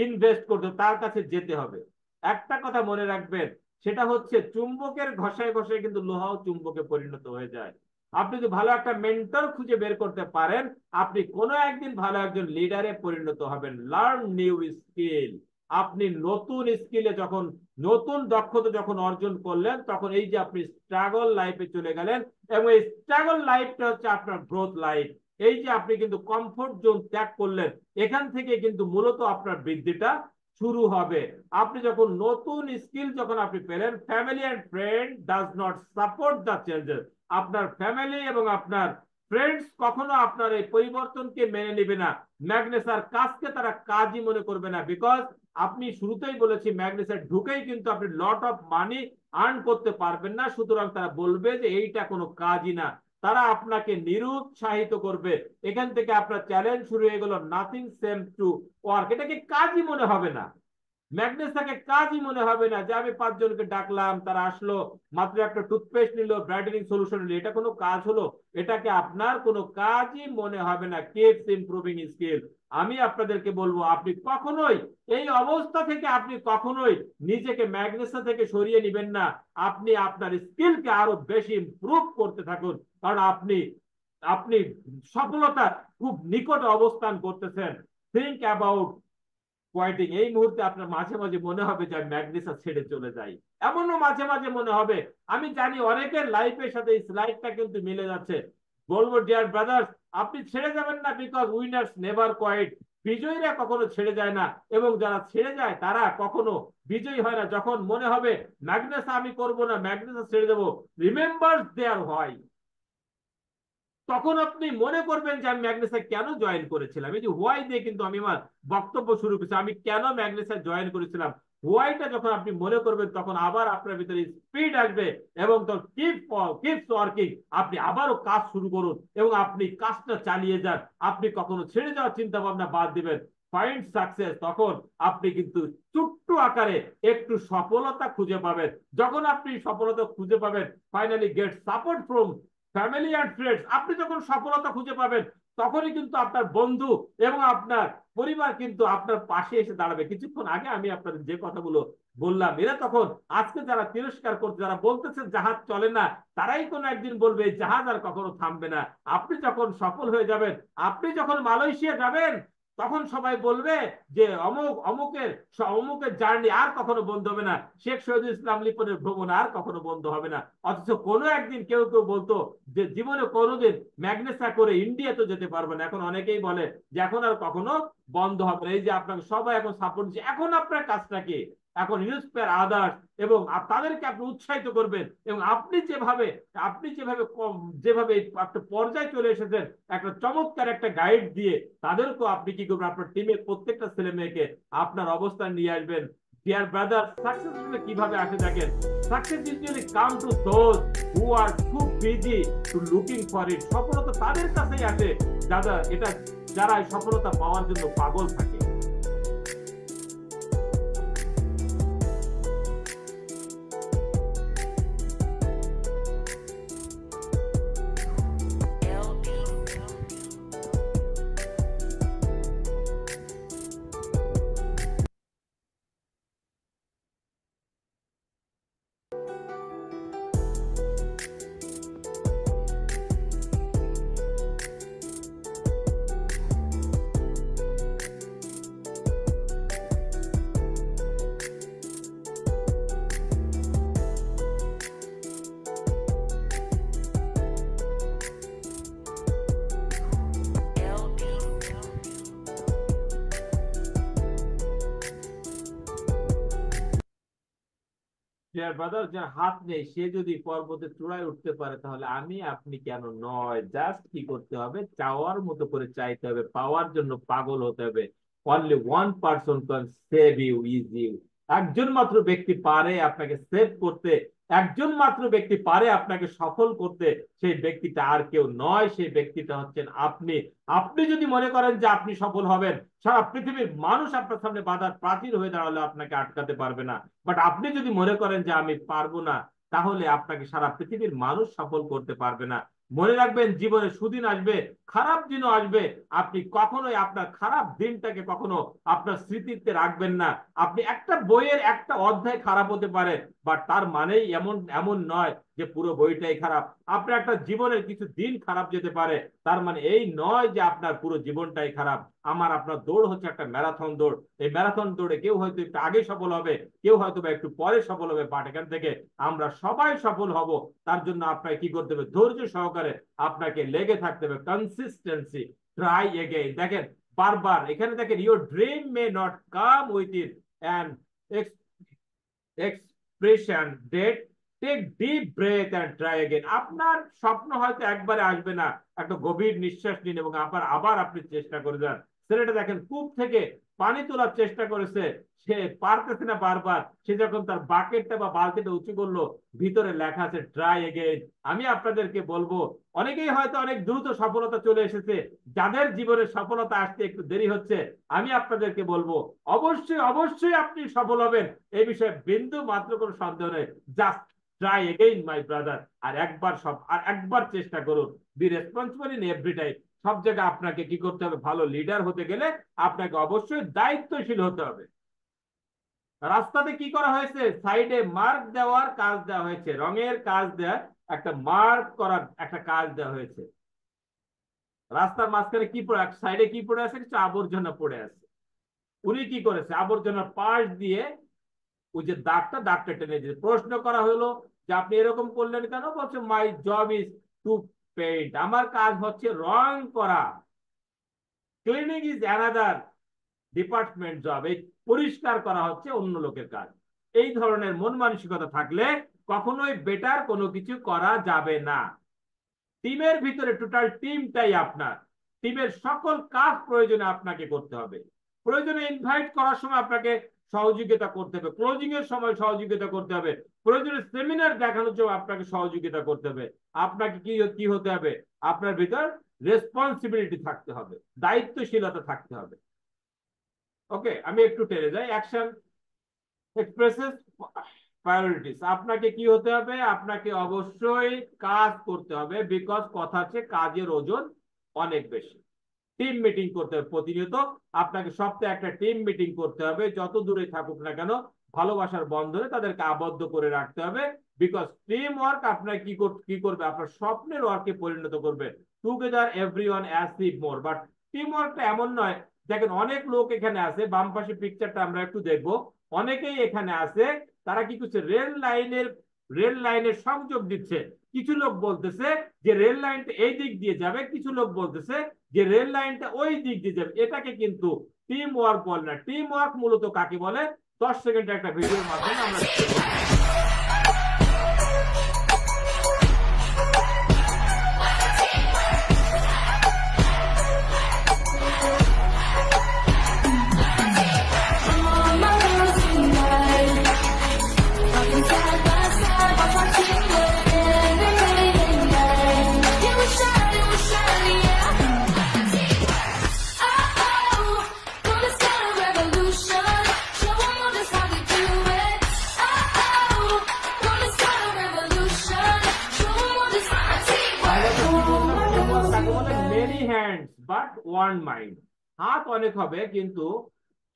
ইনভেস্ট করতে, তার কাছে যেতে হবে। একটা কথা মনে রাখবেন, সেটা হচ্ছে চুম্বকের ঘষায় ঘষায় কিন্তু লোহাও চুম্বকে পরিণত হয়ে যায়। আপনি যদি ভালো একটা মেন্টর খুঁজে বের করতে পারেন আপনি কোনো একদিন ভালো একজন লিডারে পরিণত হবেন। লার্ন নিউ স্কিল, আপনি নতুন স্কিলে যখন নতুন দক্ষতা যখন অর্জন করলেন তখন এই যে আপনি স্ট্রাগল লাইফে চলে গেলেন এবং এই স্ট্রাগল লাইফটা হচ্ছে আপনার গ্রোথ লাইফ। এই যে আপনি কিন্তু কমফোর্ট জোন ত্যাগ করলেন, এখান থেকে কিন্তু মূলত আপনার বৃদ্ধিটা শুরু হবে। আপনি যখন নতুন স্কিল যখন আপনি পেলেন, family and friend does not support the changes, আপনার ফ্যামিলি এবং আপনার ফ্রেন্ডস কখনো আপনার এই পরিবর্তনকে মেনে নেবে না। ম্যাগনেসার কাজকে তারা কাজই মনে করবে না, বিকজ আপনি শুরুতেই বলেছি ম্যাগনেসার ঢুকেই কিন্তু আপনি লট অফ মানি আর্ন করতে পারবেন না, সুতরাং তারা বলবে যে এইটা কোনো কাজই না, তারা আপনাকে নিরুৎসাহিত করবে। এখান থেকে আপনার চ্যালেঞ্জ শুরু হয়ে গেল, নাথিং সেম টু ওয়ার্ক, এটাকে কাজই মনে হবে না। ম্যাগনেসটাকে কাজই মনে হবে না যে আমি 5 জনকে ডাকলাম, তারা আসলো, মাত্র একটা টুথপেস্ট নিল, ব্রাইটেনিং সলিউশন নিল, এটা কোনো কাজ হলো? এটাকে আপনার কোনো কাজই মনে হবে না। কিপস ইমপ্রুভিং স্কিল, আমি আপনাদেরকে বলবো আপনি কখনোই এই অবস্থা থেকে আপনি কখনোই নিজেকে ম্যাগনেসা থেকে সরিয়ে নেবেন না। আপনি আপনার স্কিলকে আরো বেশি ইমপ্রুভ করতে থাকুন, কারণ আপনি আপনি সফলতা খুব নিকট অবস্থান করতেছেন। থিঙ্ক অ্যাবাউট কোয়াইটিং, এই মুহূর্তে আপনার মাঝে মাঝে মনে হবে যে ম্যাগনেসা ছেড়ে চলে যাই, এমনও মাঝে মাঝে মনে হবে। আমি জানি অনেকের লাইফের সাথে এই স্লাইডটা কিন্তু মিলে যাচ্ছে। বলবো ডিয়ার ব্রাদার্স, আপনি ছেড়ে যাবেন না, বিকজ উইনার্স নেভার কোয়াইট, বিজয়ীরা কখনো ছেড়ে যায় না এবং যারা ছেড়ে যায় তারা কখনো বিজয়ী হয় না। যখন মনে হবে ম্যাগনেসা আমি করব না, ম্যাগনেসা ছেড়ে দেবো, রিমেম্বার দেয়ার হয়, তখন আপনি মনে করবেন যে আমি ম্যাগনেসে কেন জয়েন করেছিলাম। এই যে হোয়াই দিয়ে কিন্তু আমি আমার বক্তব্য শুরু করেছি, আমি কেন ম্যাগনেসে জয়েন করেছিলাম। হোয়াইটা যখন আপনি মনে করবেন তখন আবার আপনার ভিতরে স্পিড আসবে এবং তখন কিপস ওয়ার্কিং, আপনি আবারও কাজ শুরু করুন এবং আপনি কাজটা চালিয়ে যান। আপনি কখনো ছেড়ে যাওয়ার চিন্তা ভাবনা বাদ দিবেন। ফাইন্ড সাকসেস, তখন আপনি কিন্তু ছোট্ট আকারে একটু সফলতা খুঁজে পাবেন। যখন আপনি সফলতা খুঁজে পাবেন, finally gate support from family and friends, আপনি যখন সফলতা খুঁজে পাবেন তখনই কিন্তু আপনার বন্ধু এবং আপনার পরিবার কিন্তু আপনার পাশে এসে দাঁড়াবে। কিছুক্ষণ আগে আমি আপনাদের যে কথাগুলো বললাম, এরা তখন আজকে যারা তিরস্কার করছে, যারা বলতেছে জাহাজ চলে না, তারাই কোনো একদিন বলবে জাহাজ আর কখনো থামবে না। আপনি যখন সফল হয়ে যাবেন, আপনি যখন মালয়েশিয়া যাবেন, তখন সবাই বলবে যে অমুক অমুকের অমুকের জার্নি আর কখনো বন্ধ হবে না, শেখ শহীদুল ইসলাম লিপনের ভ্রমণ আর কখনো বন্ধ হবে না। অথচ কোনো একদিন কেউ কেউ বলতো যে জীবনে কোনোদিন ম্যাগনেসা করে ইন্ডিয়া তো যেতে পারবে না। এখন অনেকেই বলে যে এখন আর কখনো বন্ধ হবে না। এই যে আপনাকে সবাই এখন সাপোর্ট দিচ্ছে, এখন আপনার কাজটা কি? এখন ইন্সপায়ার আদার্স, এবং তাদেরকে আপনি উৎসাহিত করবেন, এবং আপনি যেভাবে যেভাবে একটা পর্যায়ে চলে এসেছেন, একটা চমৎকার একটা গাইড দিয়ে তাদেরকেও আপনি কি করবেন, আপনার টিমের প্রত্যেকটা ছেলে মেয়েকে আপনার অবস্থান নিয়ে আসবেন। ডিয়ার ব্রাদার, সাকসেস আসলে কিভাবে আসে দেখেন, success usually come to those who are too busy too looking for it. সফলতা তাদের কাছেই আসে যারা এই সফলতা পাওয়ার জন্য পাগল থাকে। ডিয়ার ব্রাদার, যার হাত নেই সে যদি পর্বতের চূড়ায় উঠতে পারে, তাহলে আমি আপনি কেন নয়? জাস্ট কি করতে হবে, চাওয়ার মতো করে চাইতে হবে, পাওয়ার জন্য পাগল হতে হবে। Only one person can save you is you. একজন মাত্র ব্যক্তি পারে আপনাকে সেভ করতে, একজন মাত্র ব্যক্তি পারে আপনাকে সফল করতে, সেই ব্যক্তিটা আর কেউ নয়, সেই ব্যক্তিটা হচ্ছেন আপনি। আপনি যদি মনে করেন যে আপনি সফল হবেন, সারা পৃথিবীর মানুষ আপনার সামনে বাধার প্রাচীর হয়ে দাঁড়ালে আপনাকে আটকাতে পারবে না। বাট আপনি যদি মনে করেন যে আমি পারবো না, তাহলে আপনাকে সারা পৃথিবীর মানুষ সফল করতে পারবে না। মনে রাখবেন, জীবনে সুদিন আসবে, খারাপ দিনও আসবে। আপনি কখনোই আপনার খারাপ দিনটাকে কখনো আপনার স্মৃতিতে রাখবেন না। আপনি একটা বইয়ের একটা অধ্যায় খারাপ হতে পারে, বাট তার মানেই এমন এমন নয় যে পুরো বইটাই খারাপ। আপনার একটা জীবনের কিছু দিন খারাপ যেতে পারে, তার মানে এই নয় যে আপনার পুরো জীবনটাই খারাপ। আপনার দৌড় হচ্ছে একটা ম্যারাথন দৌড়। এই ম্যারাথন দৌড়ে কেউ হয়তো একটু আগে সফল হবে, কেউ হয়তো বা একটু পরে সফল হবে, বাট এখান থেকে আমরা সবাই সফল হব। তার জন্য আপনাকে কি করতে হবে, ধৈর্য সহকারে আপনাকে লেগে থাকতে হবে, কনসিস্টেন্সি, ট্রাই এগেইন। দেখেন বারবার এখানে দেখেন, your dream may not come with it and expression date, take deep breath and try again. আপনার স্বপ্ন হয়তো একবারে আসবে না, একটা গভীর নিঃশ্বাস নিন এবং আবার আপনি চেষ্টা করে যান। ছেলেটা দেখেন কূপ থেকে পানি তোলার চেষ্টা করেছে, সে পারতেছে না, বারবার সে যখন তার বাকেটটা বা বালতিটা উঁচু করলো, ভিতরে লেখা আছে ট্রাই এগেইন। আমি আপনাদেরকে বলবো, অনেকেই হয়তো অনেক দ্রুত সফলতা চলে এসেছে, যাদের জীবনে সফলতা আসতে একটু দেরি হচ্ছে, আমি আপনাদেরকে বলবো অবশ্যই অবশ্যই আপনি সফল হবেন, এই বিষয়ে বিন্দু মাত্র কোনো সন্দেহ নেই। Just try again my brother. আর একবার চেষ্টা করুন। Be responsible in every time. সব জায়গায় আপনাকে কি করতে হবে, ভালো লিডার হতে গেলে আপনাকে অবশ্যই দায়িত্বশীল হতে হবে। রাস্তাতে কি করা হয়েছে, সাইডে মার্ক দেওয়ার কাজ দেওয়া হয়েছে, রঙের কাজ দেওয়ার একটা মার্ক করার একটা কাজ দেওয়া হয়েছে। রাস্তার মাঝখানে কি পড়ে, সাইডে কি পড়ে আছে, কিছু আবর্জনা পড়ে আছে। উনি কি করেছে, আবর্জনার পাশ দিয়ে ওই যে দাগটা টেনে দিয়েছে। প্রশ্ন করা হলো যে আপনি এরকম করলেন কেন? বলছে my job is two paint, আমার কাজ হচ্ছে রং করা। Cleaning is another department job, এই পরিষ্কার করা হচ্ছে অন্য লোকের কাজ। এই ধরনের মন মানসিকতা থাকলে কখনোই বেটার কোনো কিছু করা যাবে না। টিমের ভিতরে টোটাল টিমটাই আপনার, টিমের সকল কাজ প্রয়োজনে আপনাকে করতে হবে। প্রয়োজনে ইনভাইট করার সময় আপনাকে সহযোগিতা করতে হবে, ক্লোজিং এর সময় সহযোগিতা করতে হবে, প্রয়োজনে সেমিনার দেখানোর জন্য আপনাকে সহযোগিতা করতে হবে। আপনাকে কি হতে হবে, আপনার ভিতর রেসপন্সিবিলিটি থাকতে হবে, দায়িত্বশীলতা থাকতে হবে। ওকে, আমি একটু টেনে যাই। Action expresses priorities. আপনাকে কি হতে হবে, আপনাকে অবশ্যই কাজ করতে হবে, বিকজ কথা আছে কাজের ওজন অনেক বেশি। টিম মিটিং করতে হবে প্রতিনিয়ত, আপনাকে সপ্তাহে একটা টিম মিটিং করতে হবে, যত দূরে থাকুক না কেন ভালোবাসার বন্ধনে তাদেরকে আবদ্ধ করে রাখতে হবে। বিকজ টিম ওয়ার্ক আপনার কি করবে, আপনার স্বপ্নের ওয়ার্কে পরিণত করবে। Together everyone achieve more. But team ওয়ার্কটা এমন নয়, দেখেন অনেক লোক এখানে আছে, বাম পাশে পিকচারটা আমরা একটু দেখবো, অনেকেই এখানে আছে, তারা কি করছে, রেল লাইনের সংযোগ দিচ্ছে। কিছু লোক বলতেছে যে রেল লাইনটা এই দিক দিয়ে যাবে, কিছু লোক বলতেছে যে রেল লাইনটা ওই দিক দিয়ে যাবে। এটাকে কিন্তু টিম ওয়ার্ক বলে না। টিম ওয়ার্ক মূলত কাকে বলে, 10 সেকেন্ডের একটা ভিডিওর মাধ্যমে আমরা many hands but one mind. হাত অনেক হবে কিন্তু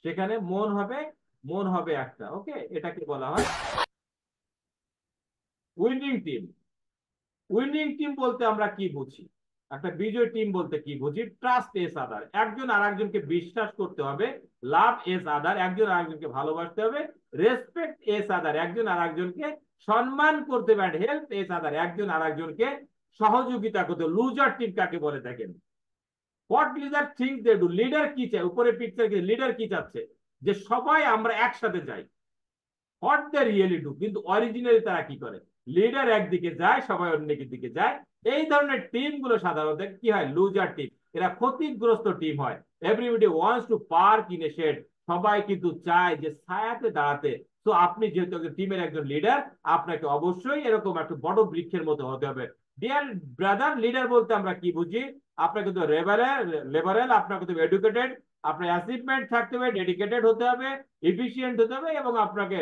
সেখানে মন হবে একটা। ওকে, এটাকে বলা হয় উইনিং টিম। উইনিং টিম বলতে আমরা কি বুঝি, একটা বিজয় টিম বলতে কি বুঝি? ট্রাস্ট এস আদার, একজন আর একজনকে বিশ্বাস করতে হবে। লাভ এস আদার, একজন আর একজনকে ভালোবাসতে হবে। রেসপেক্ট এস আদার, একজন আর একজনকে সম্মান করতে হবে। হেল্প এস আদার, একজন আর একজনকে সহযোগিতা করতে। লুজার টিম কাকে বলে দেখেন? What leader think they do, leader কি চায়? উপরে পিকচার কি লিডার কি চাচ্ছে? যে সবাই আমরা একসাথে যাই। হোয়াট দে রিয়েলি ডু, কিন্তু অরিজিনালি তারা কি করে? লিডার একদিকে যায়, সবাই অন্য দিকে যায়। এই ধরনের টিম গুলো সাধারণত কি হয়? Loser team. এরা ক্ষতিগ্রস্ত টিম হয়। Everybody wants to park in a shade, সবাই কিন্তু চায় যে ছায়াতে দাঁড়াতে। তো আপনি যেহেতু একজন টিমের একজন লিডার, আপনাকে অবশ্যই এরকম একটা বড় বৃক্ষের মতো হতে হবে। ডিয়ার ব্রাদার, লিডার বলতে আমরা কি বুঝি? আপনাকে তো লেবারেল, আপনাকে তো এডুকেটেড, আপনার অ্যাচিভমেন্ট থাকতে হবে, ডেডিকেটেড হতে হবে, এফিসিয়েন্ট হতে হবে, এবং আপনাকে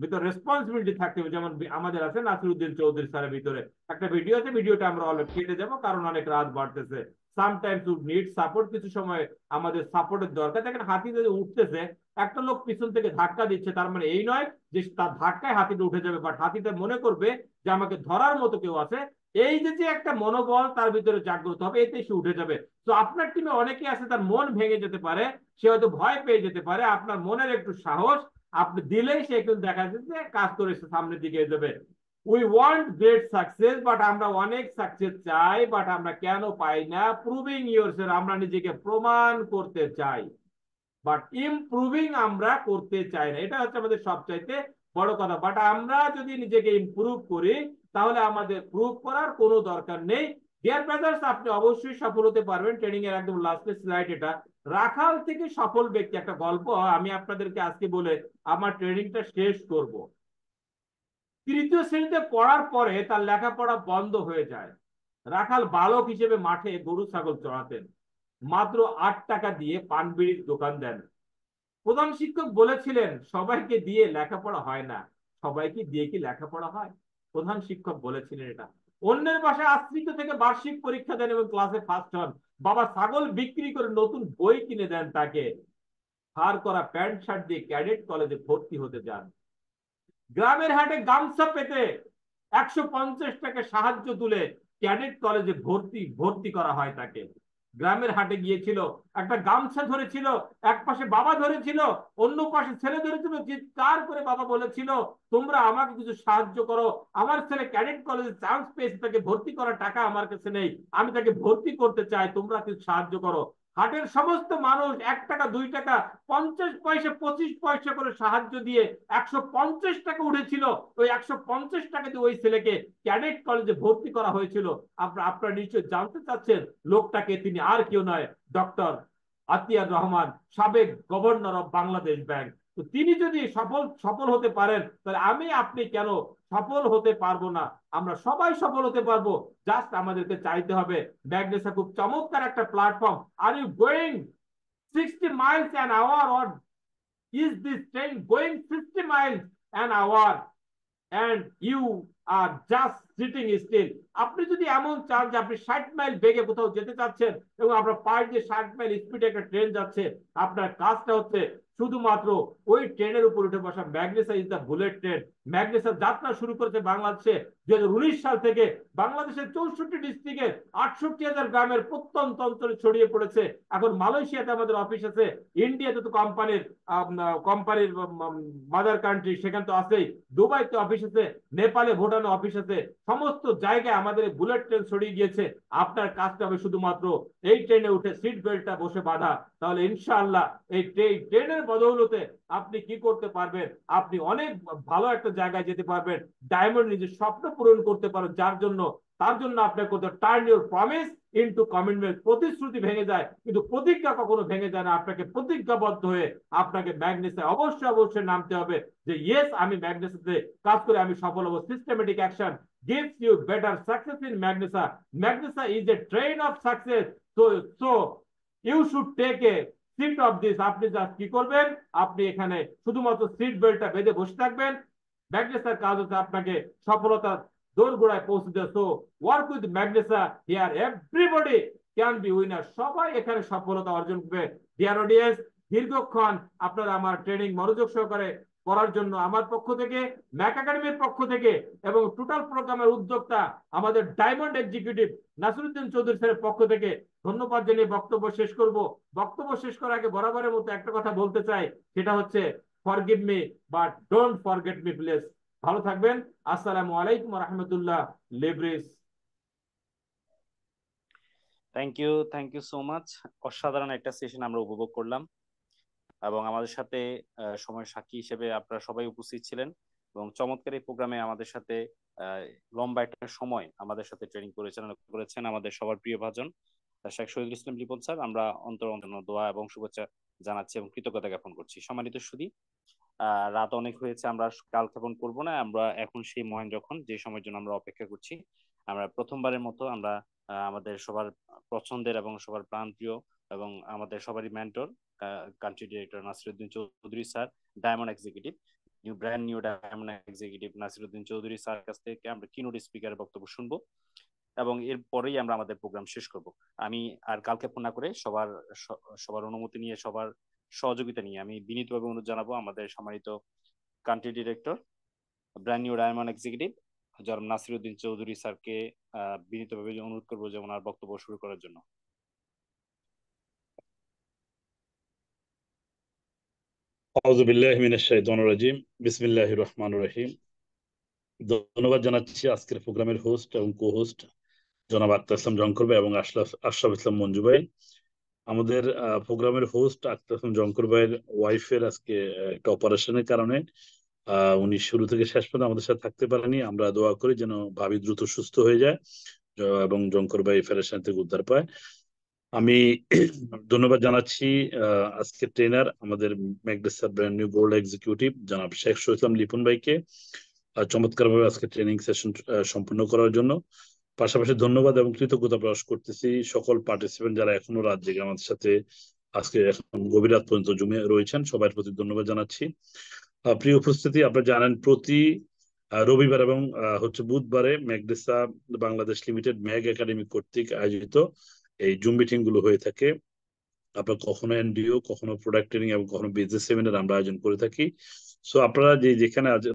ভিতরে রেসপন্সিবিলিটি থাকতে হবে। যেমন আমাদের আছে নাসিরউদ্দিন চৌধুরী স্যারের ভিতরে একটা ভিডিও আছে, ভিডিওটা আমরা অলরেডি কেটে যাবো কারণ অনেক রাত বাড়তেছে। সামটাইমস উড নিড সাপোর্ট, কিছু সময় আমাদের সাপোর্টের দরকার। দেখেন হাতি যদি উঠতেছে, একটা লোক পিছন থেকে ধাক্কা দিচ্ছে, তার মানে এই নয় যে তার ধাক্কায় হাতিটা উঠে যাবে, বাট হাতিটা মনে করবে যে আমাকে ধরার মতো কেউ আছে। এই যে একটা মনোবল তার ভিতরে জাগ্রত হবে, এতে সে উঠে যাবে। তো আপনার টিমে অনেকে আছে তার মন ভেঙে যেতে পারে, সে হয়তো ভয় পেয়ে যেতে পারে। আপনার মনের একটু সাহস আপনি দিলেই সে কিন্তু দেখা যাচ্ছে কাজ করে সামনের দিকে যাবে। We want great success, but আমরা অনেক সাকসেস চাই, বাট আমরা কেন পাই না? প্রুভিং ইয়োরসেলফ, আমরা নিজেকে প্রমাণ করতে চাই, বাট ইমপ্রুভিং আমরা করতে চাই না। এটা হচ্ছে আমাদের সবচাইতে বড় কথা। বাট আমরা যদি নিজেকে ইমপ্রুভ করি, তাহলে আমাদের প্রুভ করার কোনো দরকার নেই। ডিয়ার ব্রাদার্স, আপনি অবশ্যই সফল হতে পারবেন। ট্রেনিং এর একদম লাস্টের স্লাইড এটা। রাখাল থেকে সফল ব্যক্তি, একটা গল্প আমি আপনাদেরকে আজকে বলে আমার ট্রেনিংটা শেষ করব। তৃতীয় শ্রেণীতে পড়ার পরে তার লেখাপড়া বন্ধ হয়ে যায়। রাখাল বালক হিসেবে মাঠে গরু ছাগল চড়াতেন। মাত্র 8 টাকা দিয়ে পান বিড়ির দোকান দেন। প্রধান শিক্ষক বলেছিলেন, সবাইকে দিয়ে লেখাপড়া হয় না। সবাইকে দিয়ে কি লেখাপড়া হয়? প্রধান শিক্ষক বলেছিলেন এটা। অন্যের বাসায় আশ্রিত থেকে বার্ষিক পরীক্ষা দেন এবং ক্লাসে ফার্স্ট হন। বাবা ছাগল বিক্রি করে নতুন বই কিনে দেন তাকে। ধার করা প্যান্ট শার্ট দিয়ে ক্যাডেট কলেজে ভর্তি হতে যান। গ্রামের হাটে গামছা পেতে 150 টাকা সাহায্য তুলে ক্যাডেট কলেজে ভর্তি করা হয় তাকে। গ্রামের হাটে গিয়েছিল, একটা গামছা ধরেছিল, এক পাশে বাবা ধরেছিল, অন্য পাশে ছেলে ধরেছিল। চিৎকার করে বাবা বলেছিল, তোমরা আমাকে কিছু সাহায্য করো, আমার ছেলে ক্যাডেট কলেজে চান্স পেয়েছে, তাকে ভর্তি করার টাকা আমার কাছে নেই, আমি তাকে ভর্তি করতে চাই, তোমরা কিছু সাহায্য করো। হাটের সমস্ত মানুষ 1 টাকা 2 টাকা 50 পয়সা 25 পয়সা করে সাহায্য দিয়ে 150 টাকা উঠেছিল। ওই 150 টাকা দিয়ে ওই ছেলেকে ক্যাডেট কলেজে ভর্তি করা হয়েছিল। আপনারা নিশ্চয়ই জানতে চাচ্ছেন লোকটাকে, তিনি আর কেউ নয়, ডক্টর আতিয়ার রহমান, সাবেক গভর্নর অফ বাংলাদেশ ব্যাংক। তো তিনি যদি সফল হতে পারেন, তাহলে আমি আপনি কেন সফল হতে পারবো না? আমরা সবাই সফল হতে পারবো, জাস্ট আমাদেরকে চাইতে হবে। ম্যাগনেসা খুব চমৎকার একটা platform. Are you going 60 miles an hour, or is this train going 50 miles an hour and you are just sitting still? আপনি যদি এমন চান যে আপনি 60 মাইল বেগে কোথাও যেতে চাচ্ছেন এবং আপনার পায়ে দিয়ে 60 মাইল স্পিডে একটা ট্রেন যাচ্ছে, আপনার কাজটা হচ্ছে শুধুমাত্র ওই ট্রেনের উপর উঠে বসা। ম্যাগনেসা ইজ দ্য বুলেট ট্রেন। ম্যাগনেসা যাত্রা শুরু করেছে বাংলাদেশে 2019 সাল থেকে। বাংলাদেশের 64 ডিস্ট্রিক্টের 68,000 গ্রামের প্রত্যন্ত অঞ্চলে ছড়িয়ে পড়েছে। এখন মালয়েশিয়াতে আমাদের অফিস আছে, ইন্ডিয়াতে তো কোম্পানির মাদার কান্ট্রি, সেখানে তো আছেই, দুবাইতে অফিস আছে, নেপালে, ভুটানে পরিমাণে অফিস আছে, সমস্ত জায়গায় আমাদের বুলেট ট্রেন ছড়িয়ে গিয়েছে। আপনার কাজটা হবে শুধুমাত্র এই ট্রেনে উঠে সিট বেল্টটা বসে বাঁধা। তাহলে ইনশাআল্লাহ এই ট্রেনের বদৌলতে আপনি কি করতে পারবেন, আপনি অনেক ভালো একটা জায়গায় যেতে পারবেন, ডায়মন্ড নিজের স্বপ্ন পূরণ করতে পারবেন। তার জন্য আপনাকে করতে turn your promise into commitment. প্রতিশ্রুতি ভেঙে যায় কিন্তু প্রতিজ্ঞা কখনো ভেঙে যায় না। আপনাকে প্রতিজ্ঞাবদ্ধ হয়ে আপনাকে ম্যাগনেসে অবশ্যই নামতে হবে যে ইয়েস, আমি ম্যাগনেসে কাজ করে আমি সফল হবো। Systematic action gives you better success in Magnesa. Magnesa is a train of success. So you should take a seat of this. আপনি জাস্ট কি করবেন, আপনি এখানে শুধুমাত্র সিট বেল্টটা বেঁধে বসে থাকবেন। ম্যাগনেসার কাজ হচ্ছে আপনাকে সফলতার দোরগোড়ায় পৌঁছে দেয়। So work with Magnesa, here everybody can be winner. সবাই এখানে সফলতা অর্জন করবে। ডিয়ার অডিয়েন্স, দীর্ঘক্ষণ আপনারা আমার ট্রেনিং মনোযোগ সহকারে করার জন্য আমার পক্ষ থেকে, ম্যাক একাডেমির পক্ষ থেকে এবং টোটাল প্রোগ্রামের উদ্যোক্তা আমাদের ডায়মন্ড এক্সিকিউটিভ নাসিরউদ্দিন চৌধুরী স্যারের পক্ষ থেকে ধন্যবাদ জানিয়ে বক্তব্য শেষ করব। বক্তব্য শেষ করার আগে বরাবরের মতো একটা কথা বলতে চাই, সেটা হচ্ছে forgive me but don't forget me please. ভালো থাকবেন। আসসালামু আলাইকুম রহমতুল্লাহ। লেব্রিস। Thank you so much. অসাধারণ একটা সেশন আমরা উপভোগ করলাম এবং আমাদের সাথে সময় সাক্ষী হিসেবে আপনারা সবাই উপস্থিত ছিলেন এবং চমৎকার এই প্রোগ্রামে আমাদের সাথে লম্বা একটা সময় আমাদের সাথে ট্রেনিং পরিচালনা করেছেন আমাদের সবার প্রিয় ভাজন শেখ শহীদুল ইসলাম লিপন স্যার। আমরা অন্তর দোয়া এবং শুভেচ্ছা জানাচ্ছি এবং কৃতজ্ঞতা জ্ঞাপন করছি। সম্মানিত সুধী, রাত অনেক হয়েছে, আমরা কালক্ষেপণ করব না। আমরা এখন সেই মহান যখন যে সময়ের জন্য আমরা অপেক্ষা করছি। আমরা প্রথমবারের মতো আমরা আমাদের সবার পছন্দের এবং সবার প্রাণপ্রিয় এবং আমাদের সবারই mentor country director Nasiruddin Chowdhury sir, diamond executive, brand new diamond executive Nasiruddin Chowdhury sir কাছ থেকে আমরা কিনোট স্পিকারের বক্তব্য শুনবো এবং এরপরেই আমরা আমাদের প্রোগ্রাম শেষ করব। আমি আর কালক্ষেপণ না করে সবার অনুমতি নিয়ে, সবার সহযোগিতা নিয়ে আমি বিনীতভাবে অনুরোধ জানাবো আমাদের সম্মানিত country director brand new diamond executive জনাব নাসিরউদ্দিন চৌধুরী স্যারকে বিনীতভাবে অনুরোধ করবো যে ওনার বক্তব্য শুরু করার জন্য। আউযু বিল্লাহি মিনাশ শাইতানির রাজিম। বিসমিল্লাহির রহমানির রহিম। ধন্যবাদ জানাচ্ছি আজকের প্রোগ্রামের হোস্ট এবং কো হোস্ট জনাব আক্তার ইসলাম জঙ্কর ভাই এবং আশরাফ ইসলাম মঞ্জু ভাই। আমাদের প্রোগ্রামের হোস্ট আক্তার ইসলাম জঙ্কর ভাইয়ের ওয়াইফের আজকে একটা অপারেশনের কারণে উনি শুরু থেকে শেষ পর্যন্ত আমাদের সাথে থাকতে পারেনি। আমরা দোয়া করি যেন ভাবি দ্রুত সুস্থ হয়ে যায় এবং জঙ্কর ভাই ফেরেশান থেকে উদ্ধার পায়। আমি ধন্যবাদ জানাচ্ছি আজকে ট্রেনার আমাদের ম্যাগনেসা ব্র্যান্ড নিউ গোল্ড এক্সিকিউটিভ জনাব শেখ শহীদুল ইসলাম লিপন ভাইকে চমৎকারভাবে আজকে ট্রেনিং সেশন সম্পূর্ণ করার জন্য। পাশাপাশি ধন্যবাদ এবং কৃতজ্ঞতা প্রকাশ করতেছি সকল পার্টিসিপেন্ট যারা এখনো রাত জেগে আমাদের সাথে আজকে এখন গভীর রাত পর্যন্ত জমে রয়েছেন। সবার প্রতি ধন্যবাদ জানাচ্ছি। প্রিয় উপস্থিতি, আপনারা জানেন প্রতি রবিবার এবং বুধবারে ম্যাগনেসা বাংলাদেশ লিমিটেড ম্যাগ একাডেমি কর্তৃক আয়োজিত এই জুম মিটিং গুলো হয়ে থাকে। আপনার কখনো এনডিও, কখনো প্রোডাক্ট ট্রেনিং এবং কখনো বিজনেস সেমিনার আমরা আয়োজন করে থাকি। সো আপনারা যেখানে